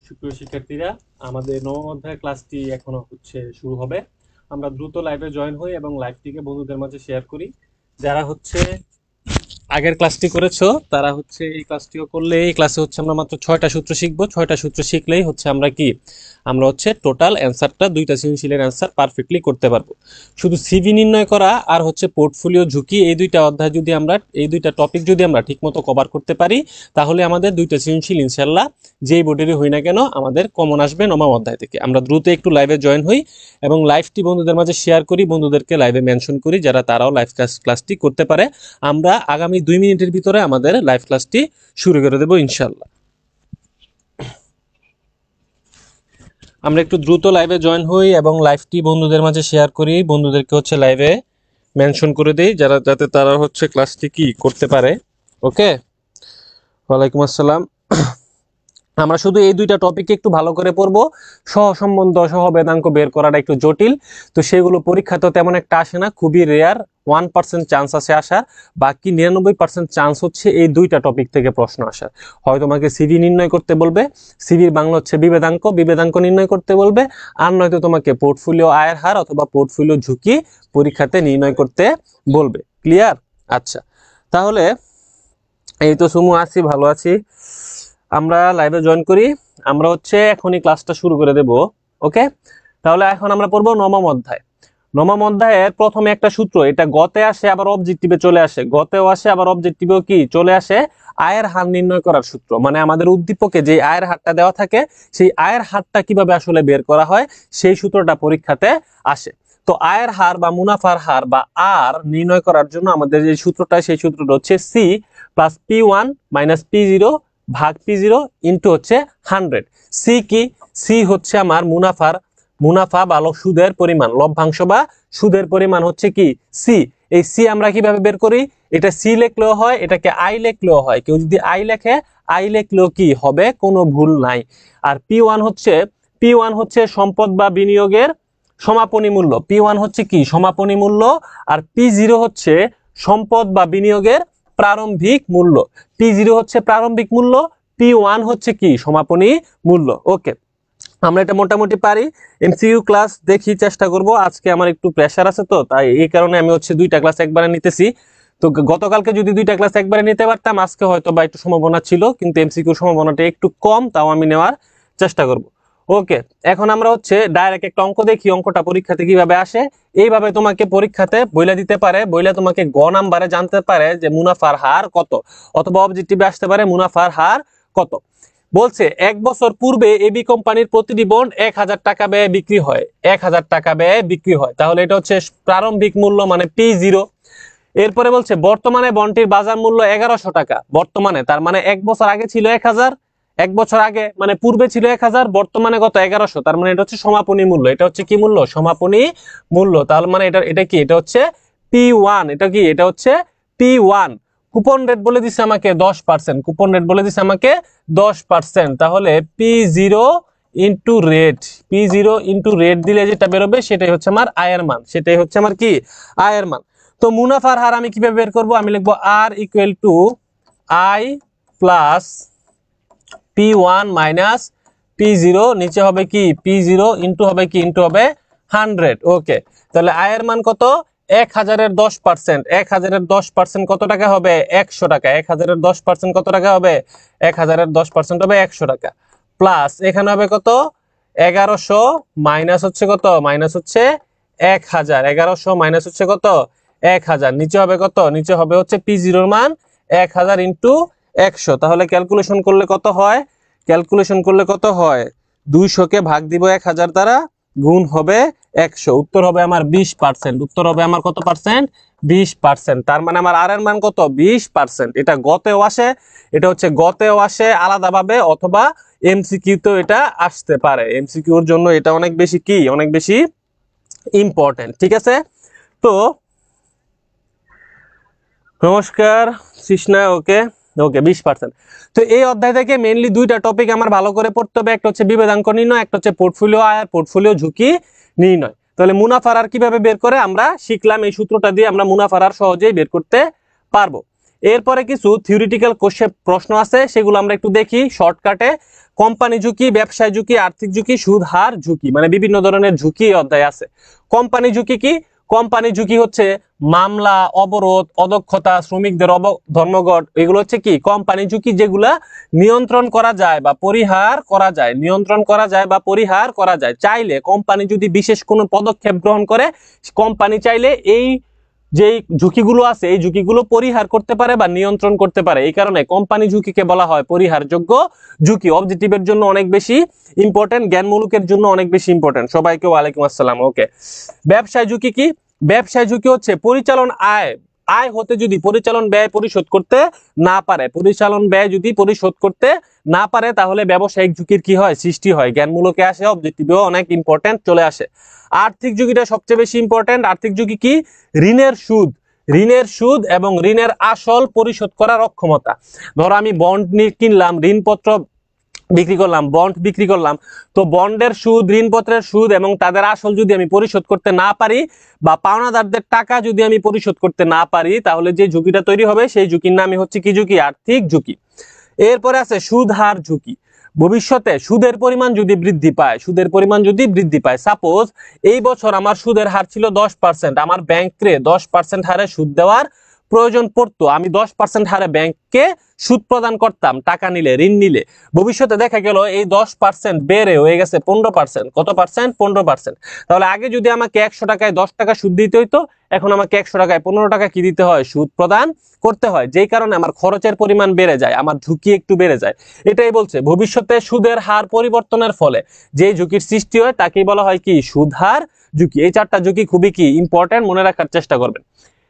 সুপ্রিয় শিক্ষার্থীরা, আমাদের নবম অধ্যায়ের ক্লাসটি এখনো শুরু হবে। আমরা দ্রুত লাইভে জয়েন হই এবং লাইভটিকে বন্ধুদের মাঝে শেয়ার করি। যারা আগের ক্লাসটি করেছো তারা এই ক্লাসটিও করলে, এই ক্লাসে আমরা মাত্র 6টা সূত্র শিখবো। 6টা সূত্র শিখলেই আমরা টোটাল অ্যান্সারটা, দুইটা সৃজনশীলের অ্যান্সার পারফেক্টলি করতে পারবো। শুধু সিভি নির্ণয় করা আর পোর্টফোলিও ঝুঁকি, এই দুইটা অধ্যায় যদি আমরা, এই দুইটা টপিক যদি আমরা ঠিকমতো কভার করতে পারি, তাহলে আমাদের দুইটা সৃজনশীল ইনশাল্লাহ যেই বোর্ডেরই হই না কেন আমাদের কমন আসবে নবম অধ্যায় থেকে। আমরা দ্রুত একটু লাইভে জয়েন হই এবং লাইভটি বন্ধুদের মাঝে শেয়ার করি, বন্ধুদেরকে লাইভে মেনশন করি যারা তারাও লাইভ ক্লাসটি করতে পারে। আমরা আগামী 2 মিনিটের ভিতরে আমাদের লাইভ ক্লাসটি শুরু করে দেব ইনশাল্লাহ। আমরা একটু দ্রুত লাইভে জয়েন হই এবং লাইভটি বন্ধুদের মাঝে শেয়ার করি, বন্ধুদেরকে লাইভে মেনশন করে দেই যারা, যাতে তারা ক্লাসটি কি করতে পারে। ওকে, ওয়ালাইকুম আসসালাম। আমরা শুধু এই দুইটা টপিকে একটু ভালো করে পড়বো। সহসম্বন্ধ, সহবেদাঙ্ক বের করাটা একটু জটিল, তো সেগুলো পরীক্ষাতে তেমন একটা আসে না, খুবই রেয়ার। 1% চান্স আছে আসার, বাকি 99% চান্স এই দুইটা টপিক থেকে প্রশ্ন আসার। হয় তোমাকে সিভি নির্ণয় করতে বলবে, সিভির বাংলা বিভেদাঙ্ক, বিভেদাঙ্ক নির্ণয় করতে বলবে, আর নয়তো তোমাকে পোর্টফোলিও আয়ের হার অথবা পোর্টফোলিও ঝুঁকি পরীক্ষাতে নির্ণয় করতে বলবে। ক্লিয়ার? আচ্ছা, তাহলে এই তো সুমু, আছি, ভালো আছি। আমরা লাইভে জয়েন করি। আমরা এখনই ক্লাসটা শুরু করে দেব। ওকে, তাহলে এখন আমরা পড়বো নবম অধ্যায়। নবম অধ্যায়ের প্রথমে একটা সূত্র, এটা গতে আসে আবার অবজেক্টিভে চলে আসে, গতেও আসে আবার অবজেক্টিভেও কি চলে আসে, আয়ের হার নির্ণয় করার সূত্র। মানে আমাদের উদ্দীপকে যে আয়ের হারটা দেওয়া থাকে, সেই আয়ের হারটা কিভাবে আসলে বের করা হয়, সেই সূত্রটা পরীক্ষাতে আসে। তো আয়ের হার বা মুনাফার হার বা আর নির্ণয় করার জন্য আমাদের যে সূত্রটা, সেই সূত্রটা C plus P1 minus P0 ভাগ P0 ইন্টু 100। সি কি? সি আমার মুনাফা বা সুদের পরিমাণ, লভ্যাংশ বা সুদের পরিমাণ কি সি। এই সি আমরা কিভাবে বের করি? এটা সি লেখলেও হয়, এটাকে আই লেখলেও হয়। কেউ যদি আই লেখে, আই লেখলেও কি হবে, কোনো ভুল নাই। আর P1 সম্পদ বা বিনিয়োগের সমাপনী মূল্য। P1 কি সমাপনী মূল্য, আর P0 সম্পদ বা বিনিয়োগের প্রারম্ভিক মূল্য। P0 প্রারম্ভিক মূল্য, P1 কি সমাপনী মূল্য। ওকে, আমরা এটা মোটামুটি পারি। এমসিকিউ ক্লাস দেখি, চেষ্টা করব। আজকে আমার একটু প্রেসার আছে, তো তাই এই কারণে আমি দুইটা ক্লাস একবারে নিতেছি। তো গতকালকে যদি দুইটা ক্লাস একবারে নিতে পারতাম, আজকে হয়তো বা একটু সম্ভাবনা ছিল, কিন্তু এমসিকিউ সম্ভাবনাটা একটু কম, তাও আমি নেওয়ার চেষ্টা করব। ওকে, এখন আমরা ডাইরেক্ট একটা অঙ্ক দেখি, অঙ্কটা পরীক্ষাতে কিভাবে আসে। এইভাবে তোমাকে পরীক্ষাতে বইলা দিতে পারে, বইলা তোমাকে গ নাম্বারে জানতে পারে যে মুনাফার হার কত, অথবা অবজেক্টিভে আসতে পারে মুনাফার হার কত। বলছে 1 বছর পূর্বে এবি কোম্পানির প্রতিটি বন্ড 1000 টাকা ব্যয়ে বিক্রি হয়, 1000 টাকা ব্যয়ে বিক্রি হয়। তাহলে এটা প্রারম্ভিক মূল্য, মানে P0। এরপরে বলছে বর্তমানে বন্ডটির বাজার মূল্য 1100 টাকা। বর্তমানে তার মানে 1 বছর আগে ছিল 1000, 1 বছর আগে মানে পূর্বে ছিল 1000, বর্তমানে কত 1100। তার মানে এটা সমাপনী মূল্য। এটা কি মূল্য? সমাপনী মূল্য। তাহলে মানে এটা কি? এটা P1। এটা কি? এটা P1। কুপন রেট বলে দিছে আমাকে 10%, কুপন রেট বলে দিছে আমাকে 10%। তাহলে P0 into rate, P0 into rate দিলে যেটা বেরোবে সেটাই আমার আয়ের মান, সেটাই আমার কি আয়ের মান। তো মুনাফার হার আমি কিভাবে বের করব? আমি লিখবো R equal to I plus P1 minus P0, নিচে হবে কি P0 ইন্টু হবে কি ইন্টু হবে 100। ওকে, তাহলে আয়ের মান কত? 1000-এর 10%, 1000-এর 10% কত টাকা হবে? 100 টাকা। 1000-এর 10% কত টাকা হবে? 1000-এর 10% হবে 100 টাকা। প্লাস এখানে হবে কত? 1100 মাইনাস কত? মাইনাস 1000। 1100 মাইনাস কত? 1000। নিচে হবে কত? নিচে হবে P0 এর মান 1000 ইন্টু 100। তাহলে ক্যালকুলেশন করলে কত হয়? ক্যালকুলেশন করলে কত হয়? 200-কে ভাগ দিব 1000 দ্বারা, গুণ হবে 100। উত্তর হবে আমার 20%। উত্তর হবে আমার কত পার্সেন্ট? 20%। তার মানে আমার আর এর মান কত? 20%। এটা গতেও আসে, এটা গতেও আসে আলাদাভাবে, অথবা এমসিকিউ তো এটা আসতে পারে। এমসিকিউর জন্য এটা অনেক বেশি কি, অনেক বেশি ইম্পর্টেন্ট। ঠিক আছে, তো নমস্কার কৃষ্ণা। ওকে ওকে, 20%। তো এই অধ্যায় থেকে মেইনলি দুইটা টপিক আমার ভালো করে পড়তে হবে, একটা বিভেদাঙ্ক নির্ণয়, একটা পোর্টফোলিও আয় আর পোর্টফোলিও ঝুঁকি নির্ণয়। তাহলে মুনাফার আর কিভাবে বের করে আমরা শিখলাম, এই সূত্রটা দিয়ে আমরা মুনাফার আর সহজেই বের করতে পারবো। এরপরে কিছু থিওরিটিক্যাল কোশ্চেন প্রশ্ন আছে, সেগুলো আমরা একটু দেখি শর্টকাটে। কোম্পানি ঝুঁকি, ব্যবসায় ঝুঁকি, আর্থিক ঝুঁকি, সুদ হার ঝুঁকি, মানে বিভিন্ন ধরনের ঝুঁকি এই অধ্যায়ে আছে। কোম্পানি ঝুঁকি কি? কোম্পানি ঝুঁকি হচ্ছে মামলা, অবরোধ, অদক্ষতা, শ্রমিকদের ধর্মঘট, এগুলো হচ্ছে কি কোম্পানি ঝুঁকি, যেগুলা নিয়ন্ত্রণ করা যায় বা পরিহার করা যায়, নিয়ন্ত্রণ করা যায় বা পরিহার করা যায়। চাইলে কোম্পানি যদি বিশেষ কোনো পদক্ষেপ গ্রহণ করে, কোম্পানি চাইলে এই যে ঝুঁকিগুলো আছে এই ঝুঁকিগুলো পরিহার করতে পারে বা নিয়ন্ত্রণ করতে পারে। এই কারণে কোম্পানি ঝুঁকিকে বলা হয় পরিহারযোগ্য ঝুঁকি। অবজেক্টিভের জন্য অনেক বেশি ইম্পর্টেন্ট, জ্ঞানমূলকের জন্য অনেক বেশি ইম্পর্টেন্ট। সবাইকে ওয়ালাইকুম আসসালাম। ওকে, ব্যবসায় ঝুঁকি কি? ব্যবসায় ঝুঁকি হচ্ছে পরিচালন আয় হতে যদি পরিচালন ব্যয় পরিশোধ করতে না পারে, পরিচালন ব্যয় যদি পরিশোধ করতে না পারে, তাহলে ব্যবসায়িক ঝুঁকির কি হয়? সৃষ্টি হয়। জ্ঞানমূলকে আসে, অবজেক্টিভেও অনেক ইম্পর্টেন্ট চলে আসে। আর্থিক ঝুঁকিটা সবচেয়ে বেশি ইম্পর্টেন্ট। আর্থিক ঝুঁকি কি? ঋণের সুদ এবং ঋণের আসল পরিশোধ করার অক্ষমতা। ধরো আমি বন্ড কিনলাম, ঋণপত্র বিক্রি করলাম, বন্ড বিক্রি করলাম, তো বন্ডের সুদ, ঋণপত্রের সুদ এবং তাদের আসল যদি আমি পরিশোধ করতে না পারি, বা পাওনাদারদের টাকা যদি আমি পরিশোধ করতে না পারি, তাহলে যে ঝুঁকিটা তৈরি হবে সেই ঝুঁকির নামই হচ্ছে কি ঝুঁকি? আর্থিক ঝুঁকি। এরপরে আছে সুদ হার ঝুঁকি। ভবিষ্যতে সুদের পরিমাণ যদি বৃদ্ধি পায়, সাপোজ এই বছর আমার সুদের হার ছিল 10%, আমার ব্যাংকে 10% হারে সুদ দেওয়ার প্রয়োজন পড়তো, আমি 10% হারে ব্যাংককে সুদ প্রদান করতাম টাকা নিলে, ঋণ নিলে। ভবিষ্যতে দেখা গেল এই 10% বেড়ে হয়ে গেছে 15%। কত পার্সেন্ট? 15%। তাহলে আগে যদি আমাকে 100 টাকায় 10 টাকা সুদ দিতে হইতো, এখন আমাকে 100 টাকায় 15 টাকা কি দিতে হয়? সুদ প্রদান করতে হয়। যেই কারণে আমার খরচের পরিমাণ বেড়ে যায়, আমার ঝুঁকি একটু বেড়ে যায়। এটাই বলছে, ভবিষ্যতে সুদের হার পরিবর্তনের ফলে যে ঝুঁকির সৃষ্টি হয় তাকেই বলা হয় কি? সুদ হার ঝুঁকি। এই চারটা ঝুঁকি খুবই কি ইম্পর্টেন্ট, মনে রাখার চেষ্টা করবেন।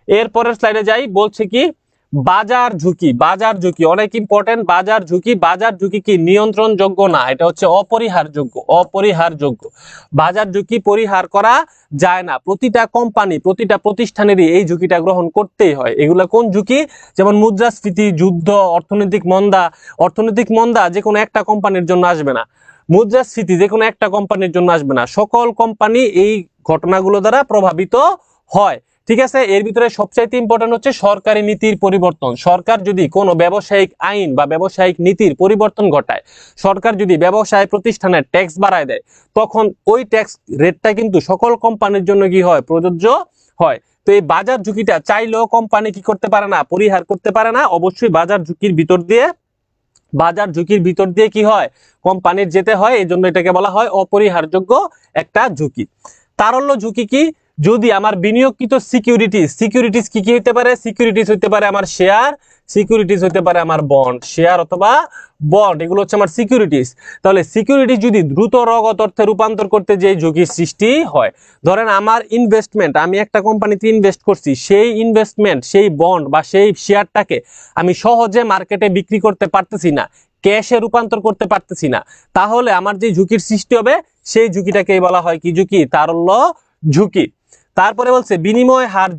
এরপরের স্লাইডে যাই, বলছে কি বাজার ঝুঁকি। বাজার ঝুঁকি অনেক ইম্পর্টেন্ট। বাজার ঝুঁকি কি? নিয়ন্ত্রণযোগ্য না, এটা হচ্ছে অপরিহারযোগ্য। বাজার ঝুঁকি পরিহার করা যায় না। প্রতিটা কোম্পানি, প্রতিটা প্রতিষ্ঠানেরই এই ঝুঁকিটা গ্রহণ করতেই হয়। এগুলা কোন ঝুঁকি? যেমন মুদ্রাস্ফীতি, যুদ্ধ, অর্থনৈতিক মন্দা যে কোনো একটা কোম্পানির জন্য আসবে না, মুদ্রাস্ফীতি যে কোনো একটা কোম্পানির জন্য আসবে না। সকল কোম্পানি এই ঘটনাগুলো দ্বারা প্রভাবিত হয়। ঠিক আছে, এর ভিতরে সবচাইতে ইম্পর্টেন্ট হচ্ছে সরকারি নীতির পরিবর্তন। সরকার যদি কোনো ব্যবসায়িক আইন বা ব্যবসায়িক নীতির পরিবর্তন ঘটায়, সরকার যদি ব্যবসায় প্রতিষ্ঠানের ট্যাক্স বাড়ায় দেয়, তখন ওই ট্যাক্স রেটটা কিন্তু সকল কোম্পানির জন্য কি হয়? প্রযোজ্য হয়। তো এই বাজার ঝুঁকিটা চাইলেও কোম্পানি কি করতে পারে না? পরিহার করতে পারে না। অবশ্যই বাজার ঝুঁকির ভিতর দিয়ে কি হয়? কোম্পানির যেতে হয়। এই জন্য এটাকে বলা হয় অপরিহারযোগ্য একটা ঝুঁকি। তারল্য ঝুঁকি কি? যদি আমার বিনিয়োগকৃত সিকিউরিটিজ কি হতে পারে? সিকিউরিটিজ হতে পারে আমার শেয়ার, সিকিউরিটিজ হতে পারে আমার বন্ড, শেয়ার অথবা বন্ড, এগুলো হচ্ছে আমার সিকিউরিটিজ। তাহলে সিকিউরিটিজ যদি দ্রুত নগদ অর্থে রূপান্তর করতে যে ঝুঁকির সৃষ্টি হয়, ধরেন আমার ইনভেস্টমেন্ট, আমি একটা কোম্পানিতে ইনভেস্ট করছি, সেই ইনভেস্টমেন্ট, সেই বন্ড বা সেই শেয়ারটাকে আমি সহজে মার্কেটে বিক্রি করতে পারতেছি না, ক্যাশে রূপান্তর করতে পারতেছি না, তাহলে আমার যে ঝুঁকির সৃষ্টি হবে সেই ঝুঁকিটাকেই বলা হয় কি ঝুঁকি? তারল্য ঝুঁকি। তারপরে বলছে বিনিময় হার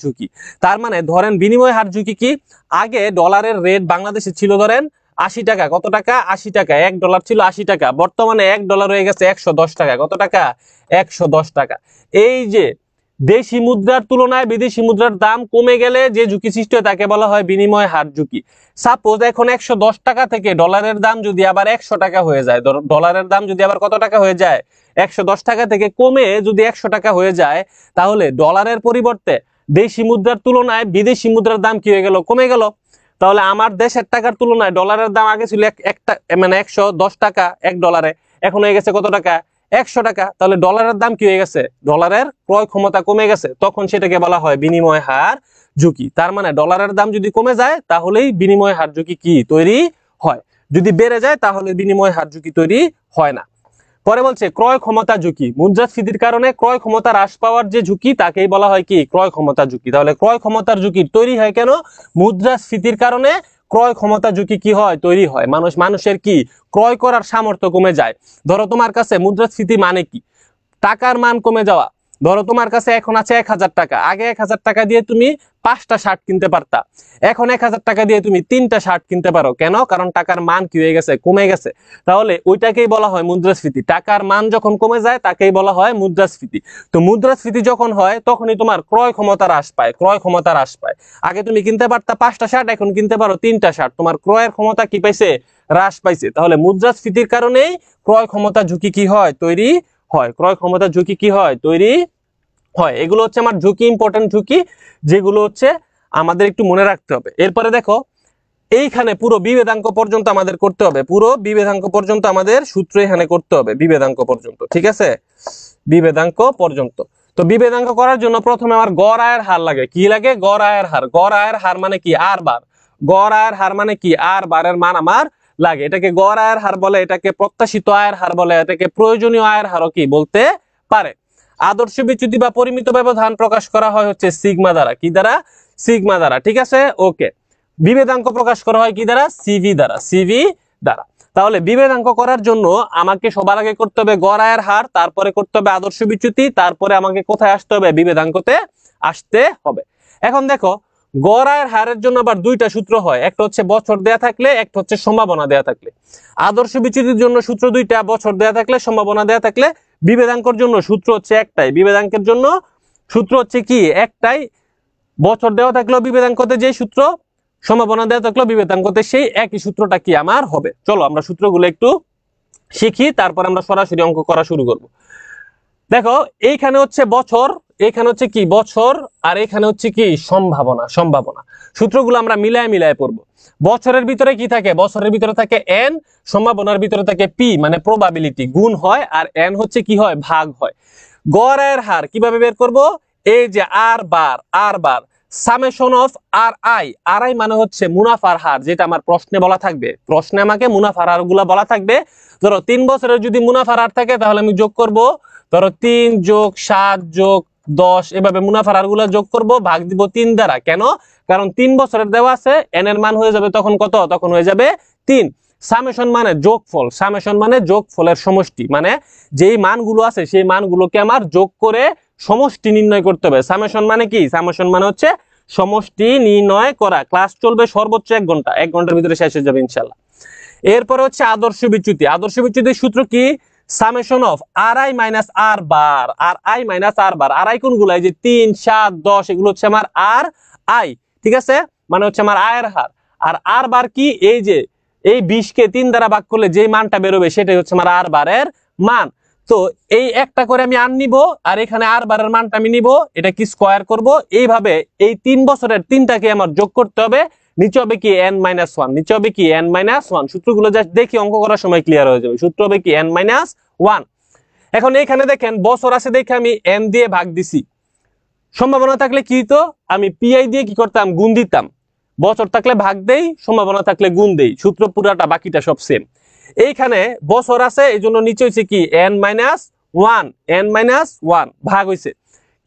ঝুঁকি। তার মানে ধরেন বিনিময় হার ঝুঁকি কি? আগে ডলারের রেট বাংলাদেশে ছিল ধরেন 80 টাকা। কত টাকা? 80 টাকা। $1 ছিল 80 টাকা। বর্তমানে $1 হয়ে গেছে 110 টাকা। কত টাকা? 110 টাকা। এই যে দেশি মুদ্রার তুলনায় বিদেশি মুদ্রার দাম কমে গেলে যে ঝুঁকি সৃষ্টি হয় তাকে বলা হয় বিনিময় হার ঝুঁকি। সাপোজ এখন 110 টাকা থেকে ডলারের দাম যদি আবার 100 টাকা হয়ে যায়, ডলারের দাম যদি আবার কত টাকা হয়ে যায়? 110 টাকা থেকে কমে যদি 100 টাকা হয়ে যায়, তাহলে ডলারের পরিবর্তে দেশি মুদ্রার তুলনায় বিদেশি মুদ্রার দাম কি হয়ে গেল? কমে গেল। তাহলে আমার দেশের টাকার তুলনায় ডলারের দাম আগে ছিল মানে 110 টাকা $1, এখন হয়ে গেছে কত টাকা? 100 টাকা। তাহলে ডলারের দাম কি হয়ে গেছে? ডলারের ক্রয় ক্ষমতা কমে গেছে। তখন সেটাকে বলা হয় বিনিময় হার ঝুঁকি। তার মানে ডলারের দাম যদি কমে যায় তাহলেই বিনিময় হার ঝুঁকি কি তৈরি হয়, যদি বেড়ে যায় তাহলে বিনিময় হার ঝুঁকি তৈরি হয় না। পরে বলছে ক্রয় ক্ষমতা ঝুঁকি। মুদ্রাস্ফীতির কারণে ক্রয় ক্ষমতা হ্রাস পাওয়ার যে ঝুঁকি তাকেই বলা হয় কি? ক্রয় ক্ষমতা ঝুঁকি। তাহলে ক্রয় ক্ষমতার ঝুঁকি তৈরি হয় কেন? মুদ্রাস্ফীতির কারণে ক্রয় ক্ষমতা ঝুঁকি কি হয়? তৈরি হয়। মানুষের কি ক্রয় করার সামর্থ্য কমে যায়। ধরো তোমার কাছে মুদ্রাস্ফীতি মানে কি? টাকার মান কমে যাওয়া। ধরো তোমার কাছে এখন আছে 1000 টাকা, আগে 1000 টাকা দিয়ে তুমি 5টা শার্ট কিনতে পারতা, এখন 1000 টাকা দিয়ে তুমি 3টা শার্ট কিনতে পারো। কেন? কারণ টাকার মান কি হয়ে গেছে? কমে গেছে। তাহলে ওইটাকেই বলা হয় মুদ্রাস্ফীতি। টাকার মান যখন কমে যায় তাকেই বলা হয় মুদ্রাস্ফীতি। তো মুদ্রাস্ফীতি যখন হয় তখনই তোমার ক্রয় ক্ষমতা হ্রাস পায়। আগে তুমি কিনতে পারতা 5টা শার্ট, এখন কিনতে পারো 3টা শার্ট। তোমার ক্রয়ের ক্ষমতা কি পাইছে? হ্রাস পাইছে। তাহলে মুদ্রাস্ফীতির কারণেই ক্রয় ক্ষমতা ঝুঁকি কি হয়, তৈরি হয়। ক্রয় ক্ষমতা ঝুঁকি কি হয়, তৈরি হয়। এগুলো হচ্ছে আমার ঝুঁকি, ইম্পর্টেন্ট ঝুঁকি, যেগুলো হচ্ছে আমাদের একটু মনে রাখতে হবে। এরপরে দেখো, এইখানে পুরো বিভেদাঙ্ক পর্যন্ত আমাদের করতে হবে, পুরো বিভেদাঙ্ক পর্যন্ত আমাদের সূত্র এখানে করতে হবে, বিভেদাঙ্ক পর্যন্ত, ঠিক আছে, বিভেদাঙ্ক পর্যন্ত। তো বিভেদাঙ্ক করার জন্য প্রথমে আমার গড় আয়ের হার লাগে। কি লাগে? গড় আয়ের হার। গড় আয়ের হার মানে কি? আর বার। গড় আয়ের হার মানে কি? আর বারের মান আমার লাগে। এটাকে গড় আয়ের হার বলে, এটাকে প্রত্যাশিত আয়ের হার বলে, এটাকে প্রয়োজনীয় আয়ের হারও কি বলতে পারে। আদর্শ বিচ্যুতি বা পরিমিত ব্যবধান প্রকাশ করা হয় হচ্ছে সিগমা দ্বারা। কি দ্বারা? সিগমা দ্বারা, ঠিক আছে, ওকে। বিভেদাঙ্ক প্রকাশ করা হয় কি দ্বারা? সিভি দ্বারা, সিভি দ্বারা। তাহলে বিভেদাঙ্ক করার জন্য আমাকে সবার আগে করতে হবে গড় আয়ের হার, তারপরে করতে হবে আদর্শ বিচ্যুতি, তারপরে আমাকে কোথায় আসতে হবে? বিভেদাঙ্কতে আসতে হবে। এখন দেখো, গড় আয়ের হারের জন্য আবার দুইটা সূত্র হয়, একটা হচ্ছে বছর দেয়া থাকলে, একটা হচ্ছে সম্ভাবনা দেয়া থাকলে। আদর্শ বিচ্যুতির জন্য সূত্র দুইটা, বছর দেয়া থাকলে, সম্ভাবনা দেয়া থাকলে। বিভেদাঙ্কের জন্য সূত্র হচ্ছে একটাই, বিভেদাঙ্কের জন্য সূত্র হচ্ছে কি? একটাই। বছর দেওয়া থাকলেও বিভেদাঙ্কতে যে সূত্র, সম্ভাবনা দেওয়া থাকলেও বিভেদাঙ্কতে সেই একই সূত্রটা কি আমার হবে। চলো আমরা সূত্রগুলো একটু শিখি, তারপর আমরা সরাসরি অঙ্ক করা শুরু করব। দেখো, এইখানে হচ্ছে বছর, এখানে হচ্ছে কি? বছর, আর এখানে হচ্ছে কি? সম্ভাবনা। সম্ভাবনা। সূত্রগুলো আমরা মিলায় মিলায় পড়বো। বছরের ভিতরে কি থাকে? বছরের ভিতরে থাকে এন, সম্ভাবনার ভিতরে থাকে পি, মানে প্রবাবিলিটি, গুণ হয়, আর এন হচ্ছে কি হয়? ভাগ হয়। গড় আয়ের হার কিভাবে বের করব? এই যে R bar, R bar, summation of R I. R I মানে হচ্ছে মুনাফার হার, যেটা আমার প্রশ্নে বলা থাকবে। প্রশ্নে আমাকে মুনাফার হার গুলা বলা থাকবে। ধরো 3 বছরের যদি মুনাফার হার থাকে, তাহলে আমি যোগ করব, ধরো 3 যোগ 7 যোগ 10, এভাবে মুনাফার হার গুলা যোগ করব, ভাগ দিব 3 দ্বারা। কেন? কারণ 3 বছরের দেওয়া আছে, এন এর মান হয়ে যাবে তখন কত? তখন হয়ে যাবে 3। সামেশন মানে যোগফল, সামেশন মানে যোগফলের সমষ্টি, মানে যেই মানগুলো আছে সেই মানগুলোকে আমার যোগ করে সমষ্টি নির্ণয় করতে হবে। সামেশন মানে কি? সামেশন মানে হচ্ছে সমষ্টি নির্ণয় করা। ক্লাস চলবে সর্বোচ্চ 1 ঘন্টা, 1 ঘন্টার ভিতরে শেষ হয়ে যাবে ইনশাআল্লাহ। এরপরে হচ্ছে আদর্শ বিচ্যুতি। আদর্শ বিচ্যুতির সূত্র কি? Summation of R I minus R bar, R I minus R bar. R I কোনগুলো? এই যে 3, 7, 10, এগুলো হচ্ছে আমার আর আই, ঠিক আছে, মানে হচ্ছে আমার আয়ের হার। আর আর বার কি? এই যে এই 20 কে 3 দ্বারা ভাগ করলে যে মানটা বেরোবে সেটাই হচ্ছে আমার আর বারের মান। তো এই একটা করে আমি আর নিব, আর এখানে আর বারের মানটা আমি নিব, এটা কি স্কয়ার করব। এইভাবে এই 3 বছরের তিনটাকে আমার যোগ করতে হবে। নিচে হবে কি? n-1, নিচে হবে কি? n-1। সূত্রগুলো জাস্ট দেখি, অঙ্ক করার সময় ক্লিয়ার হয়ে যাবে। সূত্র হবে কি? n-1। এখন এখানে দেখেন বছর আছে দেখে আমি n দিয়ে ভাগ দিছি। সম্ভাবনা থাকলে কি হতো? আমি পিআই দিয়ে কি করতাম? গুণ দিতাম। বছর থাকলে ভাগ দেই, সম্ভাবনা থাকলে গুণ দেই। সূত্র পুরাটা, বাকিটা সব সেম। এইখানে বছর আছে, এই জন্য নিচে হচ্ছে কি? n-1, n-1 ভাগ হইছে।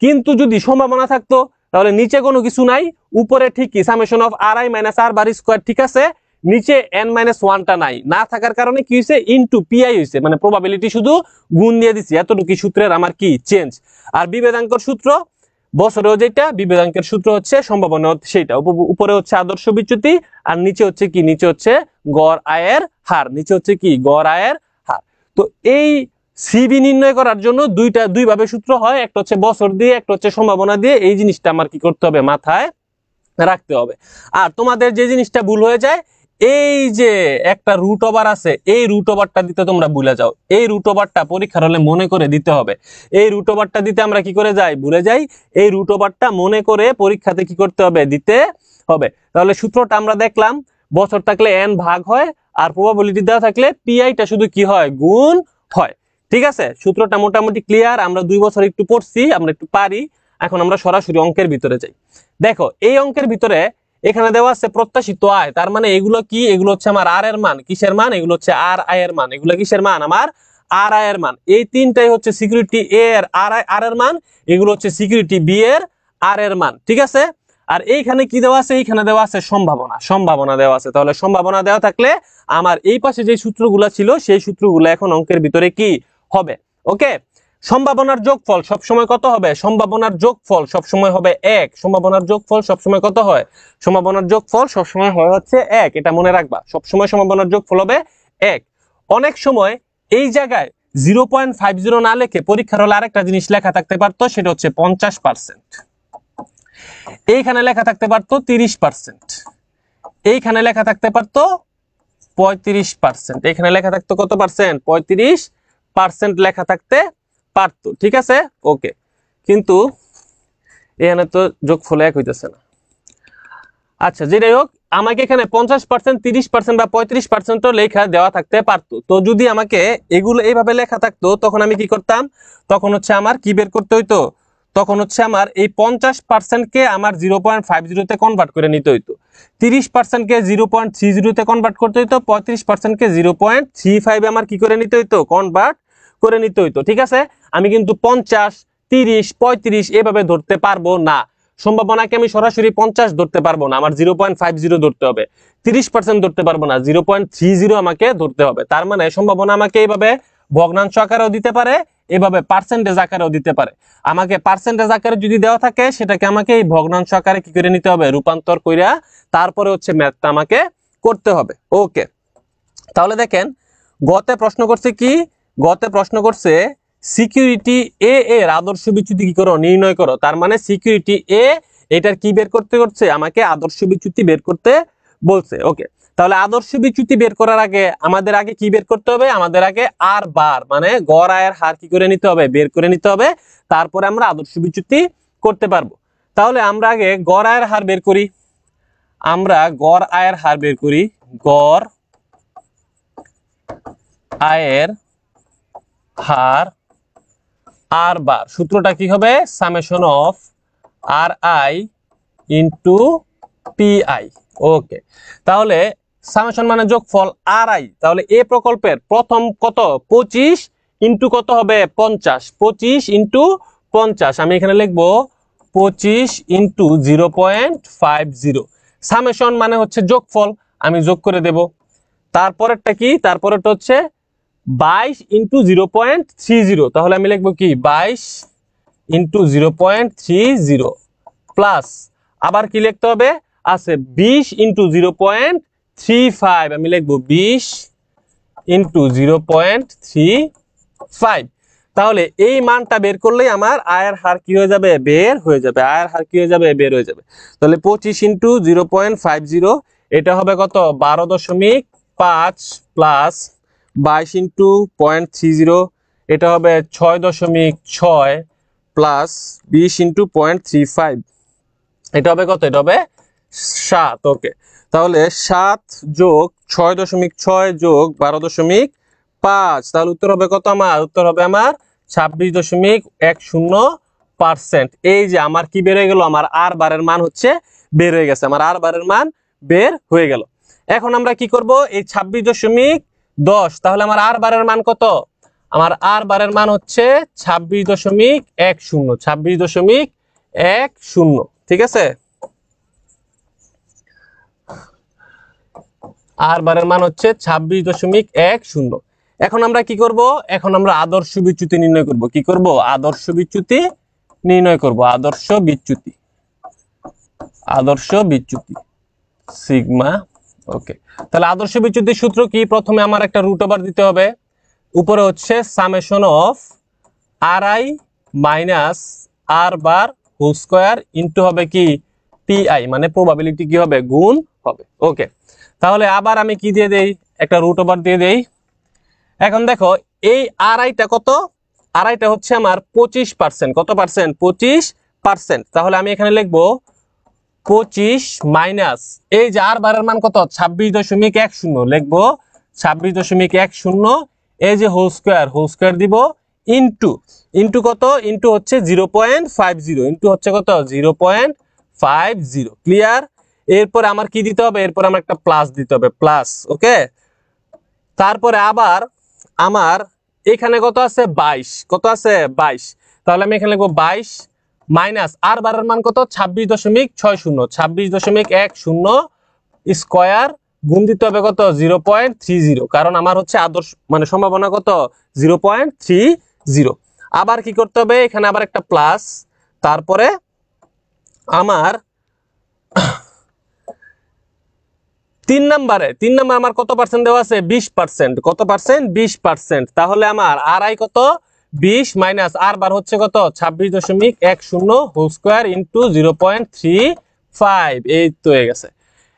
কিন্তু যদি সম্ভাবনা থাকতো, তাহলে নিচে কোনো কিছু নাই, উপরে ঠিকই summation of R I minus R bar square, ঠিক আছে, নিচে n-1টা নাই। না থাকার কারণে কি হয়েছে? ইনটু পিআই হয়েছে, মানে প্রবাবিলিটি শুধু গুণ দিয়ে দিছি। এতটুকু সূত্রের আমার কি? চেঞ্জ। আর বিভেদাঙ্কর সূত্র বছরেও যেটা, বিভেদাঙ্কের সূত্র হচ্ছে সম্ভাবনা সেইটা। উপরে হচ্ছে আদর্শ বিচ্যুতি, আর নিচে হচ্ছে কি? নিচে হচ্ছে গড় আয়ের হার, নিচে হচ্ছে কি? গড় আয়ের হার। তো এই সিবি নির্ণয় করার জন্য দুই ভাবে সূত্র হয়, একটা হচ্ছে বছর দিয়ে, একটা হচ্ছে সম্ভাবনা দিয়ে। এই জিনিসটা আমার কি করতে হবে? মাথায় রাখতে হবে। আর তোমাদের যে জিনিসটা ভুল হয়ে যায়, এই যে একটা রুট ওভার আছে, এই রুট ওভারটা দিতে তোমরা ভুলে যাও। এই রুট ওভারটা পরীক্ষার হলে মনে করে দিতে হবে। এই রুট ওভারটা দিতে আমরা কি করে যাই? ভুলে যাই। এই রুট ওভারটা মনে করে পরীক্ষাতে কি করতে হবে? দিতে হবে। তাহলে সূত্রটা আমরা দেখলাম, বছর থাকলে n ভাগ হয়, আর প্রবাবিলিটি দেওয়া থাকলে পিআইটা শুধু কি হয়? গুণ হয়। ঠিক আছে, সূত্রটা মোটামুটি ক্লিয়ার। আমরা 2 বছর একটু পড়ছি, আমরা একটু পারি। এখন আমরা সরাসরি অঙ্কের ভিতরে যাই। দেখো, এই অঙ্কের ভিতরে এখানে দেওয়া আছে প্রত্যাশিত আয়। তার মানে এগুলো কি? এগুলো হচ্ছে আমার আর এর মান। কিসের মান? এগুলো হচ্ছে আর আই এর মান। এগুলো কিসের মান? আমার আর আই এর মান। এই তিনটাই হচ্ছে সিকিউরিটি এ এর আর এর মান, এগুলো হচ্ছে সিকিউরিটি বি এর আর এর মান, ঠিক আছে। আর এইখানে কি দেওয়া আছে? এইখানে দেওয়া আছে সম্ভাবনা। সম্ভাবনা দেওয়া আছে। তাহলে সম্ভাবনা দেওয়া থাকলে আমার এই পাশে যে সূত্রগুলো ছিল, সেই সূত্রগুলো এখন অঙ্কের ভিতরে কি হবে? ওকে। সম্ভাবনার যোগফল সবসময় কত হবে? সম্ভাবনার যোগফল সবসময় হবে 1। সম্ভাবনার যোগফল সবসময় কত হয়? সম্ভাবনার যোগফল সবসময় হয় হচ্ছে 1। এটা মনে রাখবা, সবসময় সম্ভাবনার যোগফল হবে 1। অনেক সময় এই জায়গায় 0.50 না লিখে পরীক্ষার হলে আরেকটা জিনিস লেখা থাকতে পারতো, সেটা হচ্ছে 50%। এইখানে লেখা থাকতে পারতো 30%। এইখানে লেখা থাকতে পারতো 35%। এখানে লেখা থাকতো কত পার্সেন্ট? 35% লেখা থাকতে পারতো, ঠিক আছে। ওকে, কিন্তু এখানে তো যোগফল এক হইতেছে না। আচ্ছা, যেটাই হোক, আমাকে এখানে 50%, 30% বা 35% লেখা দেওয়া থাকতে পারতো। তো যদি আমাকে এগুলো এইভাবে লেখা থাকতো, তখন আমি কি করতাম? তখন হচ্ছে আমার কি বের করতে হইতো? তখন হচ্ছে আমার এই 50%কে আমার 0.50 তে কনভার্ট করে নিতে হইতো, 30%কে 0.30 তে কনভার্ট করতে হইতো, 35%কে 0.35 আমার কি করে নিতে হইতো? কনভার্ট করে নিতে হইতো, ঠিক আছে। আমি কিন্তু 50, 30, 35 এভাবে ধরতে পারবো না। সম্ভাবনাকে আমি সরাসরি 50 ধরতে পারবো না, আমার 0.50 ধরতে হবে। 30% ধরতে পারবো না, 0.30 আমাকে ধরতে হবে। তার মানে সম্ভাবনা আমাকে এইভাবে ভগ্নাংশ আকারেও দিতে পারে, এভাবে পার্সেন্টেজ আকারেও দিতে পারে। আমাকে পার্সেন্টেজ আকারে যদি দেওয়া থাকে, সেটাকে আমাকে এই ভগ্নাংশ আকারে কি করে নিতে হবে? রূপান্তর কইরা তারপরে হচ্ছে ম্যাথটা আমাকে করতে হবে। ওকে, তাহলে দেখেন গতে প্রশ্ন করছে কি? গতে প্রশ্ন করছে সিকিউরিটি এ এর আদর্শ বিচ্যুতি কি করো? নির্ণয় করো। তার মানে সিকিউরিটি এ এটার কি বের করতে করছে? আমাকে আদর্শ বিচ্যুতি বের করতে বলছে। ওকে, তাহলে আদর্শ বিচ্যুতি বের করার আগে আমাদের আগে কি বের করতে হবে? আমাদের আগে আর বার মানে গড় আয়ের হার কি করে নিতে হবে? বের করে নিতে হবে। তারপরে আমরা আদর্শ বিচ্যুতি করতে পারবো। তাহলে আমরা আগে গড় আয়ের হার বের করি। আমরা গড় আয়ের হার বের করি। গড় আয়ের হার আর বার, সূত্রটা কি হবে? Summation of R I into P I. Okay, তাহলে সামেশন মানে যোগফল আর আই। তাহলে এ প্রকল্পের প্রথম কত? 25 ইন্টু কত হবে? 50। 25 ইন্টু 50, আমি এখানে লিখবো 25 ইন্টু 0.50। সামেশন মানে হচ্ছে যোগফল, আমি যোগ করে দেব। তারপরেরটা কি? তারপরেরটা হচ্ছে 22 ইন্টু 0.30। তাহলে আমি লিখবো কি? 22 ইন্টু 0.30 প্লাস আবার কি লিখতে হবে? আছে 20 ইন্টু 0.35, আমি লিখবো 20 ইন্টু 0.35। তাহলে এই মানটা বের করলেই আমার আয়ের হার কি হয়ে যাবে? বের হয়ে যাবে। আয়ের হার কি হয়ে যাবে? বের হয়ে যাবে। তাহলে 25 ইন্টু 0.50, এটা হবে কত? 12.5 প্লাস 22 ইন্টু 0.30, এটা হবে 6.6 প্লাস 20 ইন্টু 0.35, এটা হবে কত? এটা হবে 7। ওকে, তাহলে 7 যোগ 6.6 যোগ 12.5, তাহলে উত্তর হবে কত? আমার উত্তর হবে আমার 26.10%। এই যে আমার কি বের হয়ে গেল? আমার আর বারের মান হচ্ছে বের হয়ে গেছে, আমার আর বারের মান বের হয়ে গেল। এখন আমরা কি করব? এই 26.10, তাহলে আমার আর বারের মান কত? আমার আর বারের মান হচ্ছে 26.10, 26.10, ঠিক আছে। আর বারের মান হচ্ছে 26.10। এখন আমরা কি করব? এখন আমরা আদর্শ বিচ্যুতি নির্ণয় করব। কি করব? আদর্শ বিচ্যুতি নির্ণয় করব। আদর্শ বিচ্যুতি, আদর্শ বিচ্যুতি সিগমা। ওকে, তাহলে আদর্শ বিচ্যুতির সূত্র কি? প্রথমে আমার একটা রুট ওভার দিতে হবে, উপরে হচ্ছে summation of R I minus R bar whole square into হবে কি? পি আই, মানে প্রবাবিলিটি কি হবে? গুণ হবে। ওকে, তাহলে আবার আমি কি দিয়ে দেই? একটা রুট ওভার দিয়ে দেই। এখন দেখো এই আড়াইটা কত? আড়াইটা হচ্ছে আমার 25%। কত পার্সেন্ট? 25%। তাহলে আমি এখানে লিখবো 25 মাইনাস এই যে আর বারের মান কত? 26.10, লিখবো 26.10, এই যে হোল স্কয়ার দিব ইন্টু ইন্টু কত? ইন্টু হচ্ছে 0.50, ইন্টু হচ্ছে কত? 0.50। ক্লিয়ার? এরপর আমার কি দিতে হবে? এরপর আমার একটা প্লাস দিতে হবে, প্লাস। ওকে, তারপরে আবার আমার এখানে কত আছে? 22। কত আছে? 22। তাহলে আমি এখানে লিখবো 22 মাইনাস আর বারের মান কত? 26.60, 26.10 স্কয়ার গুণ দিতে হবে কত? 0.30, কারণ আমার হচ্ছে আদর্শ মানে সম্ভাবনা কত? 0.30। আবার কি করতে হবে? এখানে আবার একটা প্লাস, তারপরে আমার 3 নম্বরে আমার কত পার্সেন্ট দেওয়া আছে? 20%। কত পার্সেন্ট? 20%। তাহলে আমার আর আই কত? 20 মাইনাস আর বার হচ্ছে কত? 26.10 হোল স্কয়ার ইন্টু 0.35। এই তো হয়ে গেছে।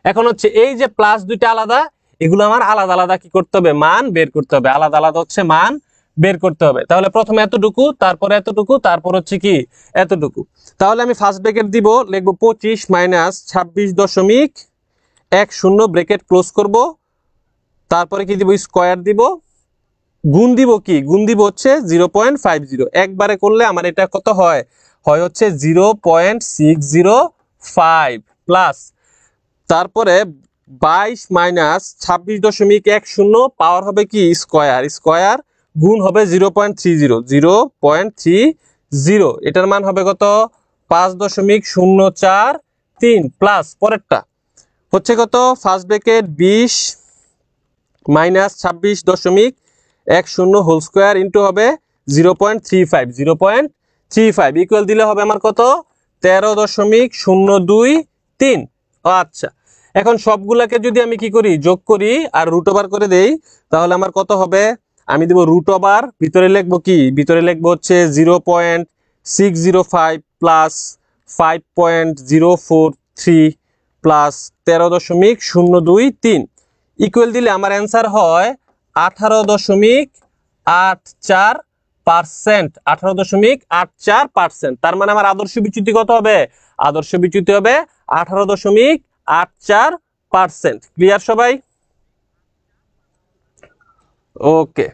এখন হচ্ছে এই যে প্লাস দুইটা আলাদা, এগুলো আমার আলাদা আলাদা কি করতে হবে, মান বের করতে হবে, আলাদা আলাদা হচ্ছে মান বের করতে হবে। তাহলে প্রথমে এতটুকু, তারপরে এতটুকু, তারপর হচ্ছে কি এতটুকু। তাহলে আমি ফার্স্ট ব্র্যাকেট দিব, লিখবো 25 মাইনাস 26.10 ব্র্যাকেট ক্লোজ করব, তারপরে কি দিব, স্কোয়ার দিব, গুণ দিব, কি গুণ দিব হচ্ছে 0.50, একবারে করলে আমার এটা কত হয়, হয় হচ্ছে 0.605 প্লাস, তারপরে 22 মাইনাস 26.10 পাওয়ার হবে কি স্কোয়ার, স্কোয়ার গুণ হবে 0.30, এটার মান হবে কত 5.043 প্লাস পরেরটা হচ্ছে কত, first bracket 20 minus 26.10 whole square into হবে 0.35 ইকুয়াল দিলে হবে আমার কত 13.023। আচ্ছা, এখন সবগুলাকে যদি আমি কি করি, যোগ করি আর রুট ওভার করে দেই, তাহলে আমার কত হবে, আমি দেব রুট ওভার, ভিতরে লিখবো কি, ভিতরে লিখবো হচ্ছে 0.605 প্লাস 5.043 প্লাস 13.023 ইকুয়াল দিলে আমার অ্যান্সার হয় 18.84%, 18.84%। তার মানে আমার আদর্শ বিচ্যুতি কত হবে, আদর্শ বিচ্যুতি হবে 18.84%। ক্লিয়ার সবাই? ওকে,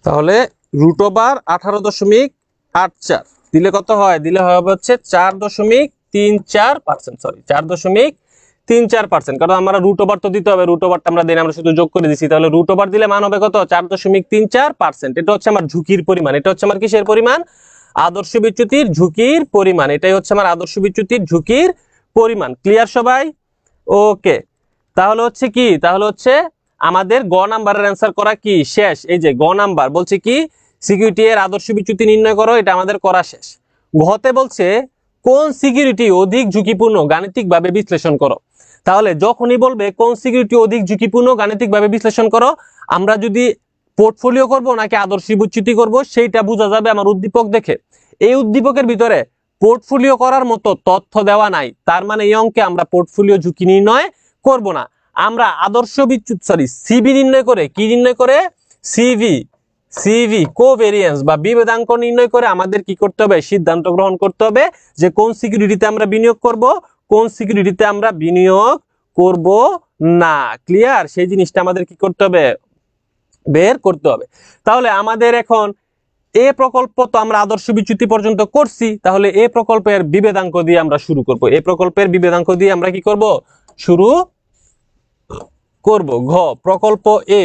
তাহলে রুট ওভার 18.84 দিলে কত হয়, দিলে হবে হচ্ছে 4.34%, সরি 4.34%, কারণ আমরা রুট ওভার তো দিতে হবে, রুট ওভারটা আমরা দিই না, আমরা শুধু যোগ করে দিছি, তাহলে রুট ওভার দিলে মান হবে কত 4.34%। এটা হচ্ছে আমার ঝুঁকির পরিমাণ, এটা হচ্ছে আমার কিসের পরিমাণ, আদর্শ বিচ্যুতির ঝুঁকির পরিমাণ, এটাই হচ্ছে আমার আদর্শ বিচ্যুতির ঝুঁকির পরিমাণ। ক্লিয়ার সবাই? ওকে, তাহলে হচ্ছে কি, তাহলে হচ্ছে আমাদের গ নাম্বারের অ্যান্সার করা কি শেষ। এই যে গ নাম্বার বলছে কি সিকিউরিটি এর আদর্শ বিচ্যুতি নির্ণয় করো, এটা আমাদের করা শেষ। ঘতে বলছে কোন সিকিউরিটি অধিক ঝুঁকিপূর্ণ গাণিতিকভাবে বিশ্লেষণ করো। তাহলে যখনই বলবে কোন সিকিউরিটি অধিক ঝুঁকিপূর্ণ গাণিতিকভাবে বিশ্লেষণ করো, আমরা যদি পোর্টফোলিও করব নাকি আদর্শ বিচ্যুতি করব সেইটা বোঝা যাবে আমার উদ্দীপক দেখে। এই উদ্দীপকের ভিতরে পোর্টফোলিও করার মতো তথ্য দেওয়া নাই, তার মানে এই অঙ্কে আমরা পোর্টফোলিও ঝুঁকি নির্ণয় করব না। আমরা আদর্শ বিচ্যুতি সিবি নির্ণয় করে, কি নির্ণয় করে, সিভি কোভেরিয়েন্স বা বিভেদাঙ্ক নির্ণয় করে আমাদের কি করতে হবে, সিদ্ধান্ত গ্রহণ করতে হবে যে কোন সিকিউরিটিতে আমরা বিনিয়োগ করব, কোন সিকিউরিটিতে আমরা বিনিয়োগ করব না। ক্লিয়ার? সেই জিনিসটা আমাদের কি করতে হবে, বের করতে হবে। তাহলে আমাদের এখন এ প্রকল্প তো আমরা আদর্শ বিচ্যুতি পর্যন্ত করছি, তাহলে এ প্রকল্পের বিভেদাঙ্ক দিয়ে আমরা শুরু করব। এ প্রকল্পের বিভেদাঙ্ক দিয়ে আমরা কি করব, শুরু করব। ঘ প্রকল্প এ,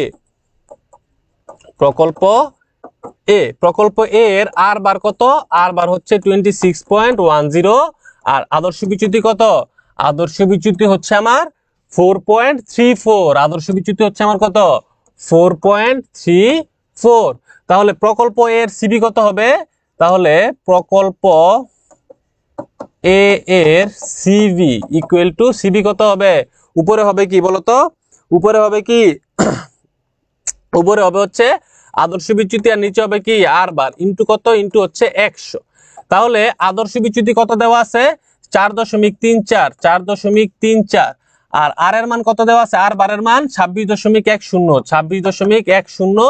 প্রকল্প এ, প্রকল্প এ এর আর বার কত, আর বার হচ্ছে 26.10, আর আদর্শ বিচ্যুতি কত, আদর্শ বিচ্যুতি হচ্ছে আমার 4.34, আদর্শ বিচ্যুতি হচ্ছে আমার কত 4.34। তাহলে প্রকল্প এর সিবি কত হবে, তাহলে প্রকল্প এ এর সিবি ইকুয়াল টু, সিবি কত হবে, উপরে হবে কি বলতো, উপরে হবে কি, উপরে হবে হচ্ছে আদর্শ বিচ্যুতি আর নিচে হবে কি আর বার ইন্টু কত, ইন্টু হচ্ছে 100। তাহলে আদর্শ বিচ্যুতি কত দেওয়া আছে 4.34, 4.34, আর আর এর মান কত দেওয়া আছে, আর বারের মান 26.10, 26.10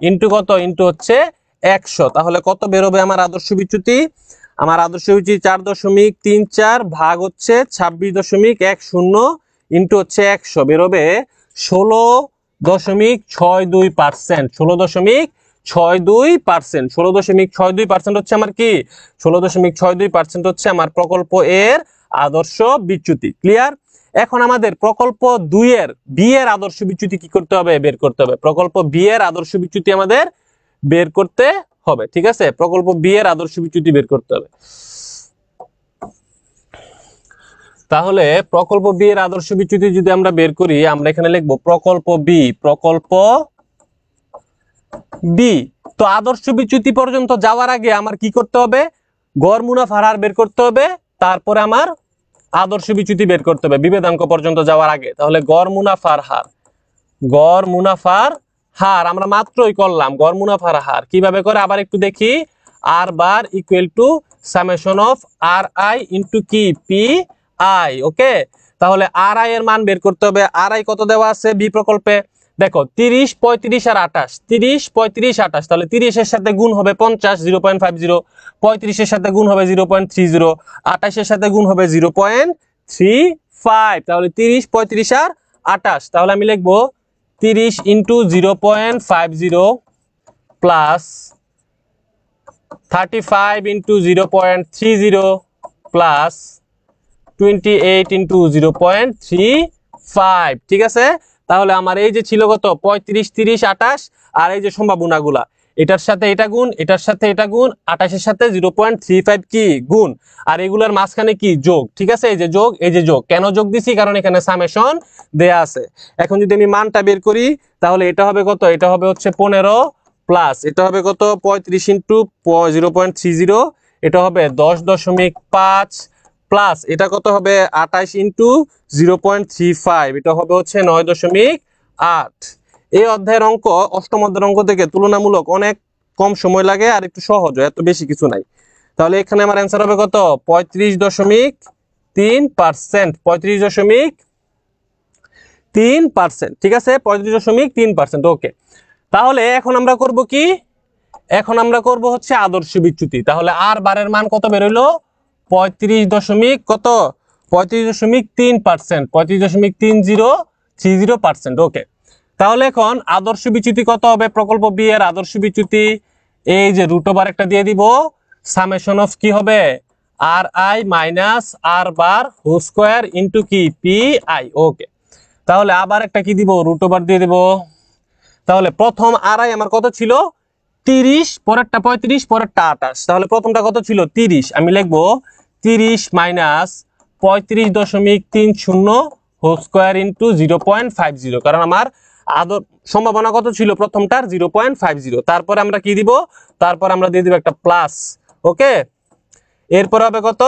ইন্টু কত, ইন্টু হচ্ছে 100। তাহলে কত বেরোবে আমার আদর্শ বিচ্যুতি, আমার আদর্শ বিচ্যুতি 4.34 ভাগ হচ্ছে 26.10 ইন্টু হচ্ছে 100, বেরোবে 16.62%, 16.62%, 16.62% হচ্ছে আমার কি, 16.62% হচ্ছে আমার প্রকল্প এর আদর্শ বিচ্যুতি। ক্লিয়ার? এখন আমাদের প্রকল্প 2 এর বি এর আদর্শ বিচ্যুতি কি করতে হবে, বের করতে হবে। প্রকল্প বি এর আদর্শ বিচ্যুতি আমাদের বের করতে হবে, ঠিক আছে, প্রকল্প বি এর আদর্শ বিচ্যুতি বের করতে হবে। তাহলে প্রকল্প বি এর আদর্শ বিচ্যুতি যদি আমরা বের করি, আমরা এখানে লিখবো প্রকল্প বি, প্রকল্প বি। তো আদর্শ বিচ্যুতি পর্যন্ত যাওয়ার আগে আমার কি করতে হবে, গড় মুনাফার হার বের করতে হবে, তারপরে আমার আদর্শ বিচ্যুতি বের করতে হবে বিভেদাঙ্ক পর্যন্ত যাওয়ার আগে। তাহলে গড় মুনাফার হার, গড় মুনাফার হার আমরা মাত্রই করলাম। গড় মুনাফার হার কিভাবে করে আবার একটু দেখি। R bar equal to summation of R I into কি পি আই। ওকে, তাহলে আর আই এর মান বের করতে হবে। আর আই কত দেওয়া আছে বি প্রকল্পে? দেখো 30, 35 আর 28, 30, 35, 28, তাহলে 30 এর সাথে গুণ হবে 50, 0.50, 35 এর সাথে গুণ হবে 0.30, 28 এর সাথে গুণ হবে 0.35। তাহলে 30, 35 আর 28, তাহলে আমি লিখবো 30 into 0.50 plus 35 into 0.30 plus 28 into 0.35। ঠিক আছে, তাহলে আমার এই যে ছিল কত 35, 30, 28 আর এই যে সম্ভাবনাগুলা, এটার সাথে এটা গুণ, এটার সাথে এটা গুণ, 28 এর সাথে 0.35 কি গুণ, আর এগুলার মাঝখানে কি যোগ। ঠিক আছে, এই যে যোগ, এই যে যোগ। কেন যোগ দিছি? কারণ এখানে সামেশন দেয়া আছে। এখন যদি আমি মানটা বের করি তাহলে এটা হবে কত? এটা হবে হচ্ছে 15 প্লাস এটা হবে কত 35 ইন্টু 0.30, এটা হবে 10.5 প্লাস এটা কত হবে 28 ইন্টু 0.35, এটা হবে হচ্ছে 9.8। এই অধ্যায়ের অঙ্ক অষ্টম অধ্যায়ের অঙ্ক থেকে তুলনামূলক অনেক কম সময় লাগে আর একটু সহজ, এত বেশি কিছু নাই। তাহলে এখানে আমার অ্যান্সার হবে কত 35.3%, 35.3%। ঠিক আছে, 35.3%। ওকে, তাহলে এখন আমরা করব কি? এখন আমরা করব হচ্ছে আদর্শ বিচ্যুতি। তাহলে আর বারের মান কত বের হইলো 35 কত 35.3%, 35.3030%। ওকে, তাহলে এখন আদর্শ বিচ্যুতি কত হবে? প্রকল্প বি এর আদর্শ বিচ্যুতি এই যে রুট ওভার একটা দিয়ে দিব, সামেশন অফ কি হবে R I minus R bar whole square into কি পি আই। ওকে, তাহলে আবার একটা কি দিব রুট ওভার দিয়ে দিব। তাহলে প্রথম আর আই আমার কত ছিল 30, পরেরটা 35, পরেরটা 28, তাহলে প্রথমটা কত ছিল 30, আমি লিখবো 30 মাইনাস 35.30 হোল স্কয়ার ইন্টু 0.50, কারণ আমার সম্ভাবনা কত ছিল প্রথমটার 0.50। তারপরে আমরা কি দিব? তারপর আমরা দিয়ে দিব একটা প্লাস। ওকে, এরপর হবে কত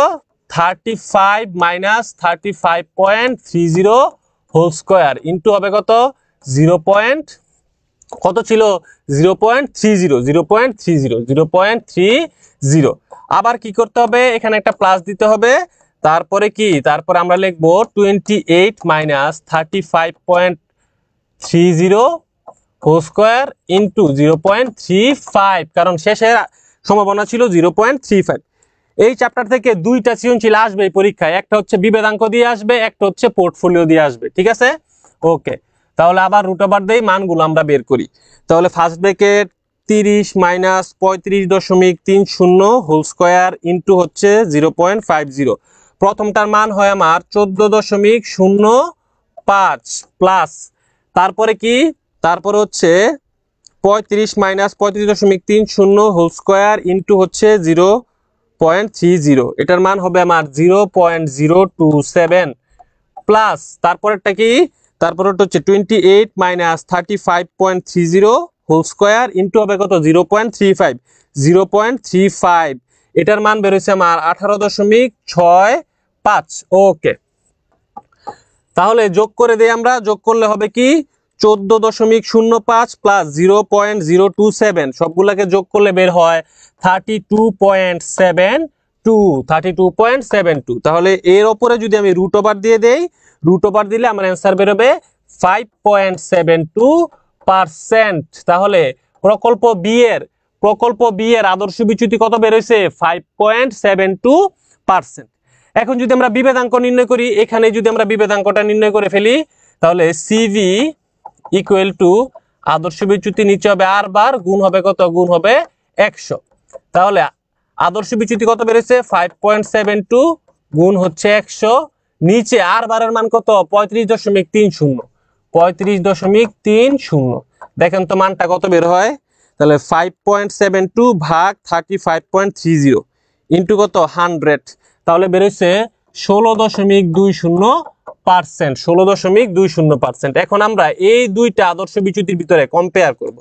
35 মাইনাস 35.30 হোল স্কয়ার ইন্টু হবে কত 0. কত ছিল 0.30, আবার কি করতে হবে? এখানে একটা প্লাস দিতে হবে। তারপরে কি? তারপরে আমরা লিখবো 28 মাইনাস 35.30 হোল স্কয়ার ইন্টু 0.35, কারণ শেষের সম্ভাবনা ছিল 0.35। এই চ্যাপ্টার থেকে দুইটা সৃজনশীল আসবে এই পরীক্ষায়, একটা হচ্ছে বিভেদাঙ্ক দিয়ে আসবে, একটা হচ্ছে পোর্টফোলিও দিয়ে আসবে। ঠিক আছে, ওকে, তাহলে আবার রুট ওভার দেই, মানগুলো আমরা বের করি। তাহলে first bracket 30 minus 35.30 whole square into হচ্ছে 0.50, প্রথমটার মান হয় আমার 14.05 প্লাস তারপরে কি? তারপরে হচ্ছে 35 মাইনাস 35.30 হোল স্কয়ার ইন্টু হচ্ছে 0.30, এটার মান হবে আমার 0.027 প্লাস তারপরেরটা কি? তারপরেরটা হচ্ছে 28 মাইনাস 35.30 হোল স্কয়ার ইন্টু হবে কত 0.35, এটার মান বের হয়েছে আমার 18.65। ওকে, তাহলে যোগ করে দেই আমরা। যোগ করলে হবে কি 14.05 প্লাস 0.027, সবগুলাকে যোগ করলে বের হয় 32.72। তাহলে এর উপরে যদি আমি রুট ওভার দিয়ে দেই, রুট ওভার দিলে আমার অ্যান্সার বের হবে 5.72%। তাহলে প্রকল্প বি এর আদর্শ বিচ্যুতি কত বের হয়েছে 5.72%। এখন যদি আমরা বিভেদাঙ্ক নির্ণয় করি, এখানে যদি আমরা বিভেদাঙ্কটা নির্ণয় করে ফেলি তাহলে সিভি ইকুয়াল টু আদর্শ বিচ্যুতি নিচে হবে আর বার, গুণ হবে কত? গুণ হবে 100। তাহলে আদর্শ বিচ্যুতি কত বেড়েছে 5.72 গুণ হচ্ছে 100, নিচে আর বারের মান কত 35.30। দেখেন তো মানটা কত বের হয়। তাহলে 5.72 ভাগ 35.30 ইন্টু কত 100, তাহলে বেরোচ্ছে 16.20%, 16.20%। এখন আমরা এই দুইটা আদর্শ বিচ্যুতির ভিতরে কম্পেয়ার করব।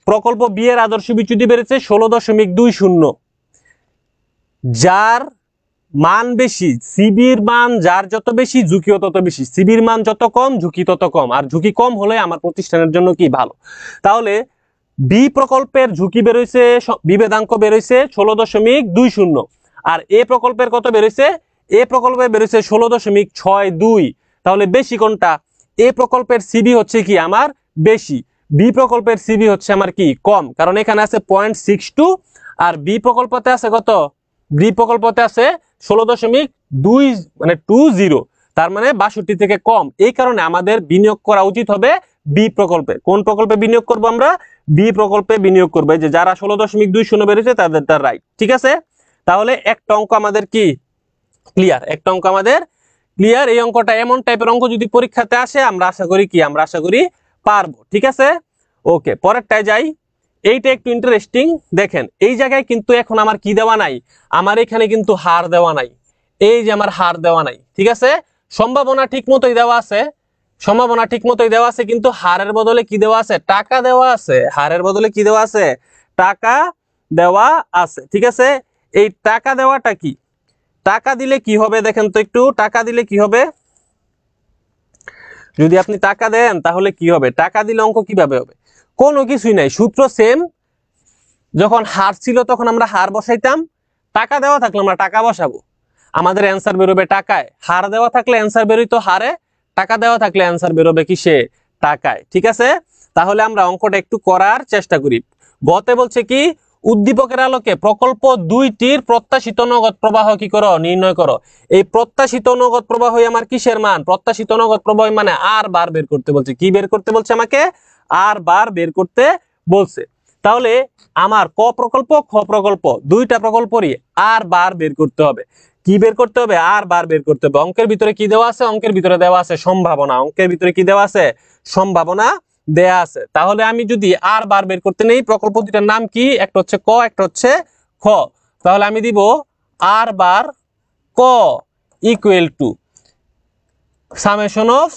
প্রকল্প বি এর আদর্শ বিচ্যুতি বেড়েছে 16.20, যার মান বেশি, সিবির মান যার যত বেশি ঝুঁকিও তত বেশি, সিবির মান যত কম ঝুঁকি তত কম, আর ঝুঁকি কম হলে আমার প্রতিষ্ঠানের জন্য কি ভালো। তাহলে বি প্রকল্পের ঝুঁকি বেরোইছে, বিভেদাঙ্ক বেরোইছে 16.20, আর এ প্রকল্পের কত বেরোইছে, এ প্রকল্পে বেরোইছে 16.62। তাহলে বেশি কোনটা, এ প্রকল্পের সিবি হচ্ছে কি আমার বেশি, বি প্রকল্পের সিবি হচ্ছে আমার কি কম, কারণ এখানে আছে 0.62 আর বি প্রকল্পতে আছে কত, বি প্রকল্পতে আছে 16.2 মানে 20, তার মানে 62 থেকে কম। এই কারণে আমাদের বিনিয়োগ করা উচিত হবে বি প্রকল্পে। কোন প্রকল্পে বিনিয়োগ করব আমরা, বি প্রকল্পে বিনিয়োগ করবো, যে যারা 16.20 বেরিয়েছে তাদেরটা রাইট। ঠিক আছে, তাহলে একটা অঙ্ক আমাদের কি ক্লিয়ার, একটা অঙ্ক আমাদের ক্লিয়ার। এই অঙ্কটা এমন টাইপের অঙ্ক যদি পরীক্ষাতে আসে আমরা আশা করি কি, আমরা আশা করি পারবো। ঠিক আছে, ওকে পরেরটায় যাই। এইটা একটু ইন্টারেস্টিং, দেখেন এই জায়গায় কিন্তু এখন আমার কি দেওয়া নাই, আমার এখানে কিন্তু হার দেওয়া নাই, এই যে আমার হার দেওয়া নাই। ঠিক আছে, সম্ভাবনা ঠিক মতোই দেওয়া আছে, সম্ভাবনা ঠিক মতোই দেওয়া আছে, কিন্তু হারের বদলে কি দেওয়া আছে, টাকা দেওয়া আছে, হারের বদলে কি দেওয়া আছে, টাকা দেওয়া আছে। ঠিক আছে, এই টাকা দেওয়াটা কি, টাকা দিলে কি হবে দেখেন তো একটু, টাকা দিলে কি হবে, যদি আপনি টাকা দেন তাহলে কি হবে, টাকা দিলে অঙ্ক কিভাবে হবে, কোনো কিছুই নাই, সূত্র সেম। যখন হার ছিল তখন আমরা হার বসাইতাম, টাকা দেওয়া থাকলে আমরা টাকা বসাবো, আমাদের অ্যান্সার বেরোবে টাকায়। হার দেওয়া থাকলে অ্যান্সার বেরোইতো হারে, টাকা দেওয়া থাকলে অ্যান্সার বেরোবে কিসে, টাকায়। ঠিক আছে, তাহলে আমরা অঙ্কটা একটু করার চেষ্টা করি। গতে বলছে কি, উদ্দীপকের আলোকে প্রকল্প দুইটির প্রত্যাশিত নগদ প্রবাহ কি করো, নির্ণয় করো। এই প্রত্যাশিত নগদ প্রবাহ আমার কিসের মান, প্রত্যাশিত নগদ প্রবাহ মানে আর বার বের করতে বলছে, কি বের করতে বলছে আমাকে, আর বার বের করতে বলছে। তাহলে আমার ক প্রকল্প খ প্রকল্প দুইটা প্রকল্পরই আর বার বের করতে হবে, কি বের করতে হবে, আর বার বের করতে হবে। অঙ্কের ভিতরে কি দেওয়া আছে, অঙ্কের ভিতরে দেওয়া আছে সম্ভাবনা, অঙ্কের ভিতরে কি দেওয়া আছে, সম্ভাবনা দেয়া আছে। তাহলে আমি যদি আর বার বের করতে নেই, প্রকল্প দুইটার নাম কি, একটা হচ্ছে ক একটা হচ্ছে খ, তাহলে আমি দিব আর বার ক equal to summation of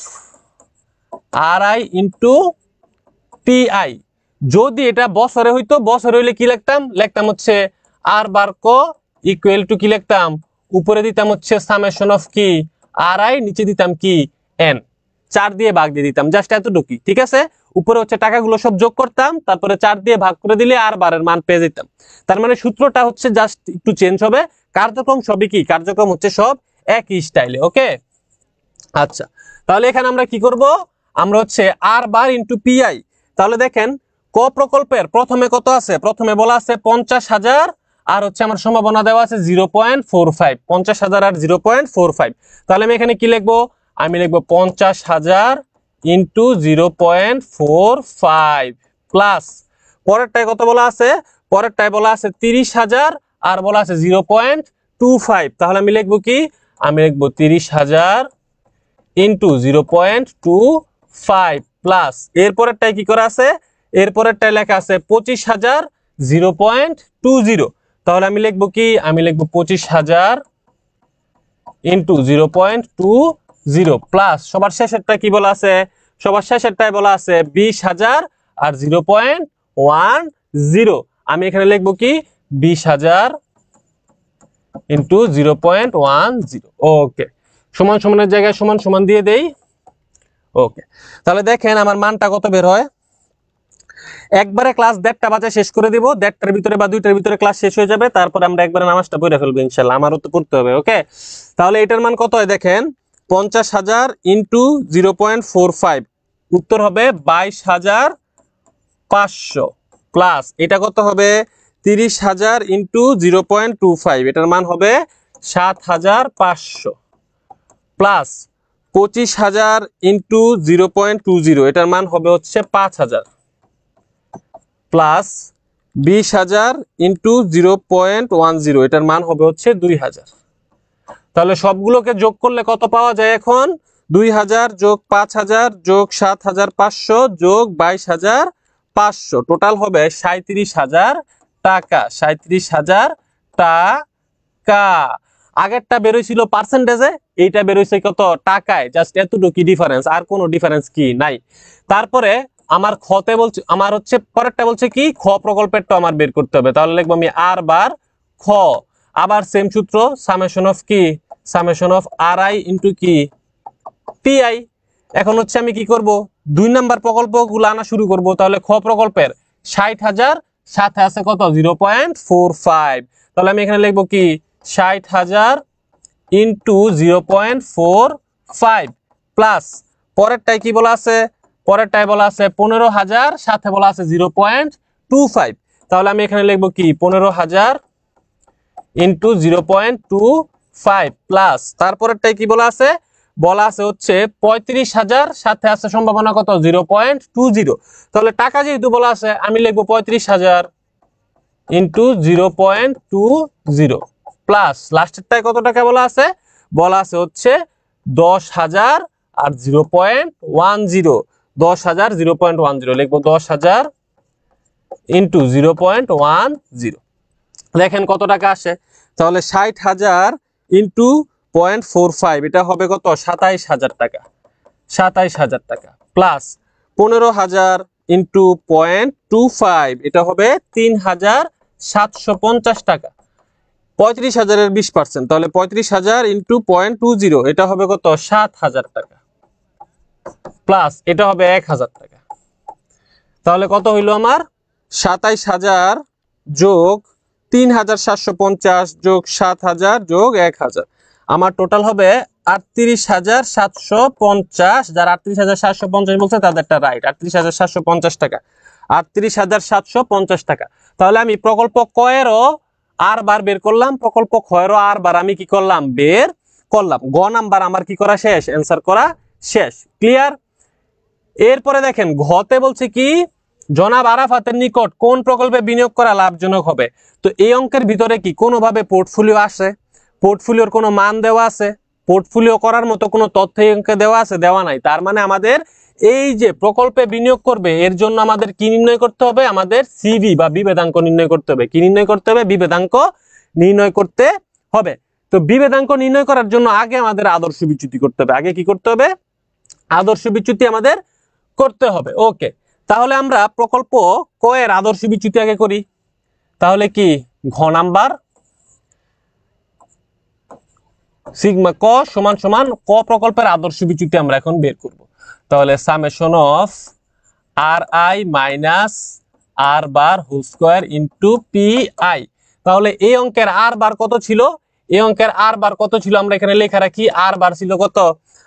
R I into P I. যদি এটা বছরে হইতো, বছরে হইলে কি লিখতাম, লিখতাম হচ্ছে আর বার ক ইকুয়াল টু কি লিখতাম, উপরে দিতাম হচ্ছে সামেশন অফ কি আর আই, নিচে দিতাম কি এন, 4 দিয়ে ভাগ দিয়ে দিতাম, জাস্ট এতটুকুই। ঠিক আছে, উপরে হচ্ছে টাকাগুলো সব যোগ করতাম, তারপরে 4 দিয়ে ভাগ করে দিলে আর বারের মান পেয়ে যেতাম। তার মানে সূত্রটা হচ্ছে জাস্ট একটু চেঞ্জ হবে, কার্যক্রম সবই কি, কার্যক্রম হচ্ছে সব একই স্টাইলে। ওকে, আচ্ছা তাহলে এখানে আমরা কি করব, আমরা হচ্ছে আর বার ইন্টু পি আই। তাহলে দেখেন ক প্রকল্পের প্রথমে কত আছে, প্রথমে বলা আছে 50,000, আর হচ্ছে আমার সম্ভাবনা দেওয়া আছে 0.45, 50,000 আর 0.45। তাহলে আমি এখানে কি লিখবো, আমি লিখবো 50,000 ইন্টু 0.45 প্লাস, পরেরটায় কত বলা আছে, পরেরটায় বলা আছে 30,000 আর বলা আছে 0.25। তাহলে আমি লিখবো কি, আমি লিখবো 30,000 ইন্টু 0.25 প্লাস, এরপরেরটাই কি করা আছে, এরপরেরটাই লেখা আছে 25,000 0.20। তাহলে আমি লিখবো কি, আমি লিখবো 25,000 ইন্টু 0.20 প্লাস, সবার শেষেরটা কি বলা আছে, সবার শেষেরটাই বলা আছে 20,000 আর 0.10। আমি এখানে লিখবো কি 20,000 ইন্টু 0.10। ওকে, সমান সমানের জায়গায় সমান সমান দিয়ে দেই। ওকে, তাহলে দেখেন আমার মানটা কত বের হয়, একবারে ক্লাস 1:30 বাজে শেষ করে দিব, 1:30টার ভিতরে বা 2টার ভিতরে ক্লাস শেষ হয়ে যাবে, তারপরে আমরা একবারে নামাজটা পড়ে ফেলবো ইনশাআল্লাহ, আমারও তো পড়তে হবে। ওকে, তাহলে এটার মান কত হয় দেখেন, 50,000 ইন্টু 0.45, উত্তর হবে 22,500 প্লাস এটা কত হবে 30,000 ইন্টু 0.25, এটার মান হবে 7,500 প্লাস 25,000 ইন্টু 0.20, এটার মান হবে হচ্ছে 5,000 প্লাস 20,000 ইন্টু 0.10, এটার মান হবে হচ্ছে 2,000। তাহলে সবগুলোকে যোগ করলে কত পাওয়া যায় এখন, 2,000 যোগ 5,000 যোগ 7,500 যোগ 22,500, টোটাল হবে 37,000 টাকা, 37,000 টাকা। আগেরটা বেরোইছিল পার্সেন্টেজে, এইটা বেরোইছে কত টাকায়, জাস্ট এতটুকু ডিফারেন্স, আর কোনো ডিফারেন্স কি নাই। তারপরে আমার খতে বলছে, আমার হচ্ছে পরেরটা বলছে কি খ প্রকল্পেরটা আমার বের করতে হবে, তাহলে লিখবো আমি আর বার খ, আবার সেম সূত্র, সামেশন অফ কি, summation of R I into কি পি আই। এখন হচ্ছে আমি কি করব, 2 নাম্বার প্রকল্পগুলো আনা শুরু করব। তাহলে খ প্রকল্পের 60,000 সাথে আছে কত 0.45, তাহলে আমি এখানে লিখবো কি 60,000 ইন্টু 0.45 প্লাস পরেরটাই কি বলা আছে, পরেরটাই বলা আছে 15,000 সাথে বলা আছে 0.25, তাহলে আমি এখানে লিখবো কি 15,000 ইন্টু 0.25 প্লাস তারপরেরটাই কি বলা আছে, বলা আছে হচ্ছে 35,000 সাথে আছে সম্ভাবনা কত 0.20, তাহলে টাকা যেহেতু বলা আছে আমি লিখবো 35,000 ইন্টু 0.20 প্লাস লাস্টেরটায় কত টাকা বলা আছে, বলা আছে হচ্ছে 10,000 আর 0.10, 10,000 0.10 লিখবো 10,000 ইন্টু 0.10। দেখেন কত টাকা আসে, তাহলে 60,000 ইন্টু 0.45 এটা হবে কত 27,000 টাকা, 27,000 টাকা প্লাস 15,000 ইন্টু 0.25 এটা হবে 3,750 টাকা, 35,000 এর 20%, তাহলে 35,000 ইন্টু 0.20 এটা হবে কত 7,000 টাকা প্লাস এটা হবে 1,000 টাকা। তাহলে কত হইল আমার 27,000 যোগ 3,750 যোগ 7,000 যোগ 1,000, আমার টোটাল হবে 38,750, যারা 38,750 বলছে তাদেরটা রাইট, 38,750 টাকা, 38,750 টাকা। তাহলে আমি প্রকল্প ক এরও আর বার বের করলাম, প্রকল্প খ এরও আর বার আমি কি করলাম বের করলাম। গ নাম্বার আমার কি করা শেষ, অ্যান্সার করা শেষ, ক্লিয়ার। এরপরে দেখেন ঘতে বলছে কি জনাব আরাফাতের নিকট কোন প্রকল্পে বিনিয়োগ করা লাভজনক হবে। তো এই অঙ্কের ভিতরে কি কোনোভাবে পোর্টফোলিও আসে, পোর্টফোলিওর কোনো মান দেওয়া আছে, পোর্টফোলিও করার মতো কোনো তথ্য এই অঙ্কে দেওয়া আছে, দেওয়া নাই। তার মানে আমাদের এই যে প্রকল্পে বিনিয়োগ করবে এর জন্য আমাদের কি নির্ণয় করতে হবে, আমাদের সিভি বা বিভেদাঙ্ক নির্ণয় করতে হবে। কি নির্ণয় করতে হবে, বিভেদাঙ্ক নির্ণয় করতে হবে। তো বিভেদাঙ্ক নির্ণয় করার জন্য আগে আমাদের আদর্শ বিচ্যুতি করতে হবে। আগে কি করতে হবে, আদর্শ বিচ্যুতি আমাদের করতে হবে। ওকে, তাহলে আমরা প্রকল্প ক এর আদর্শ বিচ্যুতি আগে করি। তাহলে কি ঘ নাম্বার সিগমা ক সমান সমান ক প্রকল্পের আদর্শ বিচ্যুতি আমরা এখন বের করব। তাহলে summation of R I minus R bar whole square into P I. তাহলে এই অঙ্কের আর বার কত ছিল, এই অঙ্কের আর বার কত ছিল আমরা এখানে লেখা রাখি। আর বার ছিল কত,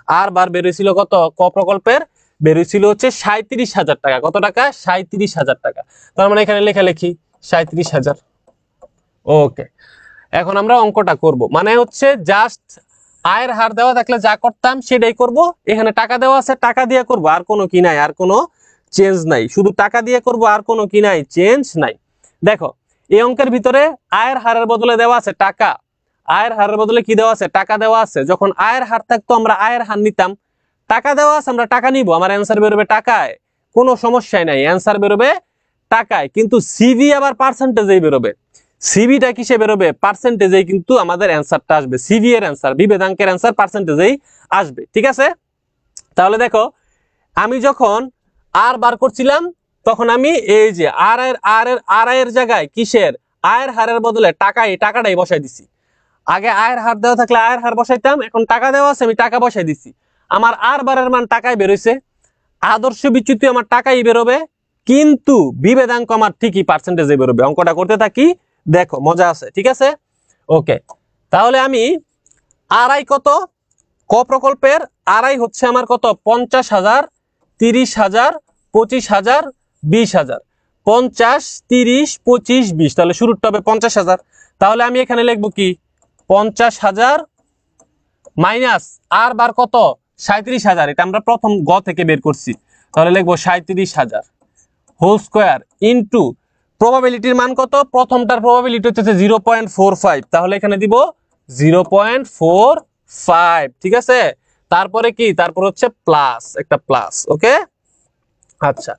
আর বার বেরোছিল কত, ক প্রকল্পের বেরোছিল হচ্ছে 37,000 টাকা। কত টাকা, 37,000 টাকা। তার মানে এখানে লেখা লিখি 37,000। ওকে, এখন আমরা অঙ্কটা করব, মানে হচ্ছে জাস্ট আয়ের হার দেওয়া থাকলে যা করতাম সেটাই করব। এখানে টাকা দেওয়া আছে, টাকা দিয়ে করব, আর কোনো কি নাই, আর কোনো চেঞ্জ নাই, শুধু টাকা দিয়ে করব, আর কোনো কি নাই, চেঞ্জ নাই। দেখো এই অঙ্কের ভিতরে আয়ের হারের বদলে দেওয়া আছে টাকা, আয়ের হারের বদলে কি দেওয়া আছে, টাকা দেওয়া আছে। যখন আয়ের হার থাকতো আমরা আয়ের হার নিতাম, টাকা দেওয়া আছে আমরা টাকা নিব, আমার অ্যান্সার বেরোবে টাকায়, কোনো সমস্যাই নাই, অ্যান্সার বেরোবে টাকায়। কিন্তু সিভি আবার পার্সেন্টেজেই বেরোবে, সিভিটা কিসে বেরোবে, পার্সেন্টেজেই কিন্তু আমাদের অ্যান্সারটা আসবে, সিভি এর অ্যান্সার, বিভেদাঙ্কের অ্যান্সার পার্সেন্টেজেই আসবে, ঠিক আছে। তাহলে দেখো আমি যখন আর বার করছিলাম তখন আমি এই যে আর এর জায়গায় কিসের, আয়ের হারের বদলে টাকাটাই বসাই দিছি। আগে আয়ের হার দেওয়া থাকলে আয়ের হার বসাইতাম, এখন টাকা দেওয়া আছে আমি টাকা বসাই দিছি, আমার আর বারের মান টাকায় বেরোইছে। আদর্শ বিচ্যুতি আমার টাকাই বেরোবে, কিন্তু বিভেদাঙ্ক আমার ঠিকই পার্সেন্টেজে বেরোবে। অঙ্কটা করতে থাকি, দেখো মজা আছে, ঠিক আছে। ওকে, তাহলে আমি আড়াই কত, ক প্রকল্পের আড়াই হচ্ছে আমার কত 50,000, 30,000, 25,000, 20,000, 50, 30, 25, 20, তাহলে শুরুটা হবে 50,000। তাহলে আমি এখানে লিখবো কি 50,000 মাইনাস আর বার কত 37,000, এটা আমরা প্রথম গ থেকে বের করছি, তাহলে লিখবো 37,000 হোল স্কয়ার ইনটু প্রবাবিলিটির মান কত, প্রথমটার প্রবাবিলিটি হচ্ছে 0.45, তাহলে এখানে দিব 0.45, ঠিক আছে। তারপরে কি, তারপর হচ্ছে প্লাস, একটা প্লাস, ওকে। আচ্ছা,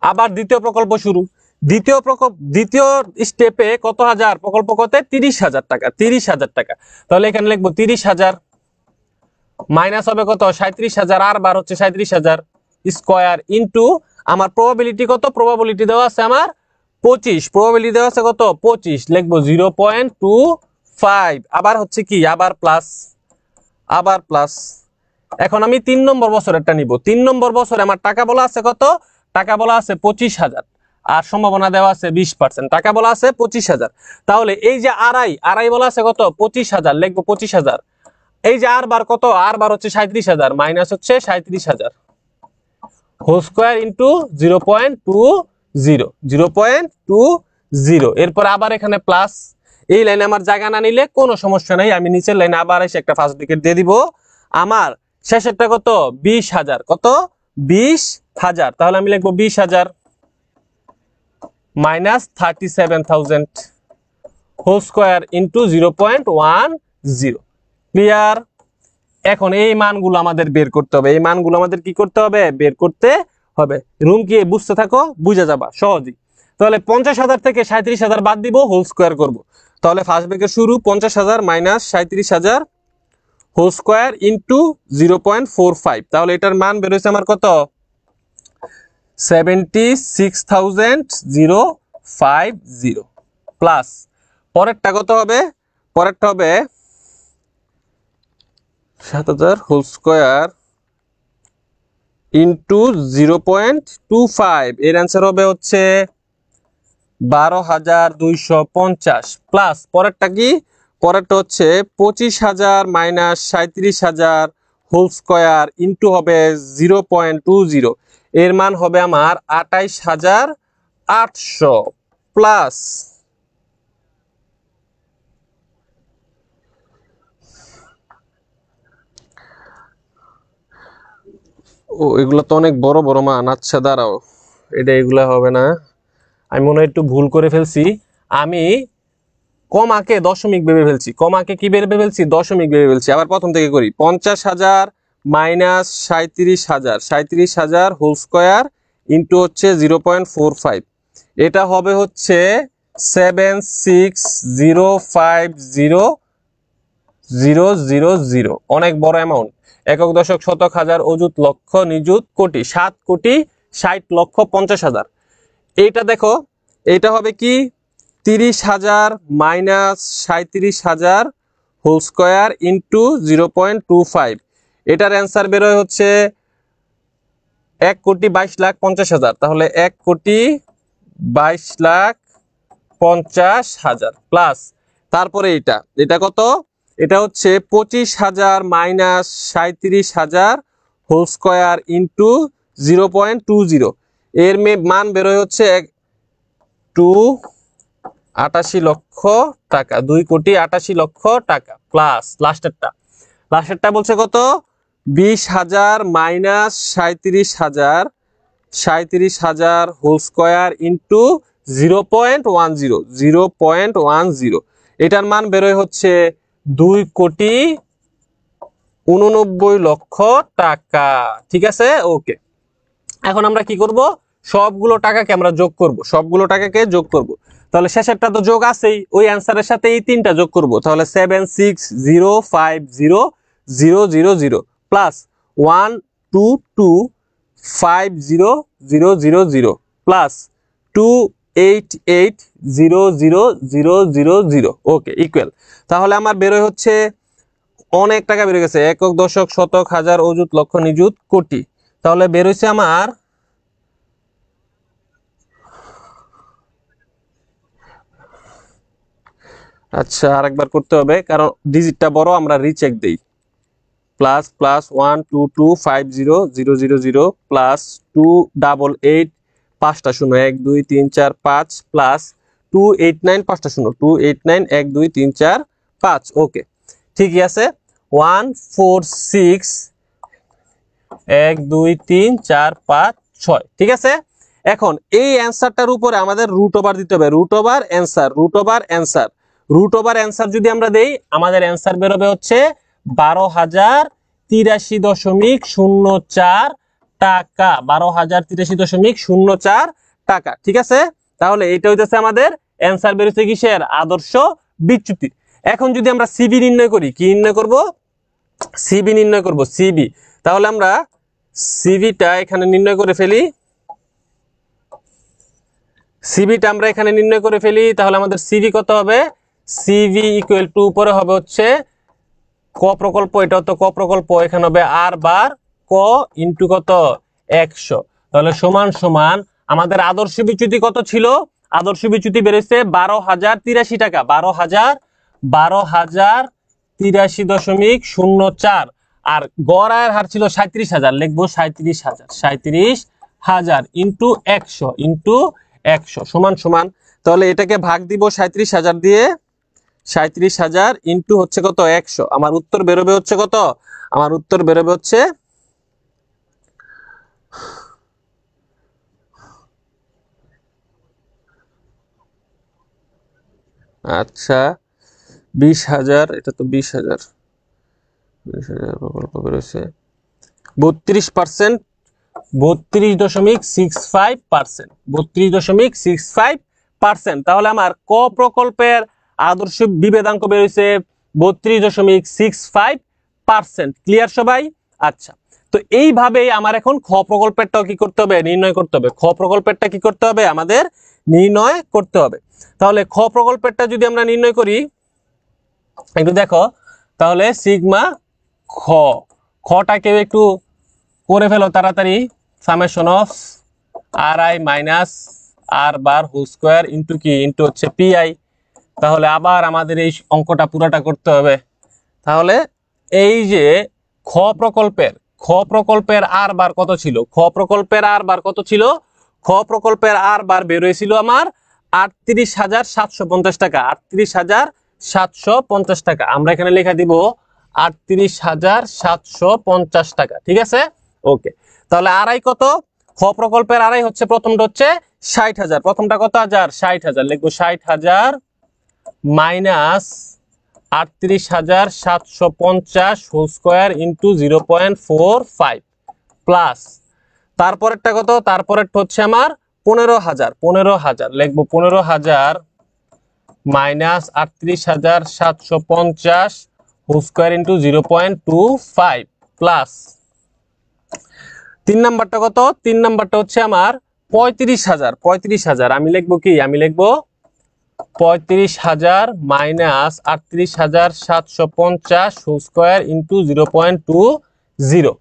আবার দ্বিতীয় প্রকল্প শুরু, দ্বিতীয় স্টেপে কত হাজার, প্রকল্প কত 30,000 টাকা, 30,000 টাকা। তাহলে এখানে লিখবো 30,000 মাইনাস হবে কত 37,000, আর বার হচ্ছে 37,000 স্কয়ার ইনটু আমার প্রবাবিলিটি কত, প্রবাবিলিটি দেওয়া আছে আমার 25, প্রবাবিলিটি দেওয়া আছে কত 25, লিখবো 0.25 5 আবার হচ্ছে কি আবার প্লাস এখন আমি 3 নম্বর বছরেরটা নিব 3 নম্বর বছরে আমার টাকা বলা আছে কত টাকা বলা আছে 25,000 আর সম্ভাবনা দেওয়া আছে 20% টাকা বলা আছে 25,000 তাহলে এই যে আড়াই বলা আছে কত 25,000 লিখবো 25,000 এই যে আর বার কত আর বার হচ্ছে 37,000 মাইনাস হচ্ছে 37,000 হোল স্কয়ার ইনটু 0.20 এরপর আবার এখানে প্লাস এই লাইনে আমার জায়গা না নিলে কোনো সমস্যা নাই আমি নিচের লাইনে আবার এসে একটা ফার্স্ট ব্র্যাকেট দিয়ে দিব আমার শেষেরটা কত 20,000 কত 20,000 তাহলে আমি লিখবো 20,000 minus 37,000 whole square into 0.10 clear এখন এই মানগুলো আমাদের বের করতে হবে এই মানগুলো আমাদের কি করতে হবে বের করতে হবে রুম কি বুঝতে থাকো বুঝে যাবা সহজেই তাহলে 50,000 থেকে 37,000 বাদ দিব হোল স্কয়ার করব তাহলে ফার্স্ট ব্র্যাকেট শুরু 50,000 মাইনাস 37,000 হোল স্কয়ার ইনটু 0.45 তাহলে এটার মান বের হয়েছে আমার কত 76,050 প্লাস পরেরটা কত হবে পরেরটা হবে 7,000 হোল স্কয়ার ইনটু 0.25 এর অ্যান্সার হবে হচ্ছে 12,250 প্লাস পরেরটা কি পরেরটা হচ্ছে 25,000 মাইনাস 37,000 হোল স্কয়ার ইনটু হবে 0.20 এর মান হবে আমার 28,800 প্লাস ও এগুলো তো অনেক বড় বড় মান আচ্ছা দাঁড়াও এগুলা হবে না আমি মনে হয় একটু ভুল করে ফেলছি আমি কমাকে দশমিক ভেবে ফেলছি কমাকে কি ভেবে ফেলছি দশমিক ভেবে ফেলছি আবার প্রথম থেকে করি 50,000 মাইনাস 37,000 হোল স্কয়ার ইনটু হচ্ছে 0.45 এটা হবে হচ্ছে 76,050,000 অনেক বড় অ্যামাউন্ট একক দশক শতক হাজার অযুত লক্ষ নিযুত কোটি 7,60,50,000 এইটা দেখো এইটা হবে কি 30,000 মাইনাস 37,000 হোল স্কয়ার ইনটু 0.25 এটার অ্যান্সার বেরোয় হচ্ছে 1,22,50,000 তাহলে 1,22,50,000 প্লাস তারপরে এটা কত এটা হচ্ছে 25,000 মাইনাস 37,000 হোল স্কয়ার ইনটু 0.20 এর মান বেরোয় হচ্ছে 2,88 লক্ষ টাকা 2,88 লক্ষ টাকা প্লাস লাস্টেরটা বলছে কত 20,000 মাইনাস 37,000 হোল স্কয়ার ইনটু 0.10 এটার মান বেরোয় হচ্ছে 2,89 লক্ষ টাকা ঠিক আছে ওকে এখন আমরা কি করব সবগুলো টাকাকে আমরা যোগ করব তাহলে শেষেরটা তো যোগ আছেই ওই অ্যান্সারের সাথে এই তিনটা যোগ করব তাহলে 76,050,000 প্লাস 122,50,000 প্লাস 288,000 ওকে ইকুয়াল তাহলে আমার বেরোয় হচ্ছে অনেক টাকা বেড়ে গেছে একক দশক শতক হাজার অযুত লক্ষ নিযুত কোটি তাহলে বের হইছে আমার আচ্ছা আরেকবার করতে হবে কারণ ডিজিটটা বড় আমরা রিচেক দেই প্লাস 12250,000 প্লাস 288 5টা শূন্য 1 2 3 4 5 প্লাস 289 5টা শূন্য 289 1 2 3 4 5 ওকে ঠিকই আছে 146 1 2 3 4 5 6 ঠিক আছে এখন এই অ্যান্সারটার উপরে আমাদের রুট ওভার দিতে হবে রুট ওভার অ্যান্সার যদি আমরা দেই আমাদের অ্যান্সার বেরোবে হচ্ছে 12,083.04 টাকা 12,083.04 টাকা ঠিক আছে তাহলে এটা হইতেছে আমাদের অ্যান্সার বেরোচ্ছে কিসের আদর্শ বিচ্যুতি এখন যদি আমরা সিবি নির্ণয় করি কি নির্ণয় করব সিবি তাহলে আমরা সিবিটা এখানে নির্ণয় করে ফেলি তাহলে আমাদের সিবি কত হবে সিভি ইকুয়াল টু উপরে হবে হচ্ছে ক প্রকল্প, এটা তো ক প্রকল্প, এখানে হবে আর বার ক ইন্টু কত 100, তাহলে সমান সমান আমাদের আদর্শ বিচ্যুতি কত ছিল? আদর্শ বিচ্যুতি বেড়েছে 12,083 টাকা, 12,083.04, আর গড় আয়ের হার ছিল 37,000, লিখবো 37,000 ইন্টু 100 সমান সমান, তাহলে এটাকে ভাগ দিব 37,000 দিয়ে, 37,000 ইন্টু হচ্ছে কত 100, আমার উত্তর বেরোবে হচ্ছে কত? আমার উত্তর বেরোবে হচ্ছে আচ্ছা 20,000, এটা তো 20,000 প্রকল্প বেরোছে 32%, 32.65%, 32.65%। তাহলে আমার ক প্রকল্পের আদর্শ বিভেদাঙ্ক বেরোছে 32.65%। ক্লিয়ার সবাই? আচ্ছা, তো এইভাবেই আমার এখন খ প্রকল্পেরটাও কি করতে হবে? নির্ণয় করতে হবে। খ প্রকল্পেরটা কি করতে হবে? আমাদের নির্ণয় করতে হবে। তাহলে খ প্রকল্পেরটা যদি আমরা নির্ণয় করি, একটু দেখো, তাহলে সিগমা খ, খটাকে একটু করে ফেলো তাড়াতাড়ি, summation of R I minus R bar whole square into কি ইন্টু হচ্ছে পিআই। তাহলে আবার আমাদের এই অঙ্কটা পুরাটা করতে হবে। তাহলে এই যে খ প্রকল্পের আর বার কত ছিল? খ প্রকল্পের আর বার কত ছিল? খ প্রকল্পের আর বার বের হয়েছিল আমার 38,750 টাকা, 38,750 টাকা। আমরা এখানে লেখা দিব 38,750 টাকা, ঠিক আছে? ওকে, তাহলে আড়াই কত? খ প্রকল্পের আড়াই হচ্ছে, প্রথমটা হচ্ছে 60,000, প্রথমটা কত হাজার? 60,000, লিখবো 60,000 minus 38,750 whole square into 0.45 plus তারপরেরটা কত? তারপরেরটা হচ্ছে আমার 15,000, লিখবো 15,000 minus 38,750 whole square into 0.25 plus 3 নাম্বারটা কত? 3 নাম্বারটা হচ্ছে আমার 35,000, আমি লিখবো কি? আমি লিখবো 35,000 মাইনাস 38,750 হোল স্কোয়ার ইন্টু 0.20।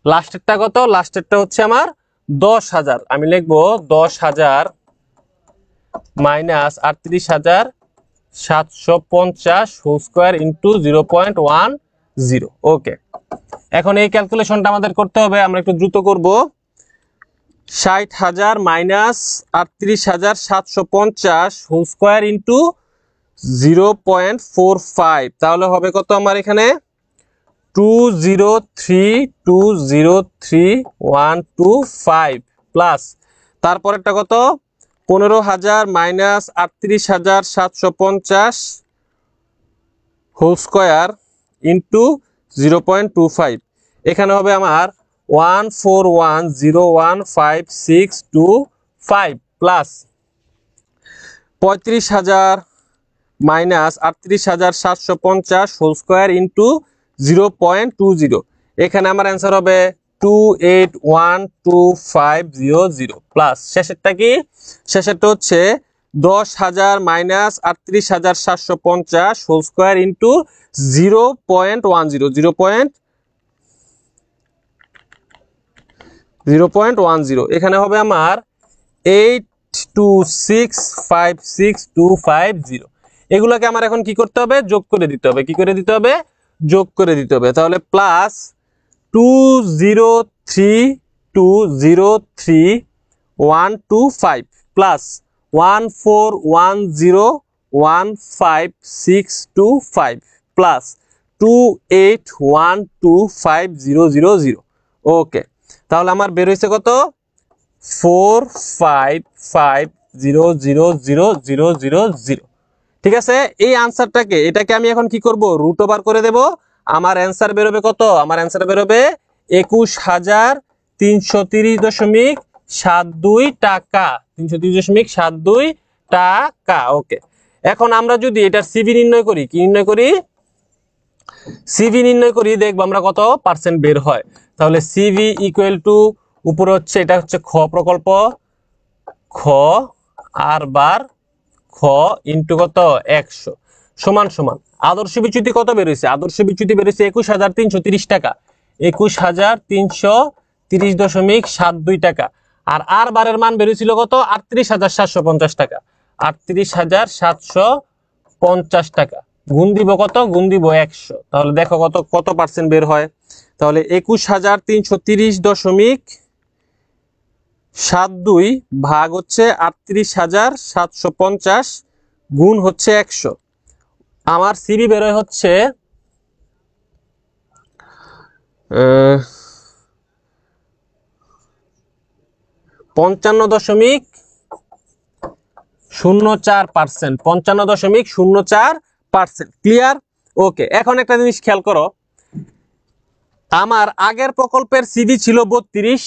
লাস্টেরটা কত? লাস্টেরটা হচ্ছে আমার 10,000, আমি লিখবো 10,000 মাইনাস 38,750 হোল স্কোয়ার ইন্টু 0.10। ওকে, এখন এই ক্যালকুলেশনটা আমাদের করতে হবে, আমরা একটু দ্রুত করব। 60,000 মাইনাস 38,750 হোল স্কোয়ার ইন্টু 0.45, তাহলে হবে কত আমার এখানে? 203,203,125 প্লাস তারপরেরটা কত? 15,000 মাইনাস 38,750 হোল স্কোয়ার ইন্টু 0.25, এখানে হবে আমার 141,015,625 plus 35,000 minus 38,750 whole square into 0.20, এখানে আমার অ্যান্সার হবে 2812500 প্লাস শেষেরটা কি? শেষেরটা হচ্ছে 10,000 মাইনাস 38,750 হোল স্কোয়ার ইন্টু 0.10, এখানে হবে আমার 82656,250। এগুলোকে আমার এখন কি করতে হবে? যোগ করে দিতে হবে। কি করে দিতে হবে? যোগ করে দিতে হবে। তাহলে প্লাস 203,203,125 প্লাস 141,015,625 প্লাস 281,25000। ওকে, তাহলে আমার বের হয়েছে কত? 455,000,000। ঠিক আছে, এই আনসারটাকে, এটাকে আমি এখন কি করব? রুট ওভার করে দেব। আমার অ্যান্সার বেরোবে কত? আমার অ্যান্সার বেরোবে 21,330.72 টাকা, 330.72 টাকা। ওকে, এখন আমরা যদি এটার সিভি নির্ণয় করি, কি নির্ণয় করি? সিভি নির্ণয় করি, দেখবো আমরা কত পার্সেন্ট বের হয়। তাহলে সিভি ইকুয়াল টু উপরে হচ্ছে, এটা হচ্ছে খ প্রকল্প, খ আর বার খ ইন্টু কত 100, সমান সমান আদর্শ বিচ্যুতি কত বের হয়েছে? আদর্শ বিচ্যুতি বের হয়েছে 21,330 টাকা, 21,330.72 টাকা। আর বারের মান বের হয়েছিল কত? 38,750 টাকা, 38,750 টাকা। গুণ দিব কত? গুণ দিব 100। তাহলে দেখো কত কত পার্সেন্ট বের হয়। তাহলে 21,330.72 ভাগ হচ্ছে 38,750 গুণ হচ্ছে 100। আমার সিবি বেরোয় হচ্ছে 55.04%, 55.04%। ক্লিয়ার? ওকে, এখন একটা জিনিস খেয়াল করো, আমার আগের প্রকল্পের সিবি ছিল 32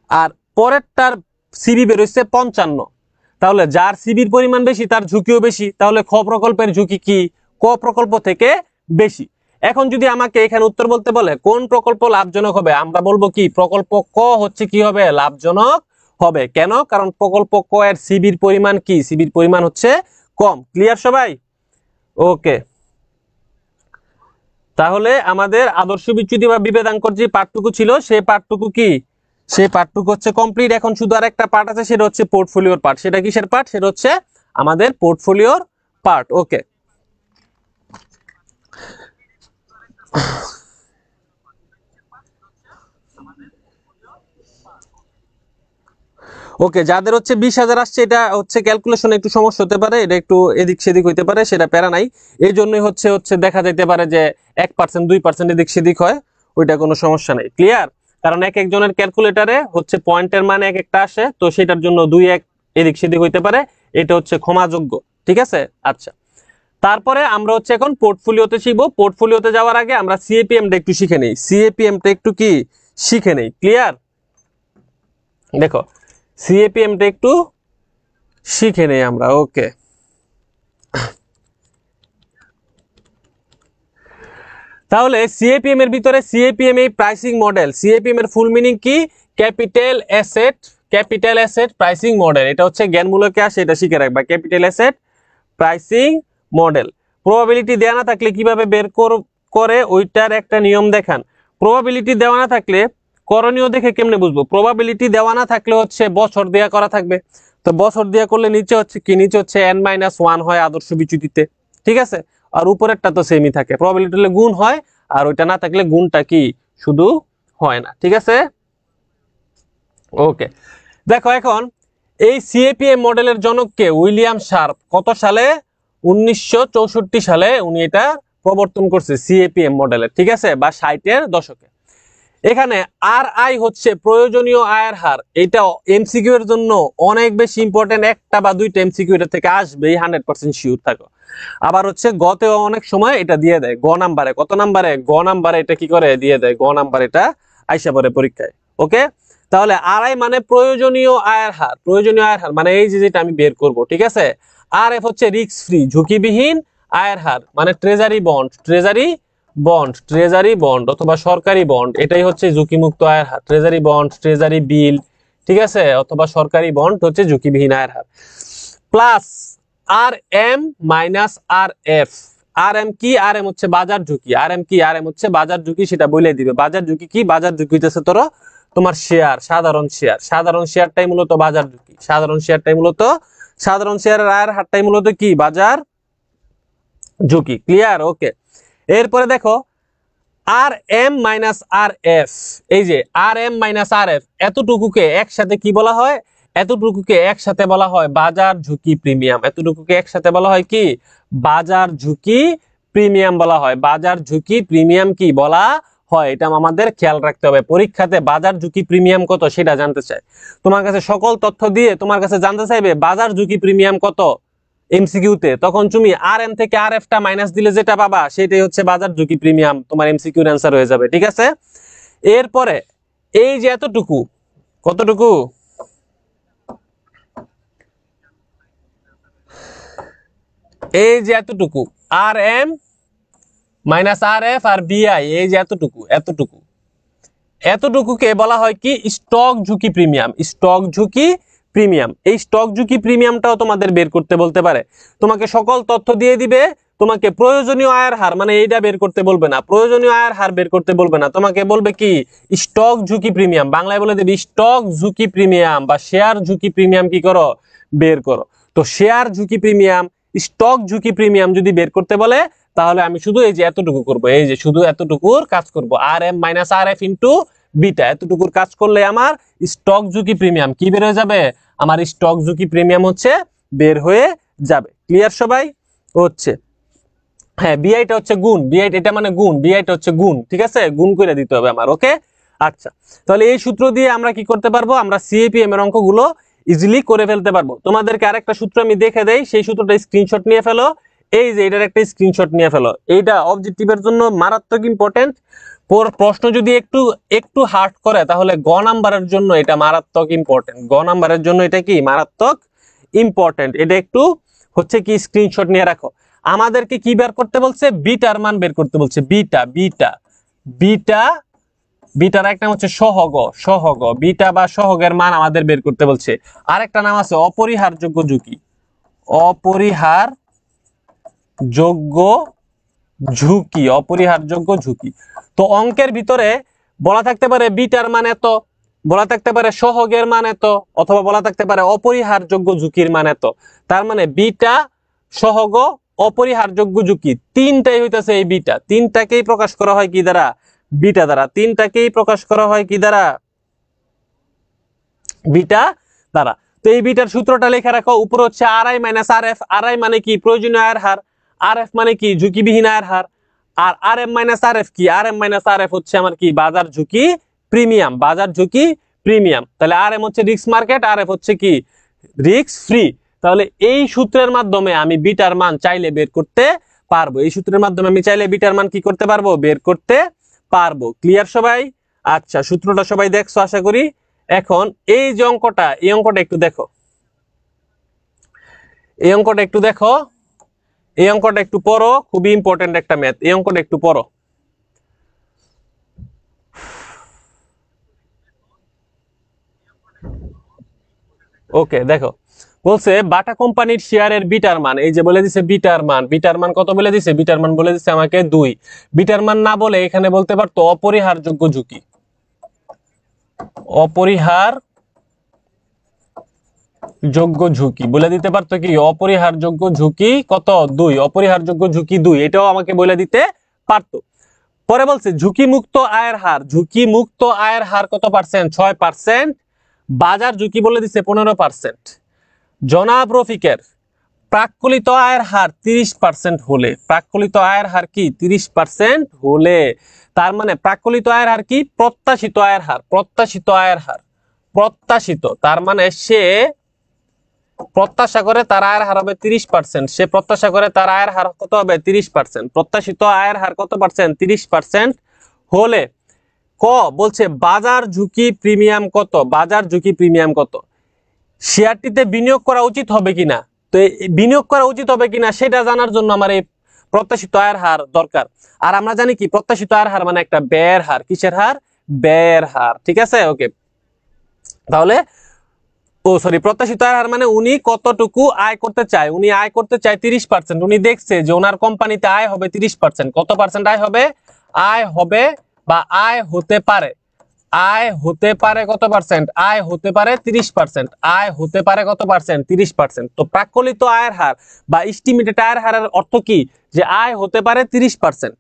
আর পরেরটার সিবি বেরোচ্ছে 55। তাহলে যার সিবির পরিমাণ বেশি তার ঝুঁকিও বেশি। তাহলে খ প্রকল্পের ঝুঁকি কি? ক প্রকল্প থেকে বেশি। এখন যদি আমাকে এখানে উত্তর বলতে বলে কোন প্রকল্প লাভজনক হবে, আমরা বলবো কি প্রকল্প ক হচ্ছে কি হবে? লাভজনক হবে। কেন? কারণ প্রকল্প ক এর সিবির পরিমাণ কি? সিবির পরিমাণ হচ্ছে কম। ক্লিয়ার সবাই? ওকে, তাহলে আমাদের আদর্শ বিচ্যুতি বা বিভেদাঙ্কর যে পার্টটুকু ছিল সেই পার্টটুকু কি? সেই পার্টটুকু হচ্ছে কমপ্লিট। এখন শুধু আর একটা পার্ট আছে, সেটা হচ্ছে পোর্টফোলিওর পার্ট। সেটা কিসের পার্ট? সেটা হচ্ছে আমাদের পোর্টফোলিওর পার্ট। ওকে, ওকে, যাদের হচ্ছে 20,000 আসছে এটা হচ্ছে ক্যালকুলেশনে একটু সমস্যা হতে পারে, এটা একটু এদিক সেদিক হইতে পারে, সেটা প্যারা নাই। এই জন্যই হচ্ছে দেখা যেতে পারে যে 1% 2% এদিক সেদিক হয়, ওইটা কোনো সমস্যা নাই। ক্লিয়ার? কারণ এক একজনের ক্যালকুলেটারে হচ্ছে পয়েন্টের মান এক একটা আসে, তো সেটার জন্য 2-1 এদিক সেদিক হইতে পারে, এটা হচ্ছে ক্ষমাযোগ্য। ঠিক আছে? আচ্ছা, তারপরে আমরা হচ্ছে এখন পোর্টফোলিওতে শিখবো। পোর্টফোলিওতে যাওয়ার আগে আমরা সিএপিএমটা একটু শিখে নেই। সিএপিএমটা একটু কি শিখে নেই। ক্লিয়ার? দেখো, সিএপিএমটা একটু শিখে নেই আমরা। ওকে, তাহলে সিএপিএম এর ভিতরে সিএপিএম এই প্রাইসিং মডেল, সিএপিএম এর ফুল মিনিং কি? Capital asset pricing model. এটা হচ্ছে জ্ঞানমূলক আসে, এটা শিখে রাখবা। Capital asset pricing model. Probability দেওয়া না থাকলে কিভাবে বের করে ওইটার একটা নিয়ম দেখান। প্রবাবিলিটি দেওয়া না থাকলে করণীয় দেখে কেমনে বুঝবো? প্রবাবিলিটি দেওয়া না থাকলে হচ্ছে বছর দেয়া করা থাকবে, তো বছর দেয়া করলে নিচে হচ্ছে কি? নিচে হচ্ছে n-1 হয় আদর্শ বিচ্যুতিতে। ঠিক আছে? আর উপরেরটা তো সেমই থাকে। প্রবাবিলিটি হলে গুণ হয়, আর ওইটা না থাকলে গুণটা কি? শুধু হয় না। ঠিক আছে? ওকে, দেখো এখন এই সিএপিএম মডেলের জনক কে? William sharp. কত সালে? 1964 সালে উনি এটা প্রবর্তন করছে সিএপিএম মডেলের। ঠিক আছে? বা 60-এর দশকে। এখানে আর আই হচ্ছে প্রয়োজনীয় আয়ের হার। এটা এমসিকিউ এর জন্য অনেক বেশি ইম্পর্টেন্ট। একটা বা দুইটা এমসিকিউ এটা থেকে আসবেই, 100% শিওর থাকো। আবার হচ্ছে গতেও অনেক সময় এটা দিয়ে দেয় গ নাম্বারে। কত নাম্বারে? গ নাম্বারে এটা কি করে দিয়ে দেয়, গ নাম্বারে এটা আইসা পড়ে পরীক্ষায়। ওকে, তাহলে আর আই মানে প্রয়োজনীয় আয়ের হার। প্রয়োজনীয় আয়ের হার মানে এই যে যেটা আমি বের করব। ঠিক আছে? আর এফ হচ্ছে রিস্ক ফ্রি, ঝুঁকিবিহীন আয়ের হার, মানে ট্রেজারি বন্ড অথবা সরকারি বন্ড, এটাই হচ্ছে ঝুঁকিমুক্ত আয়ের হার। ট্রেজারি বন্ড, ট্রেজারি বিল, ঠিক আছে, অথবা সরকারি বন্ড হচ্ছে ঝুঁকিবিহীন আয়ের হার। Plus R M minus R F. R M কি? আর এম হচ্ছে বাজার ঝুঁকি। আর এম কি? আর এম হচ্ছে বাজার ঝুঁকি, সেটা বলে দিবে। বাজার ঝুঁকি কি? বাজার ঝুঁকি হইতেছে তোমার শেয়ার, সাধারণ শেয়ারটাই মূলত বাজার ঝুঁকি। সাধারণ শেয়ারের আয়ের হারটাই মূলত কি? বাজার ঝুঁকি। ক্লিয়ার? ওকে, এরপরে দেখো আর এম মাইনাস আর এফ। এই যে আর এম মাইনাস আর এফ, এতটুকুকে একসাথে কি বলা হয়? এতটুকুকে একসাথে বলা হয় বাজার ঝুঁকি প্রিমিয়াম। এতটুকুকে একসাথে বলা হয় কি? বাজার ঝুঁকি প্রিমিয়াম বলা হয়। বাজার ঝুঁকি প্রিমিয়াম কি বলা হয়? এটা আমাদের খেয়াল রাখতে হবে। পরীক্ষাতে বাজার ঝুঁকি প্রিমিয়াম কত সেটা জানতে চায়। তোমার কাছে সকল তথ্য দিয়ে তোমার কাছে জানতে চাইবে বাজার ঝুঁকি প্রিমিয়াম কত এমসিকিউতে, তখন তুমি আর এম থেকে আর এফ টা মাইনাস দিলে যেটা পাবা সেটাই হচ্ছে বাজার ঝুঁকি প্রিমিয়াম। তোমার এমসিকিউর অ্যান্সার হয়ে যাবে। ঠিক আছে? এরপরে এই যে এতটুকু, কতটুকু? এই যে এতটুকু আর এম মাইনাস আর এফ আর বিআই, এই যে এতটুকুকে বলা হয় কি? স্টক ঝুঁকি প্রিমিয়াম। স্টক ঝুঁকি প্রিমিয়াম। এই স্টক ঝুঁকি প্রিমিয়ামটাও তোমাদের বের করতে বলতে পারে। তোমাকে সকল তথ্য দিয়ে দিবে, তোমাকে প্রয়োজনীয় আয়ের হার মানে এইটা বের করতে বলবে না, প্রয়োজনীয় আয়ের হার বের করতে বলবে না, তোমাকে বলবে কি স্টক ঝুঁকি প্রিমিয়াম, বাংলায় বলে দেবে স্টক ঝুঁকি প্রিমিয়াম বা শেয়ার ঝুঁকি প্রিমিয়াম কি করো, বের করো। তো শেয়ার ঝুঁকি প্রিমিয়াম, স্টক ঝুঁকি প্রিমিয়াম যদি বের করতে বলে তাহলে আমি শুধু এই যে এতটুকু করব, এই যে শুধু এতটুকুর কাজ করব, আর M minus R F into beta, এতটুকুর কাজ করলে আমার স্টক ঝুঁকি প্রিমিয়াম কি বের হয়ে যাবে, আমার স্টক ঝুঁকি প্রিমিয়াম হচ্ছে বের হয়ে যাবে। ক্লিয়ার সবাই? হচ্ছে হ্যাঁ, বিআইটা হচ্ছে গুণ, বিআইটা এটা মানে গুণ, বিআইটা হচ্ছে গুণ, ঠিক আছে, গুণ করে দিতে হবে আমার। ওকে, আচ্ছা, তাহলে এই সূত্র দিয়ে আমরা কি করতে পারবো, আমরা সিএপিএম এর অঙ্কগুলো ইজিলি করে ফেলতে পারবো। তোমাদেরকে আরেকটা সূত্র আমি দেখে দেই, সেই সূত্রটা স্ক্রিনশট নিয়ে ফেলো, এই যে এটার একটা স্ক্রিনশট নিয়ে ফেলো, এইটা অবজেক্টিভের জন্য মারাত্মক ইম্পর্টেন্ট। প্রশ্ন যদি একটু একটু হার্ড করে তাহলে গ নাম্বারের জন্য এটা মারাত্মক ইম্পর্টেন্ট, গ নাম্বারের জন্য এটা কি মারাত্মক ইম্পর্টেন্ট, এটা একটু হচ্ছে কি স্ক্রিনশট নিয়ে রাখো। আমাদেরকে কি বের করতে বলছে, বিটার মান বের করতে বলছে, বিটা বিটা বিটা বিটার একটা হচ্ছে সহগ, সহগ বিটা বা সহগের মান আমাদের বের করতে বলছে। আরেকটা নাম আছে অপরিহারযোগ্য ঝুঁকি, অপরিহারযোগ্য ঝুঁকি, অপরিহারযোগ্য ঝুঁকি। তো অঙ্কের ভিতরে বলা থাকতে পারে বিটার মান এত, বলা থাকতে পারে সহগের মান এত, অথবা বলা থাকতে পারে অপরিহারযোগ্য ঝুঁকির মান এত। তার মানে বিটা, সহগ, অপরিহারযোগ্য ঝুঁকি তিনটাই হইতেছে এই বিটা, তিনটাকেই প্রকাশ করা হয় কি দ্বারা, বিটা দ্বারা, তিনটাকেই প্রকাশ করা হয় কি দ্বারা, বিটা দ্বারা। তো এই বিটার সূত্রটা লেখা রাখো, উপরে হচ্ছে R I minus R F, R I মানে কি প্রয়োজনীয় আয়ের হার, আর এফ মানে কি ঝুঁকিবিহীন আয়ের হার, আর আর এম মাইনাস আর এফ কি, R M minus R F হচ্ছে আমার কি বাজার ঝুঁকি প্রিমিয়াম, বাজার ঝুঁকি প্রিমিয়াম। তাহলে আর এম হচ্ছে রিস্ক মার্কেট, আর এফ হচ্ছে কি রিস্ক ফ্রি। তাহলে এই সূত্রের মাধ্যমে আমি বিটার মান চাইলে বের করতে পারবো, এই সূত্রের মাধ্যমে আমি চাইলে বিটার মান কি করতে পারবো, বের করতে পারবো। ক্লিয়ার সবাই? আচ্ছা, সূত্রটা সবাই দেখছো আশা করি। এখন এই যে অঙ্কটা, এই অঙ্কটা একটু দেখো, এই অঙ্কটা একটু দেখো, এই অঙ্কটা একটু পড়ো, খুবই ইম্পর্টেন্ট একটা ম্যাথ, এই অঙ্কটা একটু পড়ো। ওকে, দেখো বলছে বাটা কোম্পানির শেয়ারের বিটার মান, এই যে বলে দিছে বিটার মান, বিটার মান কত বলে দিছে, বিটার মান বলে দিছে আমাকে 2। বিটার মান না বলে এখানে বলতে পারতো অপরিহারযোগ্য ঝুঁকি, অপরিহারযোগ্য ঝুঁকি বলে দিতে পারতো কি, অপরিহারযোগ্য ঝুঁকি কত 2, অপরিহারযোগ্য ঝুঁকি 2, এটাও আমাকে বলে দিতে পারতো। পরে বলছে ঝুঁকি মুক্ত আয়ের হার, ঝুঁকি মুক্ত আয়ের হার কত পার্সেন্ট, 6%, বাজার ঝুঁকি বলে দিছে 15%। জনাব রফিকের প্রাক্কলিত আয়ের হার 30% হলে, প্রাক্কলিত আয়ের হার কি 30% হলে, তার মানে প্রাক্কলিত আয়ের হার কি প্রত্যাশিত আয়ের হার, প্রত্যাশিত আয়ের হার, প্রত্যাশিত, তার মানে সে প্রত্যাশা করে তার আয়ের হার হবে 30%, সে প্রত্যাশা করে তার আয়ের হার কত হবে 30%, প্রত্যাশিত আয়ের হার কত পার্সেন্ট 30% হলে ক বলছে বাজার ঝুঁকি প্রিমিয়াম কত, বাজার ঝুঁকি প্রিমিয়াম কত, শেয়ারটিতে বিনিয়োগ করা উচিত হবে কিনা। তো বিনিয়োগ করা উচিত হবে কিনা সেটা জানার জন্য আমার এই প্রত্যাশিত আয়ের হার দরকার। আর আমরা জানি কি প্রত্যাশিত আয়ের হার মানে একটা ব্যয়ের হার, কিসের হার, ব্যয়ের হার, ঠিক আছে। ওকে, তাহলে সরি, প্রত্যাশিত আয়ের হার মানে উনি কতটুকু আয় করতে চায়, উনি আয় করতে চায় 30%, উনি দেখছে যে ওনার কোম্পানিতে আয় হবে 30%, কত পার্সেন্ট আয় হবে, আয় হবে বা আয় হতে পারে, আয় হতে পারে কত পার্সেন্ট, আয় হতে পারে 30%, আয় হতে পারে কত পার্সেন্ট 30%। তো প্রাক্কলিত আয়ের হার বা এস্টিমেটেড আয়ের হারের অর্থ কি, যে আয় হতে পারে 30%।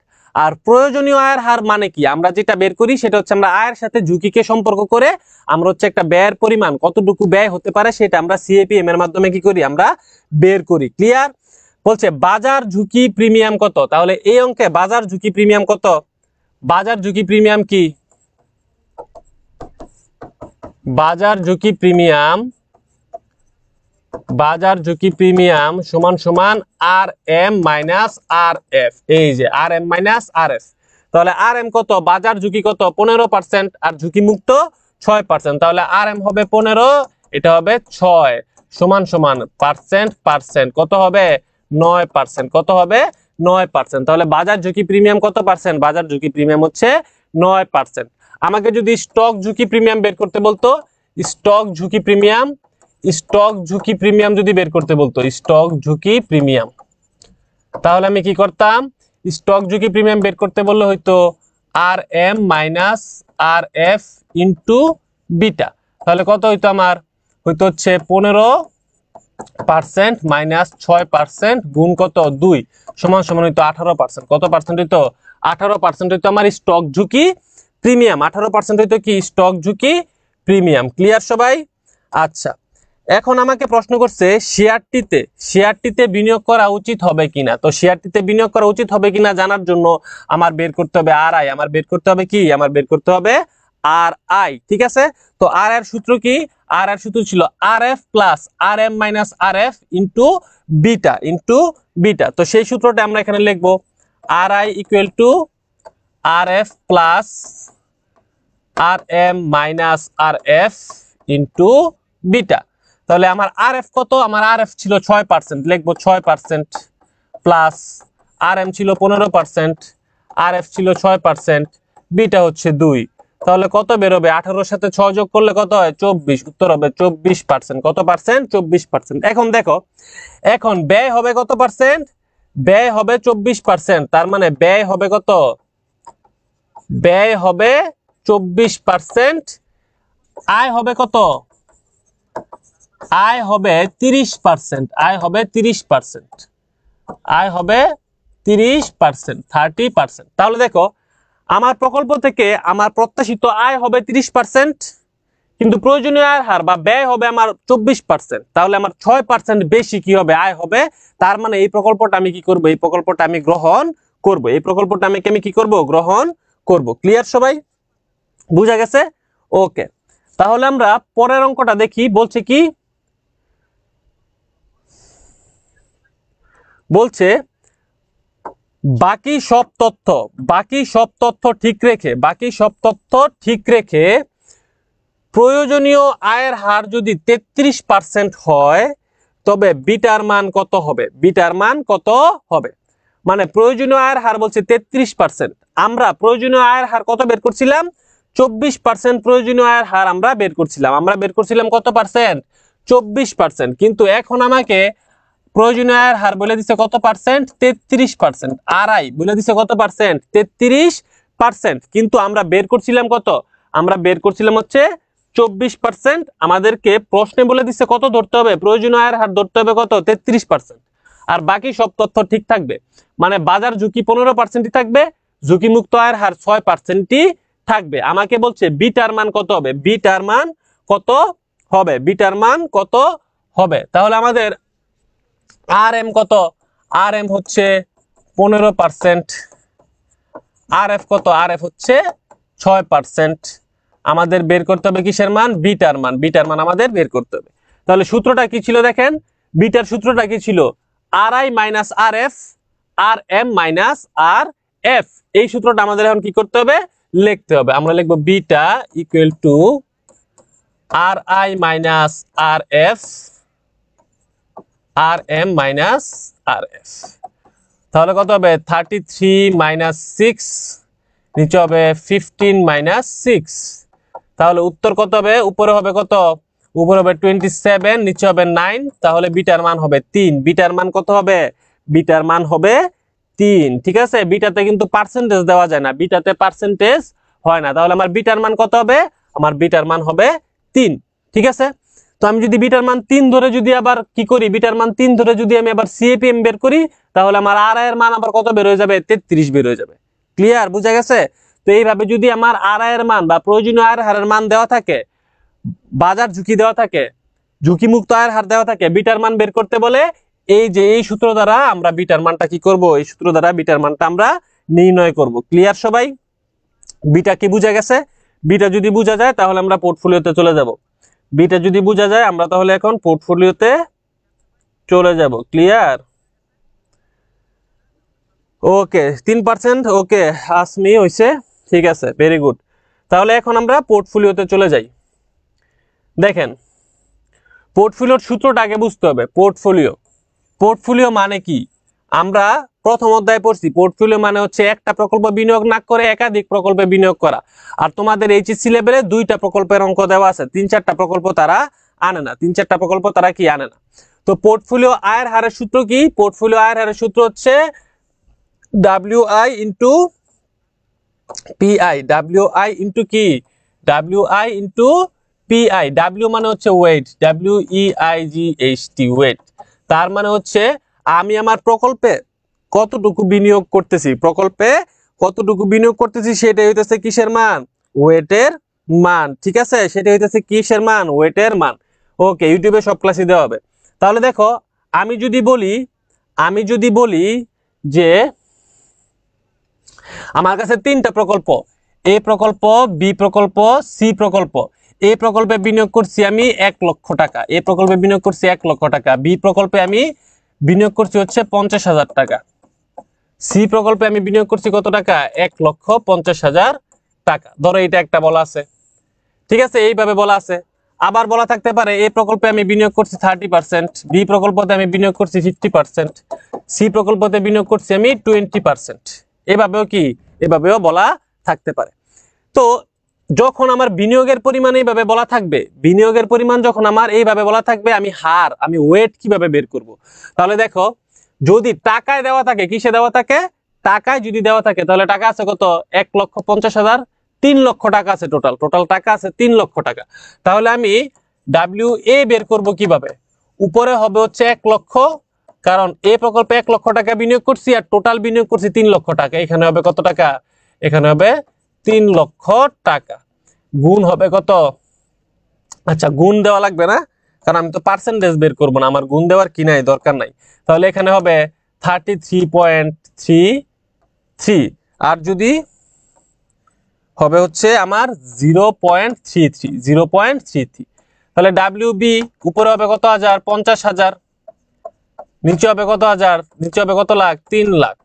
আর প্রয়োজনীয় আয়ের হার মানে কি, আমরা যেটা বের করি সেটা হচ্ছে আমরা আয়ের সাথে ঝুঁকিকে সম্পর্ক করে আমরা হচ্ছে একটা ব্যয়ের পরিমাণ কতটুকু ব্যয় হতে পারে সেটা আমরা সিএপিএম এর মাধ্যমে কি করি, আমরা বের করি। ক্লিয়ার? বলছে বাজার ঝুঁকি প্রিমিয়াম কত, তাহলে এই অঙ্কে বাজার ঝুঁকি প্রিমিয়াম কত, বাজার ঝুঁকি প্রিমিয়াম কি, বাজার ঝুঁকি প্রিমিয়াম, বাজার ঝুঁকি প্রিমিয়াম সমান সমান আর এম মাইনাস আর এফ, এই যে আর এম মাইনাস আর এফ। তাহলে আর এম কত, বাজার ঝুঁকি কত 15% আর ঝুঁকি মুক্ত 6%, তাহলে আর এম হবে 15, এটা হবে 6, সমান সমান পার্সেন্ট, পার্সেন্ট কত হবে 9%, কত হবে 9%। তাহলে বাজার ঝুঁকি প্রিমিয়াম কত পার্সেন্ট, বাজার ঝুঁকি প্রিমিয়াম হচ্ছে 9%। আমাকে যদি স্টক ঝুঁকি প্রিমিয়াম বের করতে বলতো, স্টক ঝুঁকি প্রিমিয়াম, স্টক ঝুঁকি প্রিমিয়াম যদি বের করতে বলতো, স্টক ঝুঁকি প্রিমিয়াম, তাহলে আমি কি করতাম? স্টক ঝুঁকি প্রিমিয়াম বের করতে বললে হয়তো আর M minus R F into beta. তাহলে কত হইতো আমার? হয়তো হচ্ছে 15% মাইনাস 6% গুণ কত 2 সমান সমান হইতো 18%। কত পার্সেন্ট হইতো? 18% হইতো আমার স্টক ঝুঁকি প্রিমিয়াম। 18% হইতো কি? স্টক ঝুঁকি প্রিমিয়াম। ক্লিয়ার সবাই? আচ্ছা, এখন আমাকে প্রশ্ন করছে শেয়ারটিতে বিনিয়োগ করা উচিত হবে কিনা। তো শেয়ারটিতে বিনিয়োগ করা উচিত হবে কিনা জানার জন্য আমার বের করতে হবে আর আই। আমার বের করতে হবে কি? আমার বের করতে হবে আর আই। ঠিক আছে, তো আর এর সূত্র কি? আর এর সূত্র ছিল R F plus R M minus R F into beta. তো সেই সূত্রটা আমরা এখানে লিখবো R I equal to R F plus R M minus R F into beta. তাহলে আমার আর এফ কত? আমার আর এফ ছিল 6%, লিখবো 6% প্লাস আর এম ছিল 15%, আর এফ ছিল 6%, বিটা হচ্ছে 2। তাহলে কত বেরোবে? 18 সাথে 6 যোগ করলে কত হয়? 24। উত্তর হবে 24%। কত পার্সেন্ট? 24%। এখন দেখো, এখন ব্যয় হবে কত পার্সেন্ট? ব্যয় হবে 24%। তার মানে ব্যয় হবে কত? ব্যয় হবে 24%। আয় হবে কত? আয় হবে 30%। আয় হবে 30%। আয় হবে 30%, 30%। তাহলে দেখো, আমার প্রকল্প থেকে আমার প্রত্যাশিত আয় হবে 30%, কিন্তু প্রয়োজনীয় আয়ের হার বা ব্যয় হবে আমার 24%। তাহলে আমার 6% বেশি কি হবে? আয় হবে। তার মানে এই প্রকল্পটা আমি কি করব? এই প্রকল্পটা আমি গ্রহণ করব। এই প্রকল্পটা আমি কি করব? গ্রহণ করব। ক্লিয়ার সবাই? বুঝা গেছে? ওকে, তাহলে আমরা পরের অঙ্কটা দেখি। বলছে কি? বলছে বাকি সব তথ্য ঠিক রেখে প্রয়োজনীয় আয়ের হার যদি 33% হয় তবে বিটার মান কত হবে? বিটার মান কত হবে? মানে প্রয়োজনীয় আয়ের হার বলছে 33%। আমরা প্রয়োজনীয় আয়ের হার কত বের করছিলাম? 24%। প্রয়োজনীয় আয়ের হার আমরা বের করছিলাম কত পার্সেন্ট? 24%। কিন্তু এখন আমাকে প্রয়োজনীয় আয়ের হার বলে দিচ্ছে কত পার্সেন্ট? 33%। আর আই বলে দিচ্ছে কত পার্সেন্ট? 33%। কিন্তু আমরা বের করছিলাম কত? আমরা বের করছিলাম হচ্ছে 24%। আমাদেরকে প্রশ্নে বলে দিচ্ছে কত ধরতে হবে? প্রয়োজনীয় আয়ের হার ধরতে হবে কত? 33%। আর বাকি সব তথ্য ঠিক থাকবে। মানে বাজার ঝুঁকি 15%ই থাকবে, ঝুঁকিমুক্ত আয়ের হার 6%ই থাকবে। আমাকে বলছে বিটার মান কত হবে? বিটার মান কত হবে? বিটার মান কত হবে? তাহলে আমাদের আর এম কত? আর এম হচ্ছে 15%, আর এফ কত? আর এফ হচ্ছে 6%। আমাদের বের করতে হবে কিসের মান? বিটার মান। বিটার মান আমাদের বের করতে হবে। তাহলে সূত্রটা কি ছিল দেখেন? বিটার সূত্রটা কি ছিল? R I minus R F R M minus R F. এই সূত্রটা আমাদের এখন কি করতে হবে? লিখতে হবে। আমরা লিখবো beta equal to R I minus R F R M minus R F. তাহলে কত হবে? 33 মাইনাস 6, নিচে হবে 15 মাইনাস 6। তাহলে উত্তর কত হবে? উপরে হবে কত? উপরে হবে 27, নিচে হবে 9। তাহলে বিটার মান হবে 3। বিটার মান কত হবে? বিটার মান হবে 3। ঠিক আছে, বিটাতে কিন্তু পার্সেন্টেজ দেওয়া যায় না, বিটাতে পার্সেন্টেজ হয় না। তাহলে আমার বিটার মান কত হবে? আমার বিটার মান হবে 3। ঠিক আছে, তো আমি যদি বিটার মান 3 ধরে যদি আবার কি করি? বিটার মান 3 ধরে যদি আমি আবার সিএপিএম বের করি, তাহলে আমার আর এর মান আবার কত বের হয়ে যাবে? 33 বের হয়ে যাবে। ক্লিয়ার? বুঝা গেছে? তো এইভাবে যদি আমার আর এর মান বা প্রয়োজনীয় আয়ের হারের মান দেওয়া থাকে, বাজার ঝুঁকি দেওয়া থাকে, ঝুঁকিমুক্ত আয়ের হার দেওয়া থাকে, বিটার মান বের করতে বলে, এই যে এই সূত্র দ্বারা আমরা বিটার মানটা কি করব? এই সূত্র দ্বারা বিটার মানটা আমরা নির্ণয় করব। ক্লিয়ার সবাই? বিটা কি বুঝা গেছে? বিটা যদি বুঝা যায় তাহলে আমরা পোর্টফোলিওতে চলে যাব। বিটা যদি বুঝা যায় আমরা তাহলে এখন পোর্টফোলিওতে চলে যাব। ক্লিয়ার? ওকে, 3%। ওকে, আসমি হইছে। ঠিক আছে, ভেরি গুড। তাহলে এখন আমরা পোর্টফোলিওতে চলে যাই। দেখেন, পোর্টফোলিওর সূত্রটা আগে বুঝতে হবে। পোর্টফোলিও মানে কি? আমরা প্রথম অধ্যায় পড়ছি, পোর্টফোলিও মানে হচ্ছে একটা প্রকল্প বিনিয়োগ না করে একাধিক প্রকল্পে বিনিয়োগ করা। আর তোমাদের এইচএসসি লেভেলে 2টা প্রকল্পের অঙ্ক দেওয়া আছে, 3-4টা প্রকল্প তারা আনে না, 3-4টা প্রকল্প তারা কি আনে না। তো পোর্টফোলিও আয়ের হারের সূত্র কি? পোর্টফোলিও আয়ের হারের সূত্র হচ্ছে WI into PI। WI into কি? WI into PI। W মানে হচ্ছে ওয়েট, WEIGHT ওয়েট। তার মানে হচ্ছে আমি আমার প্রকল্পে কতটুকু বিনিয়োগ করতেছি, প্রকল্পে কতটুকু বিনিয়োগ করতেছি সেটাই হইতেছে কিসের মান? ওয়েটের মান। ঠিক আছে, সেটা হইতেছে কিসের মান? ওয়েটের মান। ওকে, ইউটিউবে সব ক্লাসই দেওয়া হবে। তাহলে দেখো, আমি যদি বলি যে আমার কাছে 3টা প্রকল্প, এ প্রকল্প, বি প্রকল্প, সি প্রকল্প। এ প্রকল্পে বিনিয়োগ করছি আমি 1 লক্ষ টাকা, এ প্রকল্পে বিনিয়োগ করছি 1 লক্ষ টাকা। বি প্রকল্পে আমি বিনিয়োগ করছি হচ্ছে 50,000 টাকা। সি প্রকল্পে আমি বিনিয়োগ করছি কত টাকা? 1,50,000 টাকা। ধরো এটা একটা বলা আছে, ঠিক আছে, এইভাবে বলা আছে। আবার বলা থাকতে পারে এ প্রকল্পে আমি বিনিয়োগ করছি 30%, বি প্রকল্পতে আমি বিনিয়োগ করছি 50%, সি প্রকল্পতে বিনিয়োগ করছি আমি 20%। এভাবেও বলা থাকতে পারে। তো যখন আমার বিনিয়োগের পরিমাণ এইভাবে বলা থাকবে, বিনিয়োগের পরিমাণ যখন আমার এইভাবে বলা থাকবে, আমি ওয়েট কিভাবে বের করব? তাহলে দেখো, যদি টাকায় দেওয়া থাকে, কিসে দেওয়া থাকে? টাকায় যদি দেওয়া থাকে, তাহলে টাকা আছে কত? 1,50,000। 3 লক্ষ টাকা আছে, টোটাল টাকা আছে 3 লক্ষ টাকা। তাহলে আমি WA বের করব কিভাবে? উপরে হবে হচ্ছে 1 লক্ষ, কারণ এ প্রকল্পে 1 লক্ষ টাকা বিনিয়োগ করছি আর টোটাল বিনিয়োগ করছি 3 লক্ষ টাকা। এখানে হবে কত টাকা? এখানে হবে 3 লক্ষ টাকা। গুণ হবে কত? আচ্ছা, গুণ দেওয়া লাগবে না, কারণ আমি তো পার্সেন্টেজ বের করবো না, আমার গুণ দেওয়ার কি নাই, দরকার নাই। তাহলে এখানে হবে 33.33, আর যদি হবে হচ্ছে আমার 0.33, তাহলে WB উপরে হবে কত হাজার? 50,000। নিচে হবে কত হাজার? নিচে হবে কত লাখ? 3 লাখ।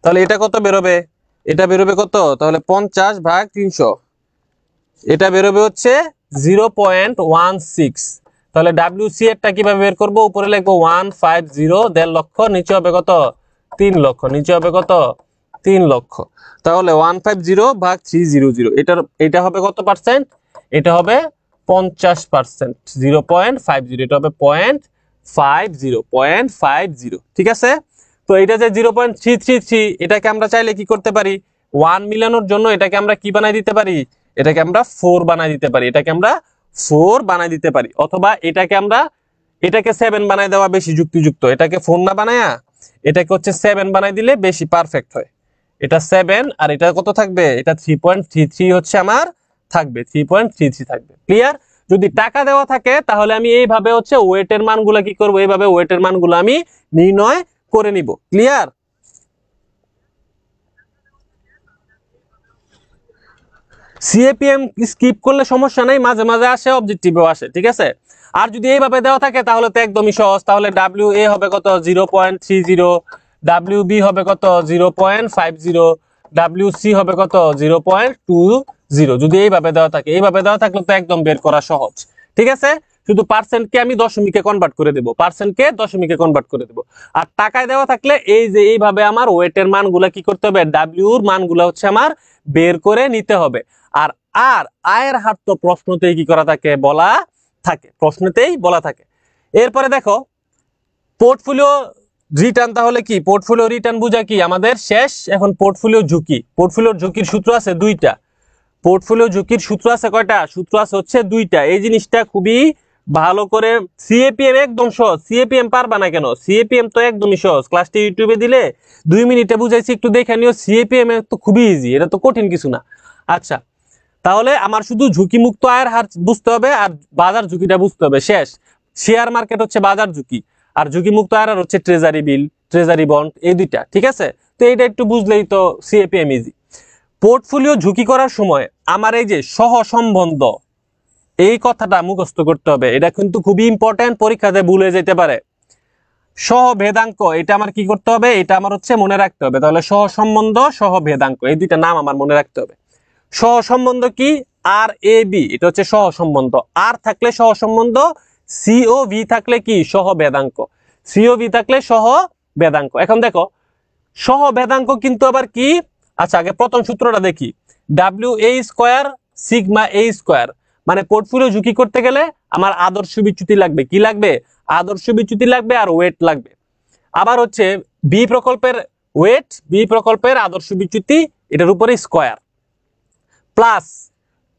তাহলে এটা কত বেরোবে? এটা বেরোবে কত? তাহলে 50/300, এটা বেরোবে হচ্ছে 0.16। তাহলে WC এরটা কিভাবে বের করব? উপরে লিখবো 150, 1.5 লক্ষ, নিচে হবে কত? 3 লক্ষ, নিচে হবে কত? 3 লক্ষ। তাহলে 150/300, এটা হবে কত পার্সেন্ট? এটা হবে 50%। 0.50, এটা হবে 0.50। ঠিক আছে, তো এটা যে 0.333, এটাকে আমরা চাইলে কি করতে পারি? 1 মিলানোর জন্য এটাকে আমরা কি বানাই দিতে পারি? এটাকে আমরা 4 বানাই দিতে পারি, এটাকে আমরা 4 বানাই দিতে পারি। অথবা এটাকে 7 বানাই দেওয়া বেশি যুক্তিযুক্ত। এটাকে 4 না বানায়া এটাকে হচ্ছে 7 বানাই দিলে বেশি পারফেক্ট হয়। এটা 7 আর এটা কত থাকবে? এটা 3.33 হচ্ছে আমার থাকবে, 3.33 থাকবে। ক্লিয়ার? যদি টাকা দেওয়া থাকে তাহলে আমি এইভাবে হচ্ছে ওয়েটের মানগুলো কি করব? এইভাবে ওয়েটের মানগুলো আমি নির্ণয় করে নিব। ক্লিয়ার? সিএপিএম স্কিপ করলে সমস্যা নাই, মাঝে মাঝে আসে, অবজেক্টিভেও আসে। ঠিক আছে, আর যদি এইভাবে দেওয়া থাকে তাহলে তো একদমই সহজ। তাহলে WA হবে কত? 0.30, WB হবে কত? 0.50, WC হবে কত? 0.20। যদি এইভাবে দেওয়া থাকে, এইভাবে দেওয়া থাকলে তো একদম বের করা সহজ। ঠিক আছে, শুধু পার্সেন্টকে আমি দশমিকে কনভার্ট করে দেবো, পার্সেন্টকে দশমিকে কনভার্ট করে দেবো। আর টাকায় দেওয়া থাকলে এই যে এইভাবে আমার ওয়েটের মানগুলা কি করতে হবে? ডাব্লিউর মানগুলা হচ্ছে আমার বের করে নিতে হবে। আর আর আয়ের হার তো প্রশ্নতেই কি করা থাকে? বলা থাকে, প্রশ্নতেই বলা থাকে। এরপরে দেখো, পোর্টফোলিও রিটার্ন। তাহলে কি পোর্টফোলিও রিটার্ন বুঝা কি আমাদের শেষ? এখন পোর্টফোলিও ঝুঁকি। পোর্টফোলিওর ঝুঁকির সূত্র আছে 2টা। পোর্টফোলিও ঝুঁকির সূত্র আছে কয়টা? সূত্র আছে হচ্ছে 2টা। এই জিনিসটা খুবই ভালো করে, সিএপিএম একদম সহজ। সিএপিএম পারবা না কেন? সিএপিএম তো একদমই সহজ, ক্লাসটি ইউটিউবে দিলে 2 মিনিটে বুঝাইছি, একটু দেখে নিও। সিএপিএম তো খুবই ইজি, এটা তো কঠিন কিছু না। আচ্ছা, তাহলে আমার শুধু ঝুঁকিমুক্ত আয়ের হার বুঝতে হবে আর বাজার ঝুঁকিটা বুঝতে হবে, শেষ। শেয়ার মার্কেট হচ্ছে বাজার ঝুঁকি, আর ঝুঁকিমুক্ত আয়ের হার হচ্ছে ট্রেজারি বিল, ট্রেজারি বন্ড, এই 2টা। ঠিক আছে, তো এইটা একটু বুঝলেই তো সিএপিএম ইজি। পোর্টফোলিও ঝুঁকি করার সময় আমার এই যে সহসম্বন্ধ, এই কথাটা মুখস্থ করতে হবে। এটা কিন্তু খুবই ইম্পর্টেন্ট, পরীক্ষাতে ভুলে যেতে পারে। সহভেদাঙ্ক, এটা আমার কি করতে হবে? এটা আমার হচ্ছে মনে রাখতে হবে। তাহলে সহসম্বন্ধ, সহভেদাঙ্ক, এই 2টা নাম আমার মনে রাখতে হবে। সহসম্বন্ধ কি? RAB, এটা হচ্ছে সহসম্বন্ধ। আর থাকলে সহসম্বন্ধ, COV থাকলে কি? সহভেদাঙ্ক। COV থাকলে সহভেদাঙ্ক। এখন দেখো, সহভেদাঙ্ক কিন্তু আবার কি? আচ্ছা, আগে প্রথম সূত্রটা দেখি। WA square sigma A square মানে পোর্টফোলিও ঝুঁকি করতে গেলে আমার আদর্শ বিচ্যুতি লাগবে, কি লাগবে? আদর্শ বিচ্যুতি লাগবে আর ওয়েট লাগবে। আবার হচ্ছে বি প্রকল্পের ওয়েট, বি প্রকল্পের আদর্শ বিচ্যুতি, এটার উপরে square plus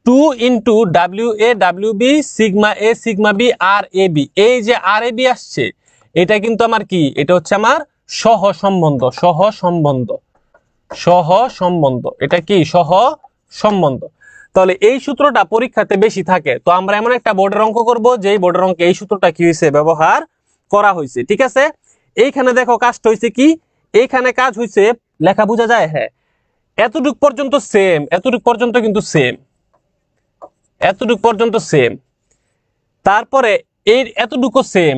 2 into W A W B sigma A sigma B R A B. এই যে আর এ বি আসছে এটা কিন্তু আমার কি, এটা হচ্ছে আমার সহ সম্বন্ধ, সহ সম্বন্ধ, সহ সম্বন্ধ, এটা কি সহ সম্বন্ধ। তাহলে এই সূত্রটা পরীক্ষাতে বেশি থাকে, তো আমরা এমন একটা বোর্ডের অঙ্ক করব যেই বোর্ডের অঙ্কে এই সূত্রটা কি হয়েছে, ব্যবহার করা হয়েছে। ঠিক আছে, এইখানে দেখো কাজটা হয়েছে কি, এইখানে কাজ হয়েছে, লেখা বোঝা যায়? হ্যাঁ, এতটুক পর্যন্ত সেম, এতটুক পর্যন্ত কিন্তু সেম, এতটুক পর্যন্ত সেম, তারপরে এই এতটুকু same,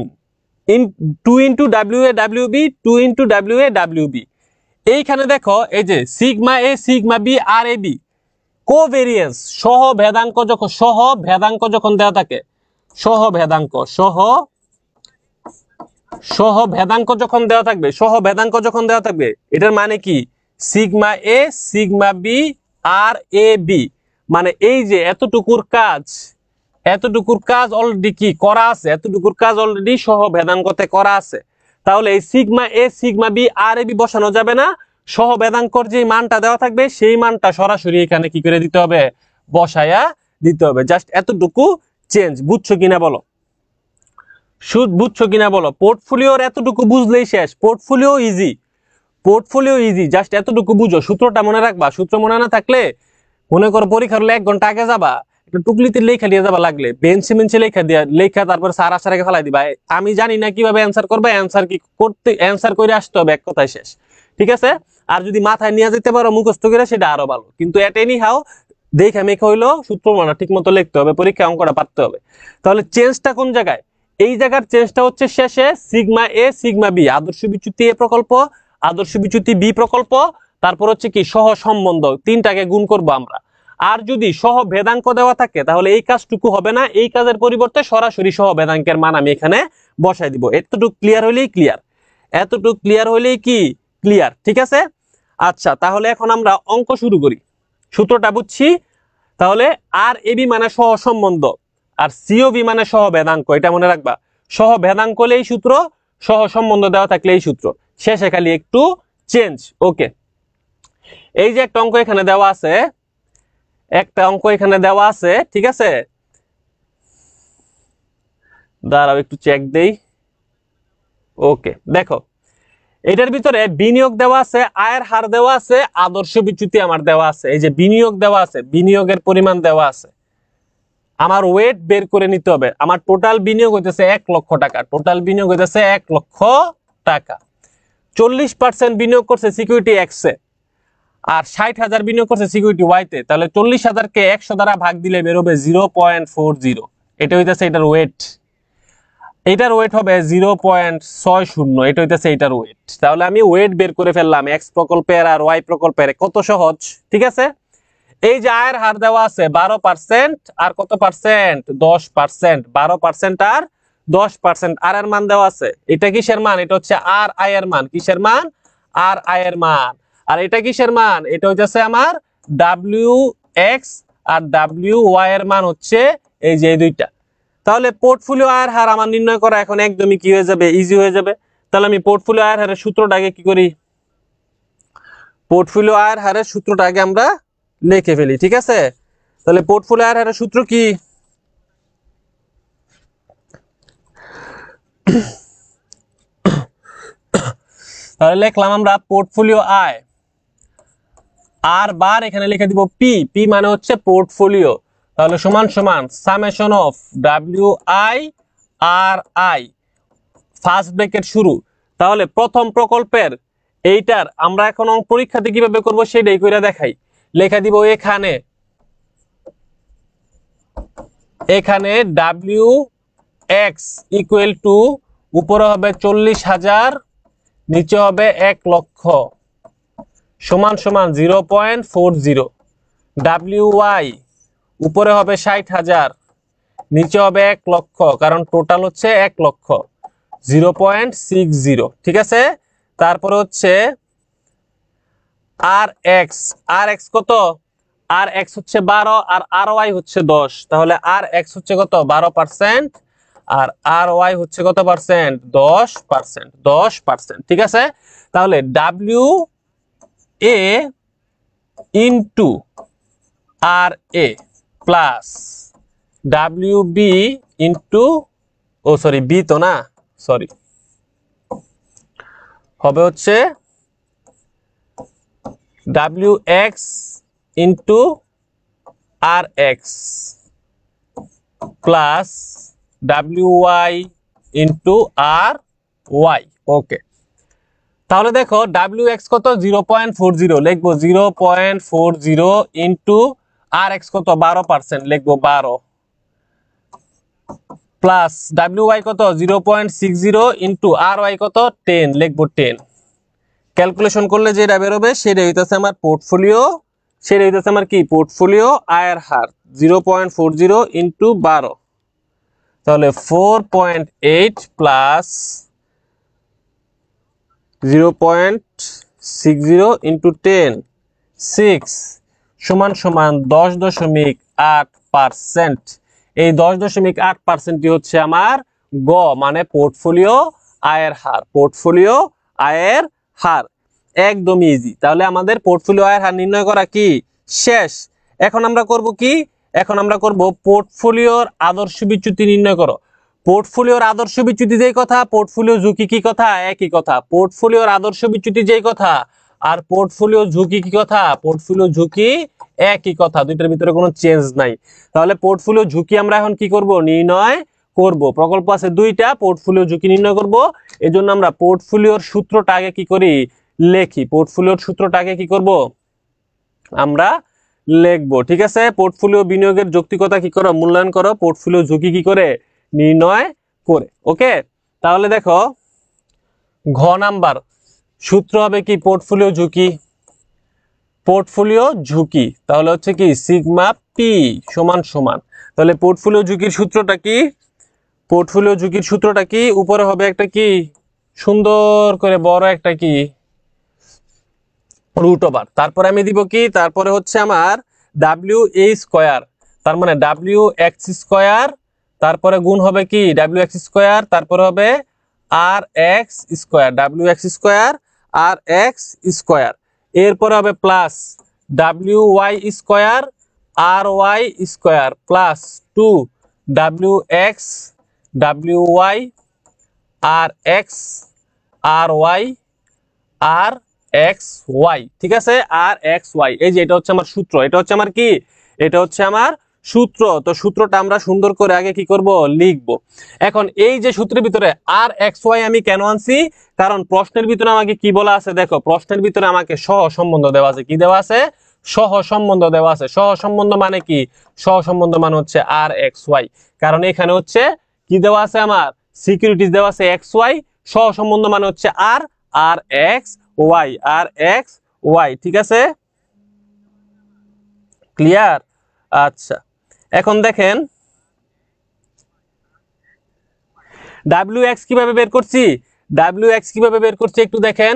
in 2 into W A W B, 2 into W A W B. এইখানে দেখো এই যে sigma A sigma B R A B covariance, সহ ভেদাঙ্ক যখন, সহ ভেদাঙ্ক যখন দেওয়া থাকে, সহ ভেদাঙ্ক, সহ ভেদাঙ্ক যখন দেওয়া থাকবে, সহ ভেদাঙ্ক যখন দেওয়া থাকবে, এটার মানে কি sigma A sigma B R A B, মানে এই যে এতটুকুর কাজ, এতটুকুর কাজ অলরেডি কি করা আছে, এতটুকুর কাজ অলরেডি সহ ভেদাঙ্কতে করা আছে। তাহলে এই sigma A sigma B R A B বসানো যাবে না, সহ ভেদাঙ্কর যে মানটা দেওয়া থাকবে সেই মানটা সরাসরি এখানে কি করে দিতে হবে, বসায়া দিতে হবে। জাস্ট এতটুকু চেঞ্জ, বুঝছো কিনা বলো? বুঝছো কিনা বলো? পোর্টফোলিওর এতটুকু বুঝলেই শেষ, portfolio easy, portfolio easy, just এতটুকু বুঝো, সূত্রটা মনে রাখবা। সূত্র মনে না থাকলে মনে করো পরীক্ষার হলে 1 ঘন্টা আগে যাবা, টুকলিতে লেখা দিয়ে যাবা, লাগলে বেঞ্চে বেঞ্চে লেখা দিয়া লেখা, তারপর স্যার আসার আগে ফেলাই দিবা। আমি জানি না কিভাবে অ্যান্সার করবে, অ্যান্সার কি করতে, অ্যান্সার করে আসতে হবে, এক কথায় শেষ। ঠিক আছে, আর যদি মাথায় নিয়ে যেতে পারো মুখস্থ করে সেটা আরো ভালো, কিন্তু এট এনি হাউ দেখে মেখে হইলো সূত্র মনে ঠিক মতো লিখতে হবে, পরীক্ষা অঙ্কটা পারতে হবে। তাহলে চেঞ্জটা কোন জায়গায়? এই জায়গার চেঞ্জটা হচ্ছে শেষে সিগমা এ সিগমা বি, আদর্শ বিচ্যুতি এ প্রকল্প, আদর্শ বিচ্যুতি বি প্রকল্প, তারপর হচ্ছে কি সহ সম্বন্ধ, তিনটাকে গুণ করবো আমরা। আর যদি সহ ভেদাঙ্ক দেওয়া থাকে তাহলে এই কাজটুকু হবে না, এই কাজের পরিবর্তে সরাসরি সহ ভেদাঙ্কের মান আমি এখানে বসাই দিব। এতটুকু ক্লিয়ার হইলেই ক্লিয়ার, এতটুকু ক্লিয়ার হইলেই কি ক্লিয়ার। ঠিক আছে, আচ্ছা তাহলে এখন আমরা অঙ্ক শুরু করি। সূত্রটা বুঝছি, তাহলে আর এ বি মানে সহ সম্বন্ধ আর সিও বি মানে সহ ভেদাঙ্ক, এটা মনে রাখবা। সহ ভেদাঙ্ক হলে এই সূত্র, সহ সম্বন্ধ দেওয়া থাকলে এই সূত্র, শেষে খালি একটু চেঞ্জ। ওকে, এই যে একটা অঙ্ক এখানে দেওয়া আছে, একটা অঙ্ক এখানে দেওয়া আছে, ঠিক আছে, দাঁড়াও একটু চেক দেই। ওকে, দেখো এটার ভিতরে বিনিয়োগ দেওয়া আছে, আয়ের হার দেওয়া আছে, আদর্শ বিচ্যুতি আমার দেওয়া আছে। এই যে বিনিয়োগ দেওয়া আছে, বিনিয়োগের পরিমাণ দেওয়া আছে, আমার ওয়েট বের করে নিতে হবে। আমার টোটাল বিনিয়োগ হইতেছে 1 লক্ষ টাকা, টোটাল বিনিয়োগ হইতেছে 1 লক্ষ টাকা। 40% বিনিয়োগ করছে সিকিউরিটি এক্সে, আর 60,000 বিনিয়োগ করছে সিকিউরিটি ওয়াইতে। তাহলে 40,000-কে 100 দ্বারা ভাগ দিলে বেরোবে 0.40, এটা হইতেছে এটার ওয়েট। এটার ওয়েট হবে 0.60, এটা হইতেছে এটার ওয়েট। তাহলে আমি ওয়েট বের করে ফেললাম এক্স প্রকল্পের আর ওয়াই প্রকল্পের, কত সহজ। ঠিক আছে, এই যে আয়ের হার দেওয়া আছে 12% আর কত পার্সেন্ট, 10%, 12% আর 10%। আর এর মান দেওয়া আছে, এটা কিসের মান, এটা হচ্ছে আর আয়ের মান, কিসের মান, আর আয়ের মান। আর এটা কিসের মান, এটা হচ্ছে আমার ডাব্লিউ এক্স আর ডাব্লিউ ওয়াই এর মান হচ্ছে এই যে এই দুইটা। তাহলে পোর্টফোলিও আয়ের হার আমার নির্ণয় করা এখন একদমই কি হয়ে যাবে, ইজি হয়ে যাবে। তাহলে আমি পোর্টফোলিও আয়ের হারের সূত্রটা আগে কি করি, পোর্টফোলিও আয়ের হারের সূত্রটা আগে আমরা লিখে ফেলি। ঠিক আছে, তাহলে পোর্টফোলিও আয়ের হারের সূত্র কি, তাহলে লিখলাম আমরা পোর্টফোলিও আয়, আর বার এখানে লিখে দিব পি, পি মানে হচ্ছে পোর্টফোলিও। তাহলে সমান সমান summation of W I R I, first bracket শুরু। তাহলে প্রথম প্রকল্পের এইটার আমরা এখন পরীক্ষাতে কিভাবে করব সেটাই কইরা দেখাই। লেখা দিব এখানে, এখানে ডাব্লিউ এক্স ইকুয়াল টু উপরে হবে 40,000, নিচে হবে 1 লক্ষ, সমান সমান 0.40। ডাব্লিউ ওয়াই উপরে হবে 60,000, নিচে হবে 1 লক্ষ, কারণ টোটাল হচ্ছে 1 লক্ষ, 0.60। ঠিক আছে, তারপরে হচ্ছে আর এক্স, আর এক্স কত, আর এক্স হচ্ছে 12 আর আর ওয়াই হচ্ছে 10, তাহলে আর এক্স হচ্ছে কত 12% আর আর ওয়াই হচ্ছে কত পার্সেন্ট 10%, 10%। ঠিক আছে, তাহলে W A into R A plus W B into, oh sorry B তো না, সরি, হবে হচ্ছে W X into R X plus W Y into R Y. Okay, তাহলে দেখো ডাব্লিউ এক্স কত 0.40, লিখবো 0.40 ইন্টু আর এক্স কত 12%, লিখবো 12 প্লাস ডাব্লিউ ওয়াই কত 0.60 ইন্টু আর ওয়াই কত 10, লিখবো 10। ক্যালকুলেশন করলে যেটা বেরোবে সেটা হইতেছে আমার পোর্টফোলিও, সেটা হইতেছে আমার কি পোর্টফোলিও আয়ের হার 0.40 ইন্টু 12, তাহলে 4.8 প্লাস 0.60 ইন্টু 10, 6 সমান সমান 10.8%। এই 10.8%ই হচ্ছে আমার গ মানে পোর্টফোলিও আয়ের হার, পোর্টফোলিও আয়ের হার। একদম ইজি। তাহলে আমাদের পোর্টফোলিও আয়ের হার নির্ণয় করা কি শেষ। এখন আমরা করব কি, এখন আমরা করব পোর্টফোলিওর আদর্শ বিচ্যুতি নির্ণয় করো। পোর্টফোলিওর আদর্শ বিচ্যুতি যেই কথা, পোর্টফোলিও ঝুঁকি কি কথা, একই কথা। পোর্টফোলিওর আদর্শ বিচ্যুতি যেই কথা আর পোর্টফোলিও ঝুঁকি কি কথা, পোর্টফোলিও ঝুঁকি একই কথা, দুইটার ভিতরে কোনো চেঞ্জ নাই। তাহলে পোর্টফোলিও ঝুঁকি আমরা এখন কি করব, নির্ণয় করব। প্রকল্প আছে দুইটা, পোর্টফোলিও ঝুঁকি নির্ণয় করব। এজন্য আমরা পোর্টফোলিওর সূত্রটা আগে কি করি, লেখি। পোর্টফোলিওর সূত্রটা আগে কি করব, আমরা লিখবো। ঠিক আছে, পোর্টফোলিও বিনিয়োগের যৌক্তিকতা কি করো, মূল্যায়ন করো। পোর্টফোলিও ঝুঁকি কি করে, নির্ণয় করে। ওকে, তাহলে দেখো ঘ নাম্বার সূত্র হবে কি, পোর্টফোলিও ঝুঁকি, পোর্টফোলিও ঝুঁকি তাহলে হচ্ছে কি সিগমা পি সমান সমান। তাহলে পোর্টফোলিও ঝুঁকির সূত্রটা কি, পোর্টফোলিও ঝুঁকির সূত্রটা কি, উপরে হবে একটা কি সুন্দর করে বড় একটা কি রুট ওভার, তারপরে আমি দিব কি, তারপরে হচ্ছে আমার ডাব্লিউ এ স্কয়ার, তার মানে ডাব্লিউ এক্স স্কয়ার, তারপরে গুণ হবে কি ডাব্লিউ এক্স স্কয়ার, তারপরে হবে R X square, W X square R X square, এরপরে হবে plus W Y square R Y square plus 2 W X W Y R X R Y R X Y. ঠিক আছে, আর X Y, এই যে এটা হচ্ছে আমার সূত্র, এটা হচ্ছে আমার কি, এটা হচ্ছে আমার সূত্র। তো সূত্রটা আমরা সুন্দর করে আগে কি করব, লিখব। এখন এই যে সূত্রের ভিতরে আর এক্স ওয়াই আমি কেন আনছি, কারণ প্রশ্নের ভিতরে আমাকে কি বলা আছে, দেখো প্রশ্নের ভিতরে আমাকে সহ সম্বন্ধ দেওয়া আছে। কি দেওয়া আছে, সহ সম্বন্ধ দেওয়া আছে। সহ সম্বন্ধ মানে কি, সহ সম্বন্ধ মানে হচ্ছে আর এক্স ওয়াই, কারণ এখানে হচ্ছে কি দেওয়া আছে, আমার সিকিউরিটিজ দেওয়া আছে এক্স ওয়াই, সহ সম্বন্ধ মানে হচ্ছে আর আর X Y, R X Y. ঠিক আছে, ক্লিয়ার? আচ্ছা, এখন দেখেন ডাব্লিউ এক্স কিভাবে বের করছি, ডাব্লিউ এক্স কিভাবে বের করছি একটু দেখেন।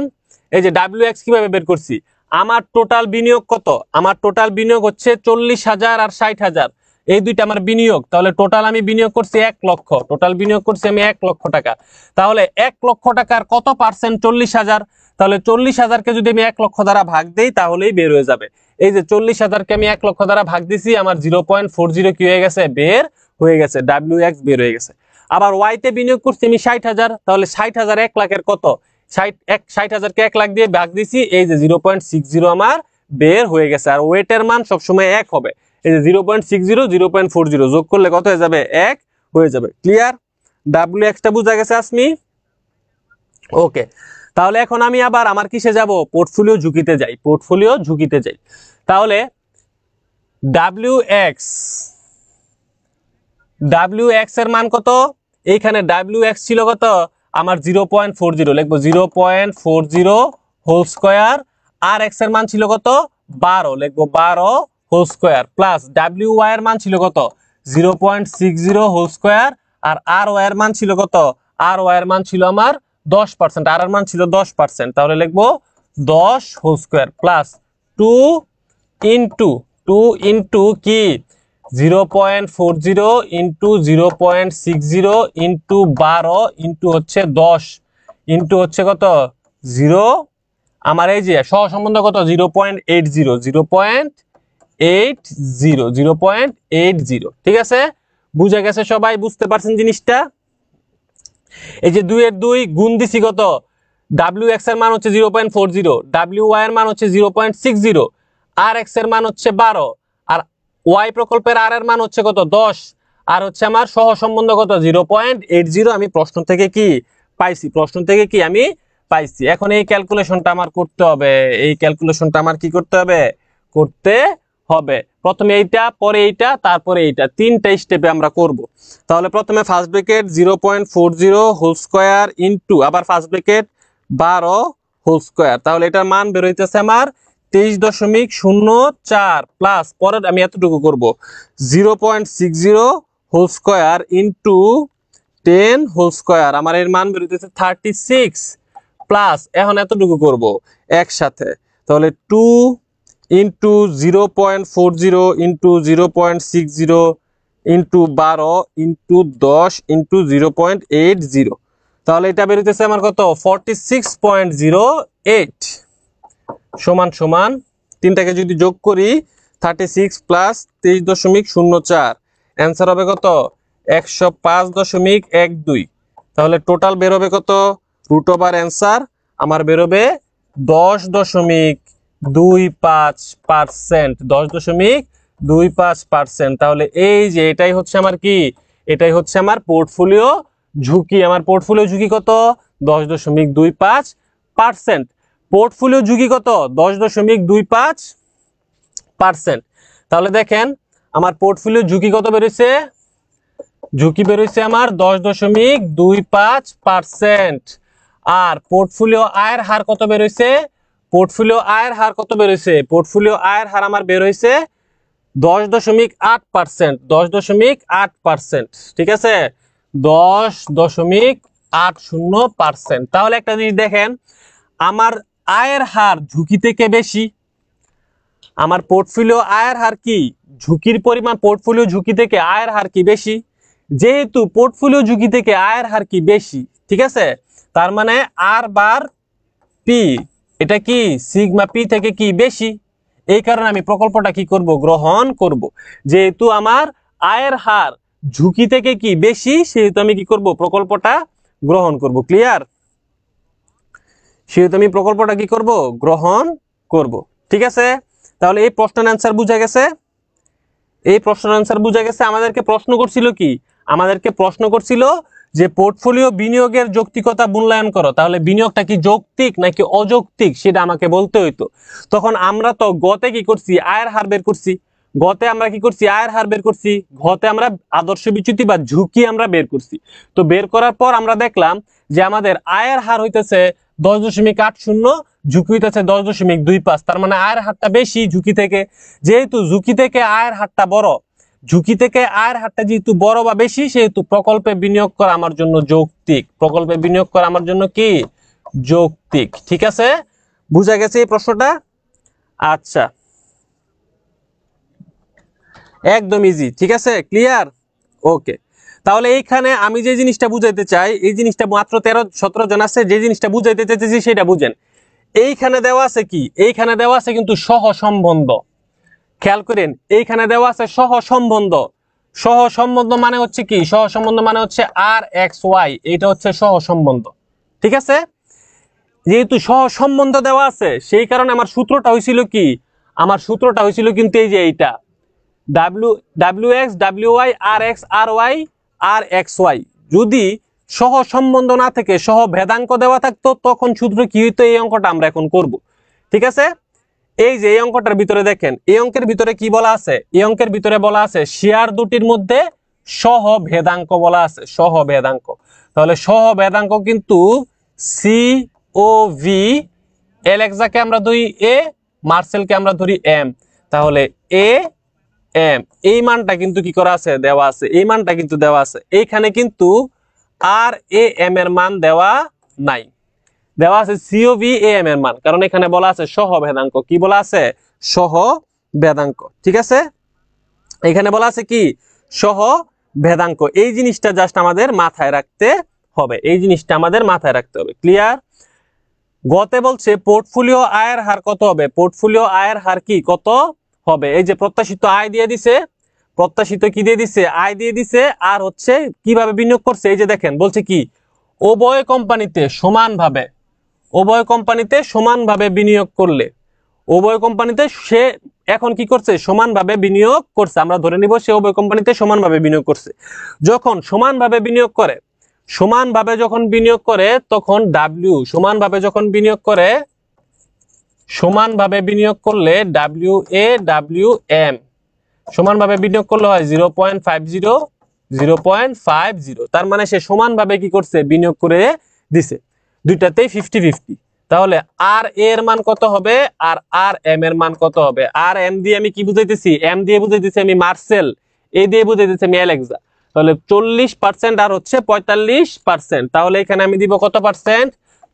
এই যে ডাব্লিউ এক্স কিভাবে বের করছি, আমার টোটাল বিনিয়োগ কত, আমার টোটাল বিনিয়োগ হচ্ছে 40,000 আর 60,000, এই দুইটা আমার বিনিয়োগ। তাহলে টোটাল আমি বিনিয়োগ করছি 1 লক্ষ, টোটাল বিনিয়োগ করছি আমি 1 লক্ষ টাকা। তাহলে 1 লক্ষ টাকার কত পার্সেন্ট 40,000, তাহলে 40,000কে যদি আমি 1 লক্ষ দ্বারা ভাগ দেই তাহলেই বের হয়ে যাবে। এই যে 40,000কে আমি 1 লক্ষ দ্বারা ভাগ দিছি, আমার 0.40 কি হয়ে গেছে, বের হয়ে গেছে, ডাব্লিউ এক্স বের হয়ে গেছে। আবার ওয়াইতে বিনিয়োগ করছি আমি 60,000, তাহলে 60,000 1 লাখের কত, 60,000কে 1 লাখ দিয়ে ভাগ দিছি, এই যে 0.60 আমার বের হয়ে গেছে। আর ওয়েটের মান সবসময় 1 হবে, এই যে 0.60 0.40 যোগ করলে কত হয়ে যাবে, 1 হয়ে যাবে। ক্লিয়ার? ডাব্লিউ এক্সটা বুঝা গেছে আসমি? ওকে, তাহলে এখন আমি আবার আমার কিসে যাব, পোর্টফোলিও ঝুঁকিতে যাই, পোর্টফোলিও ঝুঁকিতে যাই। তাহলে ডাব্লিউ এক্স এর মান কত, এইখানে ডাব্লিউ এক্স ছিল কত আমার 0.40, লিখবো 0.40 হোল স্কয়ার, আর এক্স এর মান ছিল কত 12, লিখবো 12 whole square plus W Y এর মান ছিল কত 0.60 হোল স্কয়ার, আর ওয়াই এর মান ছিল কত, আর ওয়াই এর মান ছিল আমার 10%, আর এর মান ছিল 10%, তাহলে লিখবো 10 whole square plus 2 into 2 into কি 0.40 ইন্টু 0.60 ইন্টু 12 ইন্টু হচ্ছে 10 ইন্টু হচ্ছে কত 0 আমার এই যে সহসম্বন্ধ কত 0.80 ঠিক আছে বুঝা গেছে সবাই বুঝতে পারছেন জিনিসটা এই যে 2 এর 2 গুণ দিছি কত wx এর মান হচ্ছে 0.40 wy এর মান হচ্ছে 0.60 rx এর মান হচ্ছে 12 আর y প্রকল্পের r এর মান হচ্ছে কত 10 আর হচ্ছে আমার সহসম্বন্ধ কত 0.80 আমি প্রশ্ন থেকে কি আমি পাইছি এখন এই ক্যালকুলেশনটা আমার করতে হবে কি করতে হবে প্রথমে এইটা পরে এইটা তারপরে এইটা তিনটা স্টেপে আমরা করব তাহলে প্রথমে first bracket 0.40 whole square into আবার ফার্স্ট ব্র্যাকেট 12 হোল স্কয়ার তাহলে এটার মান বের হইতেছে আমার 23.04 প্লাস পরে আমি এতটুকু করব 0.60 whole square into 10 whole square আমার এর মান বের হইতেছে 36 প্লাস এখন এতটুকু করব একসাথে তাহলে 2 into 0.40 into 0.60 into 12 into 10 into 0.80 তাহলে এটা বের হইতেছে আমার কত 46.08 সমান সমান তিনটাকে যদি যোগ করি 36 প্লাস 23.04 অ্যান্সার হবে কত 105.12 তাহলে টোটাল বের হবে কত রুট ওভার অ্যান্সার আমার বের হবে 10.25% 10.25% তাহলে এই যে এটাই হচ্ছে আমার কি এটাই হচ্ছে আমার পোর্টফোলিও ঝুঁকি আমার পোর্টফোলিও ঝুঁকি কত 10.25% পোর্টফোলিও ঝুঁকি কত 10.25% তাহলে দেখেন আমার পোর্টফোলিও ঝুঁকি কত বেরোইছে ঝুঁকি বেরোইছে আমার 10.25% আর পোর্টফোলিও আয়ের হার কত বেরোইছে পোর্টফোলিও আয়ের হার আমার বের হইছে 10.8% 10.8% ঠিক আছে 10.80% তাহলে একটা জিনিস দেখেন আমার আয়ের হার ঝুঁকি থেকে বেশি আমার পোর্টফোলিও আয়ের হার কি ঝুঁকির পরিমাণ পোর্টফোলিও ঝুঁকি থেকে আয়ের হার কি বেশি যেহেতু পোর্টফোলিও ঝুঁকি থেকে আয়ের হার কি বেশি ঠিক আছে তার মানে আর বার পি এটা কি সিগমা পি থেকে কি বেশি এই কারণে আমি প্রকল্পটা কি করব গ্রহণ করব যেহেতু আমার আয়ের হার ঝুঁকি থেকে কি বেশি সেহেতু আমি কি করব প্রকল্পটা গ্রহণ করব ক্লিয়ার সেহেতু আমি প্রকল্পটা কি করব গ্রহণ করব ঠিক আছে তাহলে এই প্রশ্নের অ্যান্সার বুঝা গেছে আমাদেরকে প্রশ্ন করছিল যে পোর্টফোলিও বিনিয়োগের যৌক্তিকতা মূল্যায়ন করো তাহলে বিনিয়োগটা কি যৌক্তিক নাকি অযৌক্তিক সেটা আমাকে বলতে হইতো তখন আমরা তো গতে কি করছি আয়ের হার বের করছি ঘতে আমরা আদর্শ বিচ্যুতি বা ঝুঁকি আমরা বের করছি তো বের করার পর আমরা দেখলাম যে আমাদের আয়ের হার হইতেছে 10.80 ঝুঁকি হইতেছে 10.25 তার মানে আয়ের হারটা বেশি ঝুঁকি থেকে যেহেতু ঝুঁকি থেকে আয়ের হারটা বড় যেহেতু বড় বা বেশি সেহেতু প্রকল্পে বিনিয়োগ করা আমার জন্য কি যৌক্তিক ঠিক আছে বুঝা গেছে এই প্রশ্নটা আচ্ছা একদম ইজি ঠিক আছে ক্লিয়ার ওকে তাহলে এইখানে আমি যে জিনিসটা বুঝাইতে চাই এই জিনিসটা মাত্র 13-17 জন আছে যে জিনিসটা বুঝাইতে চাইতেছি সেটা বুঝেন এইখানে দেওয়া আছে কি এইখানে দেওয়া আছে কিন্তু সহসম্বন্ধ খেয়াল করেন এইখানে দেওয়া আছে সহসম্বন্ধ মানে হচ্ছে কি সহসম্বন্ধ মানে হচ্ছে আর এক্স ওয়াই এটা হচ্ছে সহসম্বন্ধ ঠিক আছে যেহেতু সহসম্বন্ধ দেওয়া আছে সেই কারণে আমার সূত্রটা হয়েছিল কিন্তু এই যে এইটা wx wy rx ry rxy যদি সহসম্বন্ধ না থেকে সহভেদাঙ্ক দেওয়া থাকতো তখন সূত্র কি হইতো এই অঙ্কটা আমরা এখন করব ঠিক আছে এই যে এই অঙ্কটার ভিতরে দেখেন এই অঙ্কের ভিতরে কি বলা আছে এই অঙ্কের ভিতরে বলা আছে শেয়ার দুটির মধ্যে সহভেদাঙ্ক বলা আছে সহভেদাঙ্ক তাহলে সহভেদাঙ্ক কিন্তু সি ও ভি এলেক্সাকে আমরা ধরি এ মার্সেলকে আমরা ধরি এম তাহলে এ এম এই মানটা কিন্তু কি করা আছে দেওয়া আছে এই মানটা কিন্তু দেওয়া আছে এইখানে কিন্তু আর এ এম এর মান দেওয়া নাই দেওয়া আছে সিওভি এ এম এর মান কারণ এখানে বলা আছে সহভেদাঙ্ক কি বলা আছে সহভেদাঙ্ক ভেদাঙ্ক। ঠিক আছে, এখানে বলা আছে কি সহ ভেদাঙ্ক। এই জিনিসটা জাস্ট আমাদের মাথায় রাখতে হবে, এই জিনিসটা আমাদের মাথায় রাখতে হবে। ক্লিয়ার? গতে বলছে পোর্টফোলিও আয়ের হার কত হবে, পোর্টফোলিও আয়ের হার কি কত হবে। এই যে প্রত্যাশিত আয় দিয়ে দিছে, প্রত্যাশিত কি দিয়ে দিছে, আয় দিয়ে দিছে, আর হচ্ছে কিভাবে বিনিয়োগ করছে। এই যে দেখেন বলছে কি উভয় কোম্পানিতে সমানভাবে, উভয় কোম্পানিতে সমানভাবে বিনিয়োগ করলে, উভয় কোম্পানিতে সে এখন কি করছে সমানভাবে বিনিয়োগ করছে। আমরা ধরে নিব সে উভয় কোম্পানিতে সমানভাবে বিনিয়োগ করছে। যখন সমানভাবে বিনিয়োগ করে, সমানভাবে যখন বিনিয়োগ করে তখন ডাব্লিউ সমানভাবে যখন বিনিয়োগ করে, সমানভাবে বিনিয়োগ করলে ডাব্লিউ এ ডাব্লিউ এম সমানভাবে বিনিয়োগ করলে হয় 0.50 0.50। তার মানে সে সমানভাবে কি করছে বিনিয়োগ করে দিছে, দুইটাতেই 50-50। তাহলে আর এর মান কত হবে আর আর এম এর মান কত হবে। আর এম দিয়ে আমি কি বুঝাইতেছি, এম দিয়ে বুঝাইতেছি আমি মার্সেল, এ দিয়ে বুঝাইতেছি আমি অ্যালেক্সা। তাহলে 40% আর হচ্ছে 45%। তাহলে এখানে আমি দিব কত পার্সেন্ট,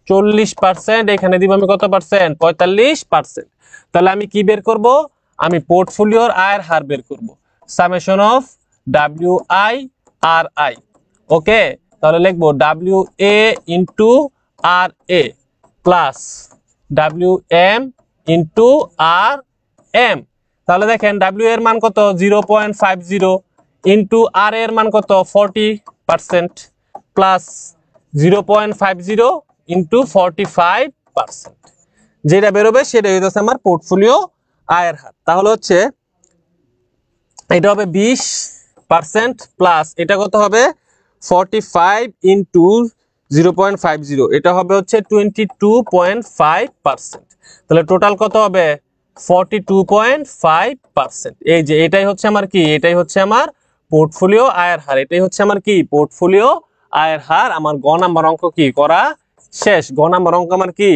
40%। এখানে দিব আমি কত পার্সেন্ট, 45%। তাহলে আমি কি বের করব, আমি পোর্টফোলিওর আয়ের হার বের করব, summation of W I R I. Okay, তাহলে লিখবো W A into R A plus W M into R M. তাহলে দেখেন ডাব্লিউ এর মান কত 0.50 ইন্টু আর এর মান কত 40% প্লাস 0.50 ইন্টু 45%। যেটা বেরোবে সেটা হইতেছে আমার পোর্টফোলিও আয়ের হার। তাহলে হচ্ছে এটা হবে 20% প্লাস এটা কত হবে 45 ইন্টু 0.50, এটা হবে হচ্ছে 22.5%। তাহলে টোটাল কত হবে 42.5%। এই যে এটাই হচ্ছে আমার কি, এটাই হচ্ছে আমার পোর্টফোলিও আয়ের হার, এটাই হচ্ছে আমার কি পোর্টফোলিও আয়ের হার। আমার গ নাম্বার অঙ্ক কি করা শেষ, গ নাম্বার অঙ্ক আমার কি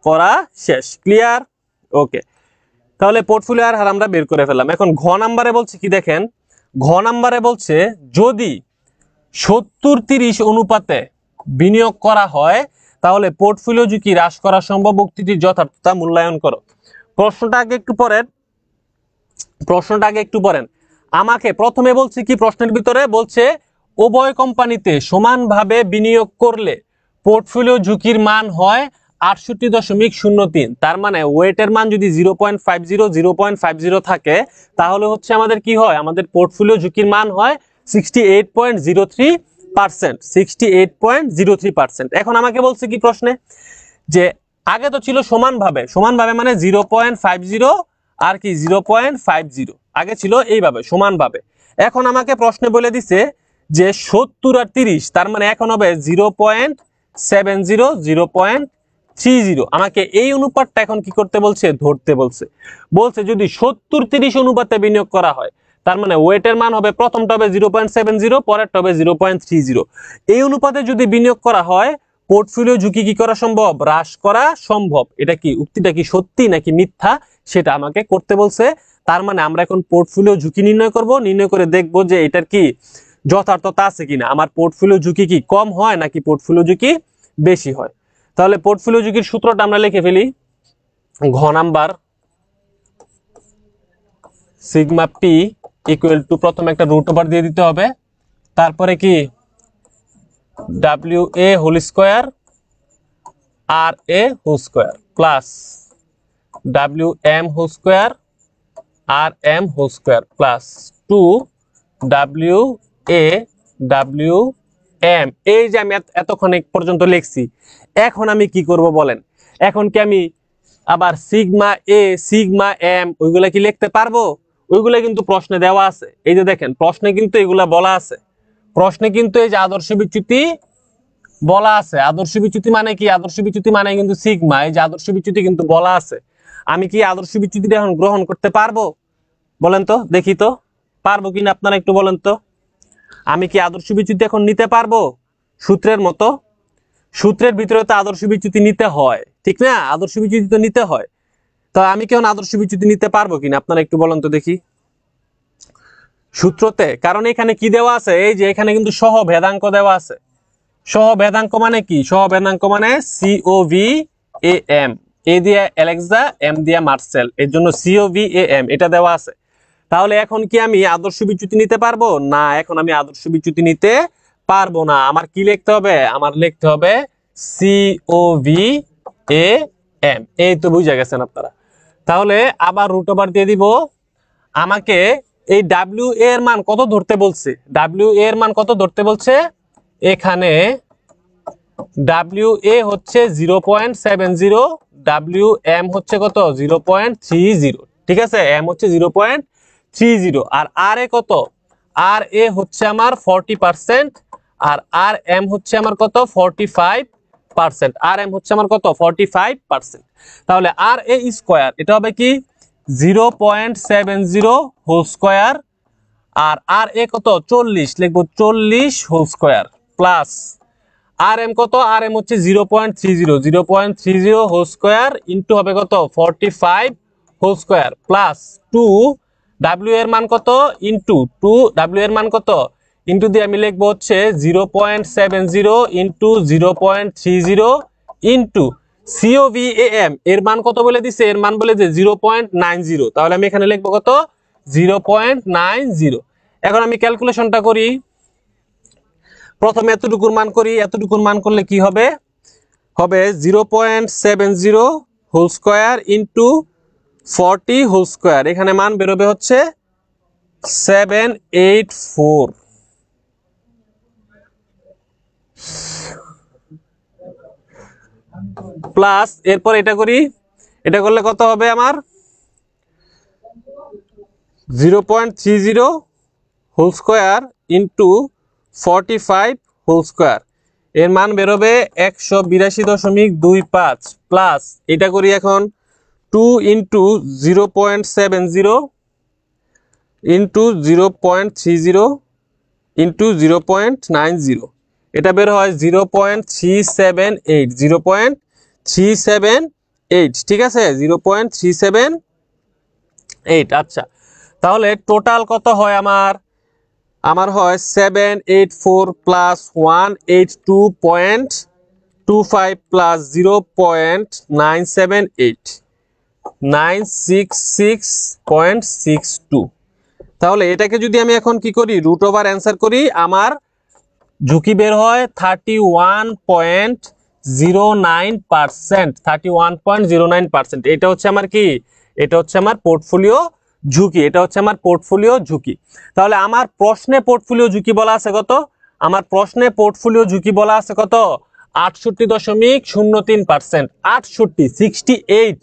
করা শেষ। ক্লিয়ার? ওকে, তাহলে পোর্টফোলিও আয়ের হার আমরা বের করে ফেললাম। এখন ঘ নাম্বারে বলছে কি দেখেন, ঘ নাম্বারে বলছে যদি 70-30 অনুপাতে বিনিয়োগ করা হয় তাহলে পোর্টফোলিও ঝুঁকি হ্রাস করা সম্ভব, উক্তিটির যথার্থতা মূল্যায়ন করো। প্রশ্নটা আগে একটু পড়েন, প্রশ্নটা আগে একটু পড়েন। আমাকে প্রথমে বলছে কি, প্রশ্নের ভিতরে বলছে উভয় কোম্পানিতে সমানভাবে বিনিয়োগ করলে পোর্টফোলিও ঝুঁকির মান হয় 68.03। তার মানে ওয়েটের মান যদি 0.50 থাকে তাহলে হচ্ছে আমাদের কি হয়, আমাদের পোর্টফোলিও ঝুঁকির মান হয় 68.03%, 68.03%। এখন আমাকে বলছে কি প্রশ্নে যে আগে তো ছিল সমানভাবে, সমানভাবে মানে 0.50 আর কি 0.50 আগে ছিল এইভাবে সমানভাবে। এখন আমাকে প্রশ্নে বলে দিছে যে 70 আর 30, তার মানে এখন হবে 0.70 0.30। আমাকে এই অনুপাতটা এখন কি করতে বলছে, ধরতে বলছে। বলছে যদি 70-30 অনুপাতে বিনিয়োগ করা হয় তার মানে ওয়েটের মান হবে, প্রথমটা হবে 0.70, পরেরটা হবে 0.30। এই অনুপাতে যদি বিনিয়োগ করা হয় পোর্টফোলিও ঝুঁকি কি করা সম্ভব, হ্রাস করা সম্ভব। এটা কি উক্তিটা কি সত্যি নাকি মিথ্যা সেটা আমাকে করতে বলছে। তার মানে আমরা এখন পোর্টফোলিও ঝুঁকি নির্ণয় করব, নির্ণয় করে দেখব যে এটার কি যথার্থতা আছে কিনা, আমার পোর্টফোলিও ঝুঁকি কি কম হয় নাকি পোর্টফোলিও ঝুঁকি বেশি হয়। তাহলে পোর্টফোলিও ঝুঁকির সূত্রটা আমরা লিখে ফেলি। ঘ number sigma P equal to, প্রথমে একটা রুট ওভার দিয়ে দিতে হবে, তারপরে কি W A whole square R A whole square plus W M whole square R M whole square plus 2 W A W M. এই যে আমি এতক্ষণ পর্যন্ত লিখছি, এখন আমি কি করব বলেন, এখন কি আমি আবার সিগমা এ সিগমা এম ওইগুলা কি লিখতে পারবো? ওইগুলা কিন্তু প্রশ্নে দেওয়া আছে। এই যে দেখেন প্রশ্নে কিন্তু এগুলা বলা আছে, প্রশ্নে কিন্তু এই যে আদর্শ বিচ্যুতি বলা আছে। আদর্শ বিচ্যুতি মানে কি, আদর্শ বিচ্যুতি মানে কিন্তু সিগমা, এই যে আদর্শ বিচ্যুতি কিন্তু বলা আছে। আমি কি আদর্শ বিচ্যুতিটা এখন গ্রহণ করতে পারবো বলেন তো, দেখি তো পারবো কিনা আপনারা একটু বলেন তো। আমি কি আদর্শ বিচ্যুতি এখন নিতে পারবো সূত্রের মতো? সূত্রের ভিতরে তো আদর্শ বিচ্যুতি নিতে হয়, ঠিক না? আদর্শ বিচ্যুতি তো নিতে হয়। তো আমি কেমন আদর্শ বিচ্যুতি নিতে পারবো কিনা আপনারা একটু বলেন তো দেখি সূত্রতে। কারণ এখানে কি দেওয়া আছে, এই যে এখানে কিন্তু সহ ভেদাঙ্ক দেওয়া আছে। সহ ভেদাঙ্ক মানে কি, সহ ভেদাঙ্ক মানে COV AM, এ দিয়ে অ্যালেক্সা, এম দিয়ে মার্সেল, এর জন্য COVAM এটা দেওয়া আছে। তাহলে এখন কি আমি আদর্শ বিচ্যুতি নিতে পারবো না? এখন আমি আদর্শ বিচ্যুতি নিতে পারবো না। আমার কি লিখতে হবে? আমার লিখতে হবে COVAM। এই তো বুঝে গেছেন আপনারা। তাহলে আবার রুট ওভার দিয়ে দিব। আমাকে এই ডাব্লিউ এর মান কত ধরতে বলছে? ডাব্লিউ এর মান কত ধরতে বলছে? এখানে WA হচ্ছে 0.70, WM হচ্ছে কত? 0.30। ঠিক আছে, M হচ্ছে 0.30, আর RA কত? RA হচ্ছে আমার 40%, আর RM হচ্ছে আমার কত? 45%। RM হচ্ছে আমার কত? 45%। তাহলে RA স্কয়ার এটা হবে কি 0.70 হোল স্কয়ার, আর RA কত? 40, লিখবো 40 হোল স্কয়ার, প্লাস RM কত? RM হচ্ছে 0.30 হোল স্কয়ার ইনটু হবে কত? 45 হোল স্কয়ার, প্লাস 2 W এর মান কত? ইনটু 2 W এর মান কত? ইনটু দিয়ে আমি লিখবো হচ্ছে 0.70 ইনটু 0.30 ইনটু COVAM এর মান কত বলে দিছে? এর মান বলে যে 0.90। তাহলে আমি এখানে লিখবো কত? 0.90। এখন আমি ক্যালকুলেশনটা করি। প্রথমে এতটুকুর মান করি। এতটুকুর মান করলে কি হবে? হবে 0.70 whole square into 40 whole square. এখানে মান বেরোবে হচ্ছে 784, প্লাস এরপর এটা করি। এটা করলে কত হবে আমার? 0.30 whole square into 45 whole square, এর মান বেরোবে 182.25, প্লাস এটা করি এখন 2 ইনটু 0.70 ইনটু 0.30 ইনটু 0.90, এটা বের হয় 0.378, 0.378। ঠিক আছে, 0.378। আচ্ছা, তাহলে টোটাল কত হয় আমার? আমার হয় 784 প্লাস 182.25 প্লাস 0.978, 966.62। তাহলে এটাকে যদি আমি এখন কি করি? রুট ওভার অ্যান্সার করি, আমার ঝুঁকি বের হয় 31.09%। 31.09%। এটা হচ্ছে আমার কি? এটা হচ্ছে আমার পোর্টফোলিও ঝুঁকি। এটা হচ্ছে আমার পোর্টফোলিও ঝুঁকি। তাহলে আমার প্রশ্নে পোর্টফোলিও ঝুঁকি বলা আছে কত? আমার প্রশ্নে পোর্টফোলিও ঝুঁকি বলা আছে কত? 68.03%। 68,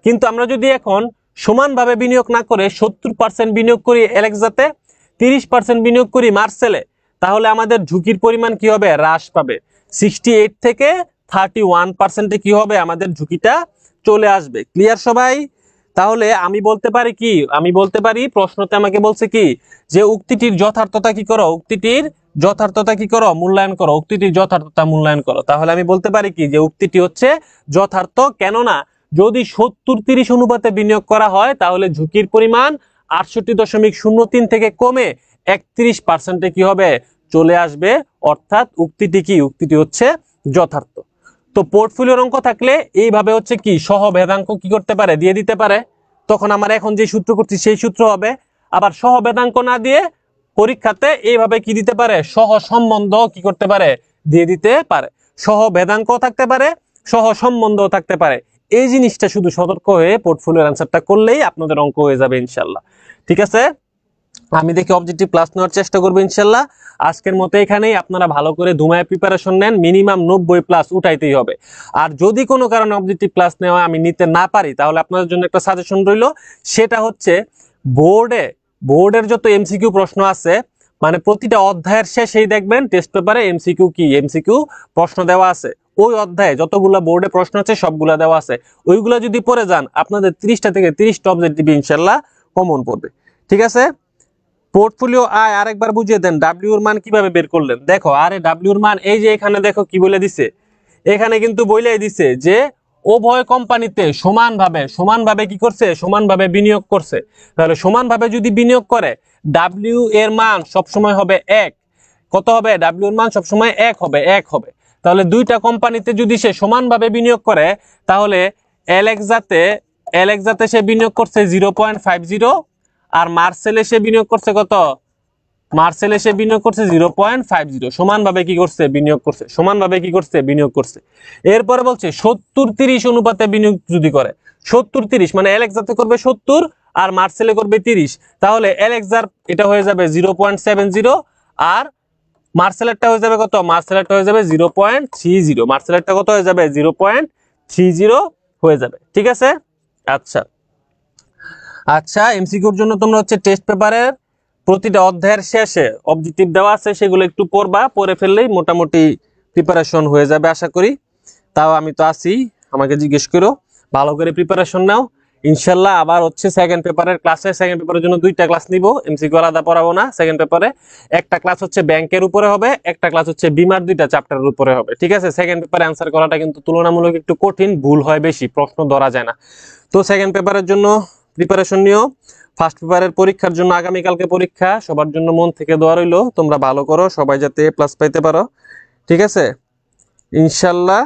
কিন্তু আমরা যদি এখন সমানভাবে বিনিয়োগ না করে 70% বিনিয়োগ করি অ্যালেক্সাতে, 30% বিনিয়োগ করি মার্সেলে, তাহলে আমাদের ঝুঁকির পরিমাণ কি হবে? হ্রাস পাবে। 68 থেকে 31%-এ কি হবে? আমাদের ঝুঁকিটা চলে আসবে। ক্লিয়ার সবাই? তাহলে আমি বলতে পারি কি? আমি বলতে পারি প্রশ্নতে আমাকে বলছে কি যে উক্তিটির যথার্থতা কি করো? উক্তিটির যথার্থতা কি করো? মূল্যায়ন করো। উক্তিটির যথার্থতা মূল্যায়ন করো। তাহলে আমি বলতে পারি কি যে উক্তিটি হচ্ছে যথার্থ। কেননা যদি 70-30 অনুপাতে বিনিয়োগ করা হয় তাহলে ঝুঁকির পরিমাণ 68.03 থেকে কমে 31%-এ কি হবে? চলে আসবে। অর্থাৎ উক্তিটি কি? উক্তিটি হচ্ছে যথার্থ। তো পোর্টফোলিওর অঙ্ক থাকলে এইভাবে হচ্ছে কি সহভেদাঙ্ক কি করতে পারে? দিয়ে দিতে পারে। তখন আমার এখন যে সূত্র করছি সেই সূত্র হবে। আবার সহভেদাঙ্ক না দিয়ে পরীক্ষাতে এইভাবে কি দিতে পারে? সহ সম্বন্ধ কি করতে পারে? দিয়ে দিতে পারে। সহভেদাঙ্ক থাকতে পারে, সহ সম্বন্ধও থাকতে পারে। এই জিনিসটা শুধু সতর্ক হয়ে পোর্টফোলিওর অ্যান্সারটা করলেই আপনাদের অঙ্ক হয়ে যাবে ইনশাল্লাহ। ঠিক আছে, আমি দেখি অবজেক্টিভ প্লাস নেওয়ার চেষ্টা করবো ইনশাল্লাহ। আজকের মতো এখানেই। আপনারা ভালো করে ধুমায় প্রিপারেশন নেন, মিনিমাম 90+ উঠাইতেই হবে। আর যদি কোনো কারণে অবজেক্টিভ ক্লাস নেওয়া আমি নিতে না পারি তাহলে আপনাদের জন্য একটা সাজেশন রইল। সেটা হচ্ছে বোর্ডের যত এমসিকিউ প্রশ্ন আছে, মানে প্রতিটা অধ্যায়ের শেষেই দেখবেন টেস্ট পেপারে এমসিকিউ প্রশ্ন দেওয়া আছে। ওই অধ্যায়ে যতগুলো বোর্ডে প্রশ্ন আছে সবগুলা দেওয়া আছে। ওইগুলা যদি পড়ে যান আপনাদের 30টা থেকে 30টা অবজেক্টিভ ইনশাল্লাহ কমন পড়বে। ঠিক আছে, পোর্টফোলিও আয় আরেকবার বুঝিয়ে দেন। ডাব্লিউ এর মান কিভাবে বের করলেন? দেখো, আরে ডাব্লিউ এর মান এই যে এখানে দেখো কি বলে দিছে। এখানে কিন্তু বলেই দিছে যে উভয় কোম্পানিতে সমানভাবে কি করছে? সমানভাবে বিনিয়োগ করছে। তাহলে সমানভাবে যদি বিনিয়োগ করে ডাব্লিউ এর মান সবসময় হবে 1। কত হবে? ডাব্লিউ এর মান সবসময় 1 হবে। তাহলে দুইটা কোম্পানিতে যদি সে সমানভাবে বিনিয়োগ করে তাহলে এলেক্সাতে সে বিনিয়োগ করছে 0.50, আর মার্সেলে সে বিনিয়োগ করছে কত? মার্সেলে সে বিনিয়োগ করছে 0.50। সমানভাবে কি করছে? বিনিয়োগ করছে। সমানভাবে কি করছে? বিনিয়োগ করছে। এরপরে বলছে 70-30 অনুপাতে বিনিয়োগ যদি করে, 70-30 মানে এলেক্সাতে করবে 70 আর মার্সেলে করবে 30, তাহলে এলেক্সার এটা হয়ে যাবে 0.70 আর মার্সেলেরটা হয়ে যাবে কত? মার্সেলেরটা হয়ে যাবে 0.30। মার্সেলেরটা কত হয়ে যাবে? 0.30 হয়ে যাবে। ঠিক আছে? আচ্ছা আচ্ছা, এমসিকিউর জন্য তোমরা হচ্ছে টেস্ট পেপারের প্রতিটা অধ্যায়ের শেষে অবজেক্টিভ দেওয়া আছে, সেগুলো একটু পড়বা, পড়ে ফেললেই মোটামুটি প্রিপারেশন হয়ে যাবে আশা করি। তাও আমি তো আছি, আমাকে জিজ্ঞেস করো, ভালো করে প্রিপারেশন নাও। ইনশাল্লাহ আবার হচ্ছে সেকেন্ড পেপারের ক্লাসে, সেকেন্ড পেপারের জন্য 2টা ক্লাস নিব, এমসিকিউ আলাদা পড়াবো না। সেকেন্ড পেপারে একটা ক্লাস হচ্ছে ব্যাংকের উপরে হবে, একটা ক্লাস হচ্ছে বিমার 2টা চ্যাপ্টারের উপরে হবে। ঠিক আছে? সেকেন্ড পেপারে অ্যান্সার করাটা কিন্তু তুলনামূলক একটু কঠিন, ভুল হয় বেশি, প্রশ্ন ধরা যায় না। তো সেকেন্ড পেপারের জন্য প্রিপারেশন নিও। ফার্স্ট পেপারের পরীক্ষার জন্য আগামীকালকে পরীক্ষা, সবার জন্য মন থেকে দোয়া রইলো, তোমরা ভালো করো, সবাই যাতে প্লাস পাইতে পারো। ঠিক আছে? ইনশাল্লাহ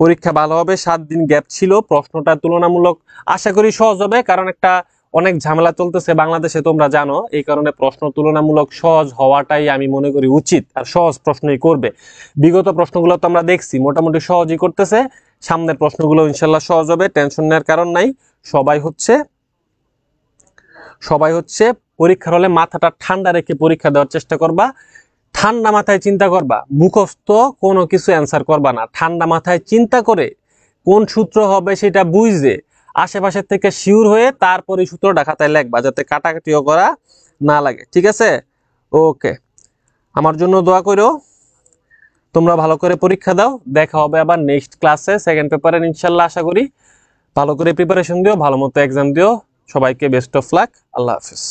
পরীক্ষা ভালো হবে। 7 দিন গ্যাপ ছিল, প্রশ্নটা তুলনামূলক আশা করি সহজ হবে, কারণ একটা অনেক ঝামেলা চলতেছে বাংলাদেশে, তোমরা জানো, এই কারণে প্রশ্ন তুলনামূলক সহজ হওয়াটাই আমি মনে করি উচিত, আর সহজ প্রশ্নই করবে। বিগত প্রশ্নগুলো তো আমরা দেখছি মোটামুটি সহজই করতেছে, সামনের প্রশ্নগুলো ইনশাল্লাহ সহজ হবে, টেনশন নেওয়ার কারণ নাই। সবাই হচ্ছে পরীক্ষার হলে মাথাটা ঠান্ডা রেখে পরীক্ষা দেওয়ার চেষ্টা করবা। ঠান্ডা মাথায় চিন্তা করবা, মুখস্থ কোনো কিছু অ্যান্সার করবা না, ঠান্ডা মাথায় চিন্তা করে কোন সূত্র হবে সেটা বুঝে আশেপাশের থেকে শিওর হয়ে তারপরে সূত্রটা খাতায় লিখবা, যাতে কাটাকাটিও করা না লাগে। ঠিক আছে? ওকে, আমার জন্য দোয়া করো, তোমরা ভালো করে পরীক্ষা দাও। দেখা হবে আবার নেক্সট ক্লাসে সেকেন্ড পেপারের, ইনশাল্লাহ আশা করি। ভালো করে প্রিপারেশন দিও, ভালো মতো এক্সাম দিও। সবাইকে best of luck. Allah Hafiz.